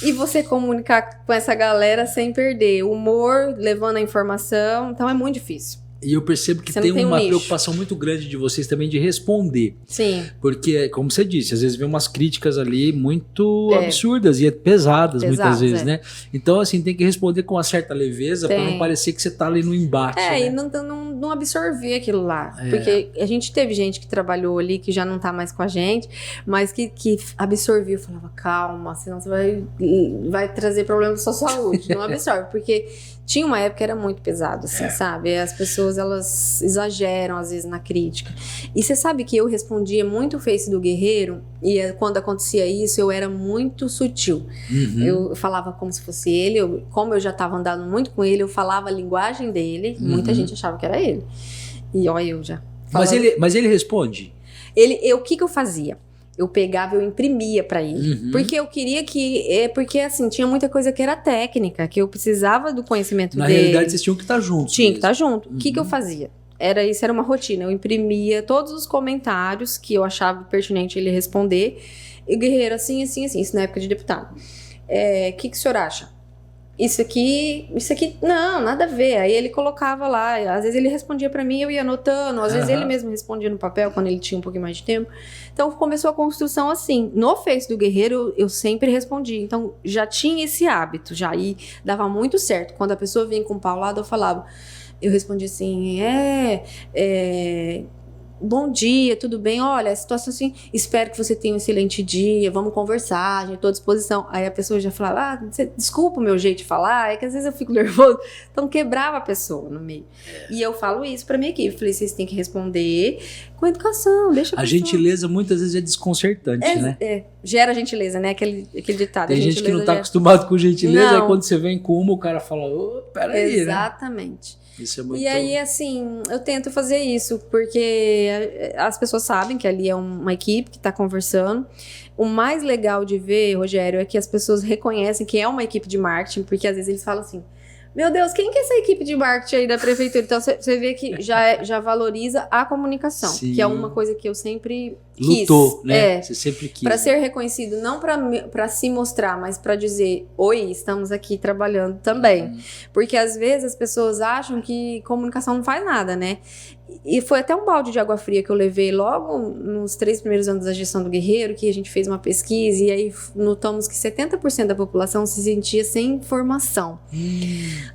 e você comunicar com essa galera sem perder o humor, levando a informação, então é muito difícil. E eu percebo que tem uma preocupação muito grande de vocês também de responder. Sim. Porque, como você disse, às vezes vem umas críticas ali muito absurdas e pesadas muitas vezes, né? Então, assim, tem que responder com uma certa leveza para não parecer que você tá ali no embate. Né? E não absorver aquilo lá. Porque a gente teve gente que trabalhou ali, que já não tá mais com a gente, mas que absorveu. Falava, calma, senão você vai trazer problema pra sua saúde. Não absorve, porque... Tinha uma época que era muito pesado, assim, sabe? As pessoas, elas exageram, às vezes, na crítica. E você sabe que eu respondia muito o Face do Guerreiro, e quando acontecia isso, eu era muito sutil. Eu falava como se fosse ele, como eu já estava andando muito com ele, eu falava a linguagem dele, muita gente achava que era ele. E olha, eu já... Mas ele responde? O que eu fazia? Eu pegava, eu imprimia pra ele. Porque eu queria porque assim, tinha muita coisa que era técnica, que eu precisava do conhecimento dele. Na realidade, vocês tinham que estar juntos. Tinha que estar junto. O que eu fazia? Isso era uma rotina. Eu imprimia todos os comentários que eu achava pertinente ele responder. E o Guerreiro, assim, isso na época de deputado. O que o senhor acha? Isso aqui, não, nada a ver. Aí ele colocava lá, às vezes ele respondia pra mim, eu ia anotando, às vezes ele mesmo respondia no papel, quando ele tinha um pouquinho mais de tempo. Então começou a construção assim. No Face do Guerreiro, eu sempre respondia. Então já tinha esse hábito, já aí dava muito certo. Quando a pessoa vinha com o paulado, eu respondia assim, bom dia, tudo bem? Olha, a situação assim, espero que você tenha um excelente dia, vamos conversar, gente, estou à disposição. Aí a pessoa já falava, desculpa o meu jeito de falar, é que às vezes eu fico nervoso. Então quebrava a pessoa no meio. E eu falo isso pra minha equipe, falei, vocês têm que responder com educação, deixa a pessoa... A gentileza muitas vezes é desconcertante, né? Gera gentileza, né? Aquele ditado. Tem gente que não tá acostumado com gentileza, aí quando você vem com uma, o cara fala, peraí, né? Exatamente. Isso é muito... E aí, assim, eu tento fazer isso, porque as pessoas sabem que ali é uma equipe que está conversando. O mais legal de ver, Rogério, é que as pessoas reconhecem que é uma equipe de marketing, porque às vezes eles falam assim, meu Deus, quem que é essa equipe de marketing aí da prefeitura? Então, você vê que já valoriza a comunicação, Sim. que é uma coisa que eu sempre quis. Lutou, né? Você sempre quis. Para ser reconhecido, não para se mostrar, mas para dizer, oi, estamos aqui trabalhando também. Porque às vezes as pessoas acham que comunicação não faz nada, né? E foi até um balde de água fria que eu levei logo nos 3 primeiros anos da gestão do Guerreiro, que a gente fez uma pesquisa e aí notamos que 70% da população se sentia sem informação.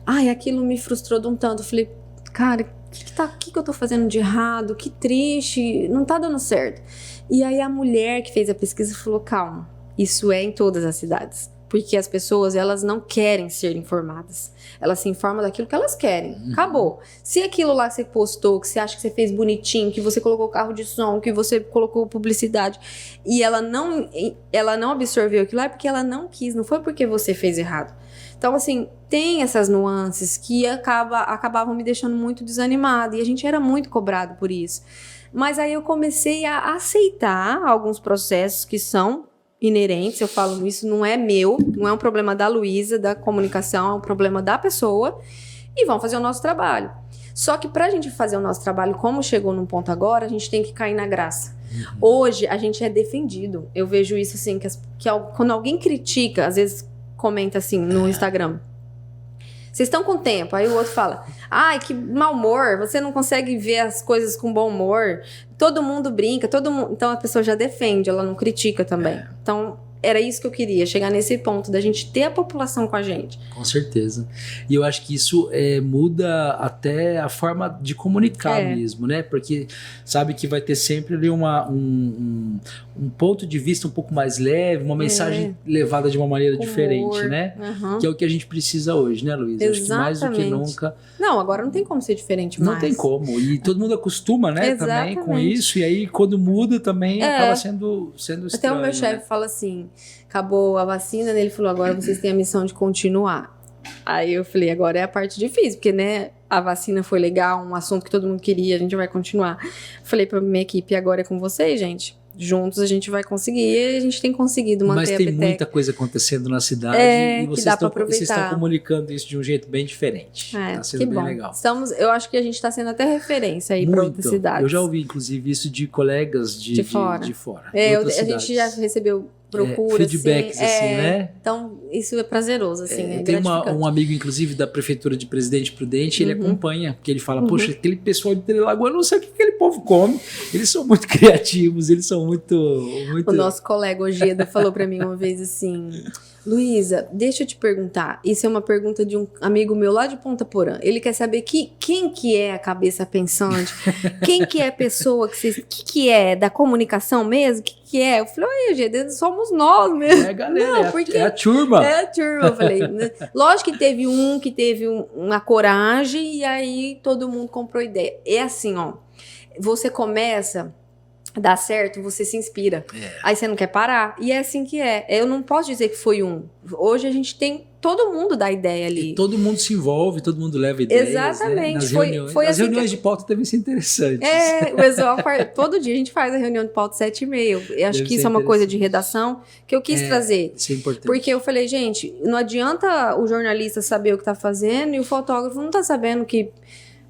Ai, aquilo me frustrou de um tanto. Eu falei, cara, o que eu tô fazendo de errado? Que triste, não tá dando certo. E aí a mulher que fez a pesquisa falou, calma, Isso é em todas as cidades. Porque as pessoas, elas não querem ser informadas. Elas se informam daquilo que elas querem. Acabou. Se aquilo lá que você postou, que você acha que você fez bonitinho, que você colocou carro de som, que você colocou publicidade, e ela não absorveu aquilo lá, é porque ela não quis, não foi porque você fez errado. Então, assim, tem essas nuances que acabavam me deixando muito desanimada. E a gente era muito cobrado por isso. Mas aí eu comecei a aceitar alguns processos que são inerentes, eu falo, isso não é meu, não é um problema da Luísa, da comunicação, é um problema da pessoa, e vamos fazer o nosso trabalho. Só que pra gente fazer o nosso trabalho, como chegou num ponto agora, a gente tem que cair na graça. Hoje, a gente é defendido. Eu vejo isso assim, quando alguém critica, às vezes comenta assim no Instagram, vocês estão com tempo? Aí o outro fala, ai, que mau humor, você não consegue ver as coisas com bom humor, todo mundo brinca, todo mundo... Então a pessoa já defende, ela não critica também. Então era isso que eu queria, chegar nesse ponto da gente ter a população com a gente. Com certeza. E eu acho que isso muda até a forma de comunicar mesmo, né? Porque sabe que vai ter sempre ali um ponto de vista um pouco mais leve, uma mensagem levada de uma maneira diferente, né? Que é o que a gente precisa hoje, né, Luísa? Acho que mais do que nunca... Não, agora não tem como ser diferente mais. Não tem como. E todo mundo acostuma, né, também com isso. E aí, quando muda, também acaba sendo estranho. Até o meu chefe fala assim, acabou a vacina, né? Ele falou, agora vocês têm a missão de continuar. Aí eu falei, agora é a parte difícil, porque, né, a vacina foi legal, um assunto que todo mundo queria, a gente vai continuar. Falei pra minha equipe, agora é com vocês, gente. Juntos a gente vai conseguir, e a gente tem conseguido manter a Mas tem muita coisa acontecendo na cidade e vocês estão comunicando isso de um jeito bem diferente. Tá sendo bem legal. Eu acho que a gente está sendo até referência aí para outras cidades. Eu já ouvi, inclusive, isso de colegas de fora. A gente já recebeu procura, feedbacks, assim, né? Então, isso é prazeroso, assim, tem um amigo, inclusive, da prefeitura de Presidente Prudente, ele acompanha, porque ele fala, poxa, aquele pessoal de Três Lagoas, eu não sei o que aquele povo come, eles são muito criativos, eles são muito... O nosso colega Ojeda falou pra mim uma vez assim, Luísa, deixa eu te perguntar, isso é uma pergunta de um amigo meu lá de Ponta Porã, ele quer saber quem que é a cabeça pensante, quem que é a pessoa que é da comunicação mesmo, que é? Eu falei, oi, Ojeda, somos nós mesmo. Galera, é a turma. É a turma, eu falei, né? Lógico que teve um que teve uma coragem e aí todo mundo comprou ideia. É assim, ó, você começa... dá certo, você se inspira. Aí você não quer parar. E é assim que é. Eu não posso dizer que foi um. Hoje a gente tem... Todo mundo dá ideia ali. E todo mundo se envolve, todo mundo leva ideias. Exatamente. Né? Nas reuniões. As assim reuniões de pauta devem ser interessantes. O pessoal todo dia a gente faz a reunião de pauta 7h30. Eu acho que isso é uma coisa de redação que eu quis trazer. Isso é importante. Porque eu falei, gente, não adianta o jornalista saber o que tá fazendo e o fotógrafo não tá sabendo que...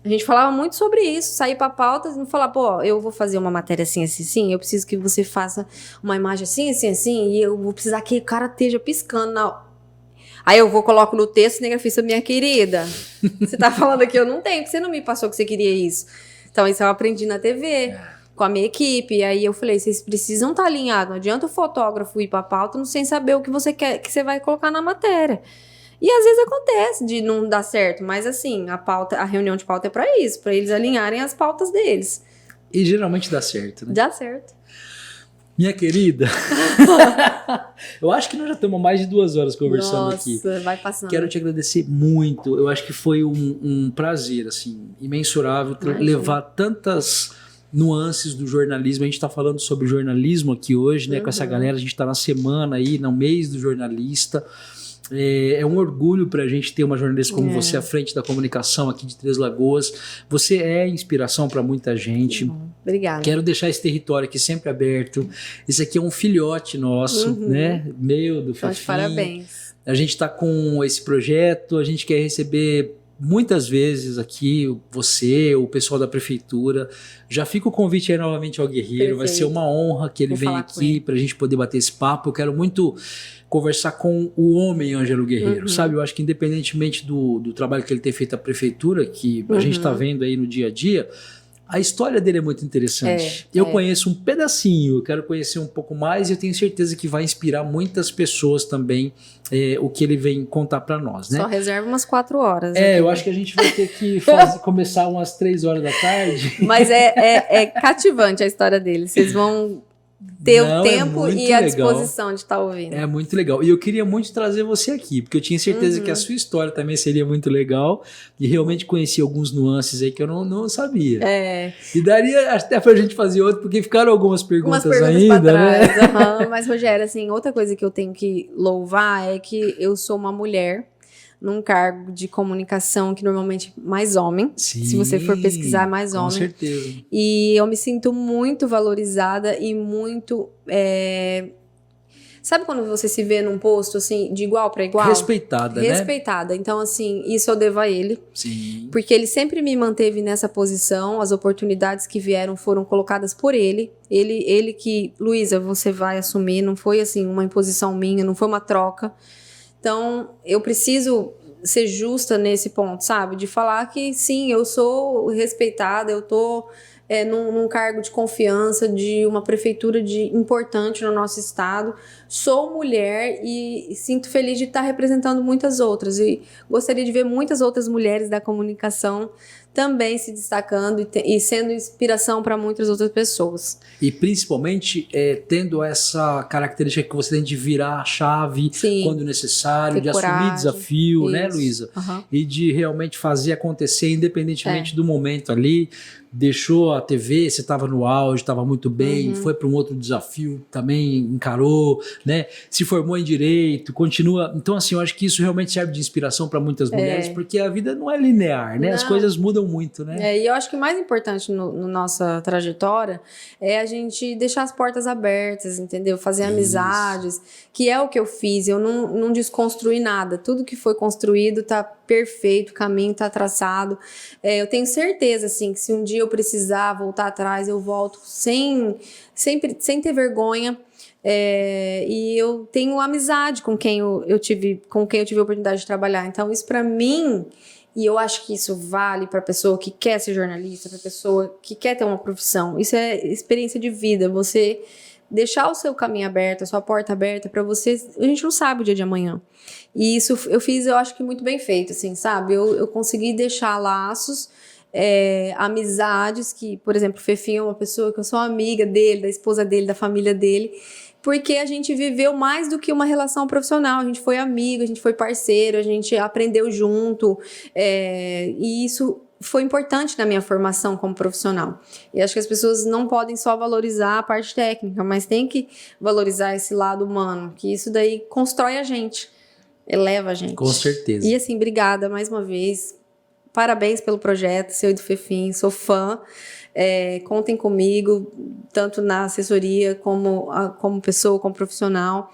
A gente falava muito sobre isso, sair pra pauta e não falar, pô, eu vou fazer uma matéria assim, assim, assim, eu preciso que você faça uma imagem assim, assim, assim, e eu vou precisar que o cara esteja piscando. Aí eu coloco no texto, cinegrafista, minha querida, você tá falando aqui, eu não tenho, porque você não me passou que você queria isso. Então isso eu aprendi na TV, com a minha equipe, e aí eu falei, vocês precisam estar alinhados, não adianta o fotógrafo ir pra pauta sem saber o que você quer, que você vai colocar na matéria. E às vezes acontece de não dar certo, mas assim, a reunião de pauta é pra isso, pra eles alinharem as pautas deles. E geralmente dá certo, né? Dá certo. Minha querida, eu acho que nós já estamos mais de 2 horas conversando aqui. Nossa, vai passando. Quero te agradecer muito, eu acho que foi um prazer, assim, imensurável levar tantas nuances do jornalismo. A gente está falando sobre jornalismo aqui hoje, né, com essa galera, a gente está na semana aí, no mês do jornalista. É um orgulho pra gente ter uma jornalista como você à frente da comunicação aqui de Três Lagoas. Você é inspiração para muita gente. Obrigada. Quero deixar esse território aqui sempre aberto. Esse aqui é um filhote nosso, né? Meu, do Fefim. Parabéns. A gente tá com esse projeto, a gente quer receber muitas vezes aqui você, o pessoal da prefeitura. Já fica o convite aí novamente ao Guerreiro. Perfeito. Vai ser uma honra que ele venha aqui pra gente poder bater esse papo. Eu quero muito conversar com o homem Ângelo Guerreiro, sabe? Eu acho que independentemente do trabalho que ele tem feito à prefeitura, que a gente está vendo aí no dia a dia, a história dele é muito interessante. Eu conheço um pedacinho, eu quero conhecer um pouco mais e eu tenho certeza que vai inspirar muitas pessoas também o que ele vem contar para nós, né? Só reserva umas 4 horas. Eu acho que a gente vai ter que começar umas 3 horas da tarde. Mas é cativante a história dele, vocês vão ter Não, o tempo e a legal. disposição de estar ouvindo. É muito legal. E eu queria muito trazer você aqui, porque eu tinha certeza que a sua história também seria muito legal e realmente conheci alguns nuances aí que eu não sabia. E daria até pra gente fazer outro, porque ficaram algumas perguntas ainda, pra né? trás. Mas, Rogério, assim, outra coisa que eu tenho que louvar é que eu sou uma mulher num cargo de comunicação que normalmente mais homem. Sim, se você for pesquisar, mais homem. Com certeza. E eu me sinto muito valorizada e muito... Sabe quando você se vê num posto, assim, de igual para igual? Respeitada, né? Respeitada. Então, assim, isso eu devo a ele. Sim. Porque ele sempre me manteve nessa posição, as oportunidades que vieram foram colocadas por ele. Ele que, Luísa, você vai assumir, não foi, assim, uma imposição minha, não foi uma troca. Então, eu preciso ser justa nesse ponto, sabe? De falar que, sim, eu sou respeitada, eu tô num cargo de confiança de uma prefeitura importante no nosso estado. Sou mulher e sinto feliz de estar representando muitas outras. E gostaria de ver muitas outras mulheres da comunicação também se destacando e sendo inspiração para muitas outras pessoas. E principalmente tendo essa característica que você tem de virar a chave quando necessário, de assumir desafio, né, Luísa? E de realmente fazer acontecer independentemente do momento ali. Deixou a TV, você estava no auge, estava muito bem, foi para um outro desafio, também encarou, né? Se formou em direito, continua. Então, assim, eu acho que isso realmente serve de inspiração para muitas mulheres, porque a vida não é linear, né? As coisas mudam muito, né? E eu acho que o mais importante no nossa trajetória é a gente deixar as portas abertas, entendeu? Fazer amizades, que é o que eu fiz. Eu não desconstruí nada. Tudo que foi construído tá perfeito, o caminho tá traçado. Eu tenho certeza, assim, que se um dia eu precisar voltar atrás, eu volto sem ter vergonha. E eu tenho amizade com quem eu tive a oportunidade de trabalhar. Então, isso para mim, e eu acho que isso vale para pessoa que quer ser jornalista, para pessoa que quer ter uma profissão. Isso é experiência de vida. Você deixar o seu caminho aberto, a sua porta aberta para você. A gente não sabe o dia de amanhã. E isso eu fiz, eu acho que muito bem feito, assim, sabe? Eu consegui deixar laços, amizades, que, por exemplo, o Fefinho é uma pessoa que eu sou amiga dele, da esposa dele, da família dele, porque a gente viveu mais do que uma relação profissional. A gente foi amigo, a gente foi parceiro, a gente aprendeu junto, e isso foi importante na minha formação como profissional. E acho que as pessoas não podem só valorizar a parte técnica, mas tem que valorizar esse lado humano, que isso daí constrói a gente, eleva a gente. Com certeza. E assim, obrigada mais uma vez. Parabéns pelo projeto, seu e do Fefim, sou fã. Contem comigo, tanto na assessoria como pessoa, como profissional.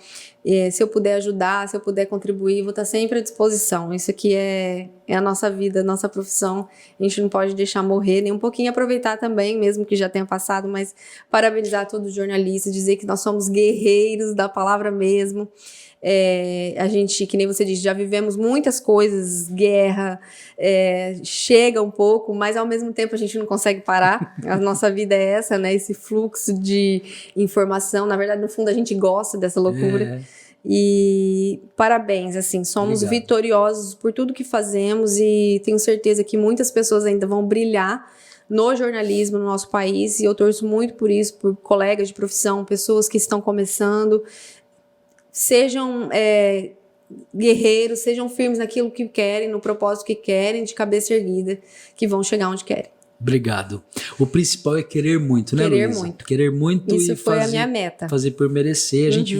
Se eu puder ajudar, se eu puder contribuir, vou estar sempre à disposição. Isso aqui é a nossa vida, a nossa profissão. A gente não pode deixar morrer, nem um pouquinho aproveitar também, mesmo que já tenha passado, mas parabenizar todos os jornalistas, dizer que nós somos guerreiros da palavra mesmo. A gente, que nem você disse, já vivemos muitas coisas, guerra, chega um pouco, mas ao mesmo tempo a gente não consegue parar. A nossa vida é essa, né? Esse fluxo de informação. Na verdade, no fundo, a gente gosta dessa loucura. E parabéns, assim, somos vitoriosos por tudo que fazemos e tenho certeza que muitas pessoas ainda vão brilhar no jornalismo no nosso país, e eu torço muito por isso, por colegas de profissão, pessoas que estão começando. Sejam guerreiros, sejam firmes naquilo que querem, no propósito que querem, de cabeça erguida, que vão chegar onde querem. Obrigado. O principal é querer muito, né, Luísa? Querer muito. Querer muito. Isso e foi fazer, a minha meta. Fazer por merecer. A gente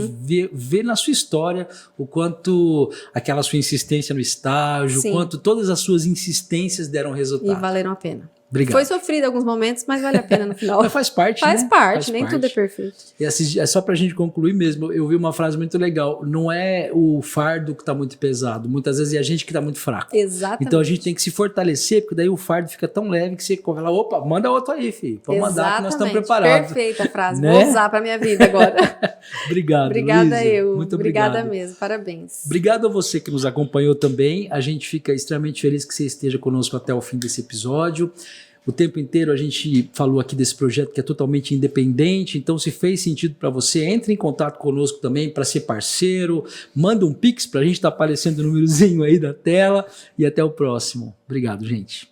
vê na sua história o quanto aquela sua insistência no estágio, o quanto todas as suas insistências deram resultado. E valeram a pena. Obrigado. Foi sofrido em alguns momentos, mas vale a pena no final. Mas faz parte, faz né? Parte, nem tudo é perfeito. E assim, só pra gente concluir mesmo, eu vi uma frase muito legal. Não é o fardo que tá muito pesado, muitas vezes é a gente que tá muito fraco. Exatamente. Então a gente tem que se fortalecer, porque daí o fardo fica tão leve que você fala, opa, manda outro aí, filho. Pode mandar que nós estamos preparados. Perfeita a frase, né? Vou usar pra minha vida agora. Obrigado, Obrigada, Luísa. eu. Muito obrigado. Obrigada mesmo, parabéns. Obrigado a você que nos acompanhou também. A gente fica extremamente feliz que você esteja conosco até o fim desse episódio. O tempo inteiro a gente falou aqui desse projeto que é totalmente independente, então se fez sentido para você, entre em contato conosco também para ser parceiro, manda um Pix para a gente, tá aparecendo o númerozinho aí da tela, e até o próximo. Obrigado, gente.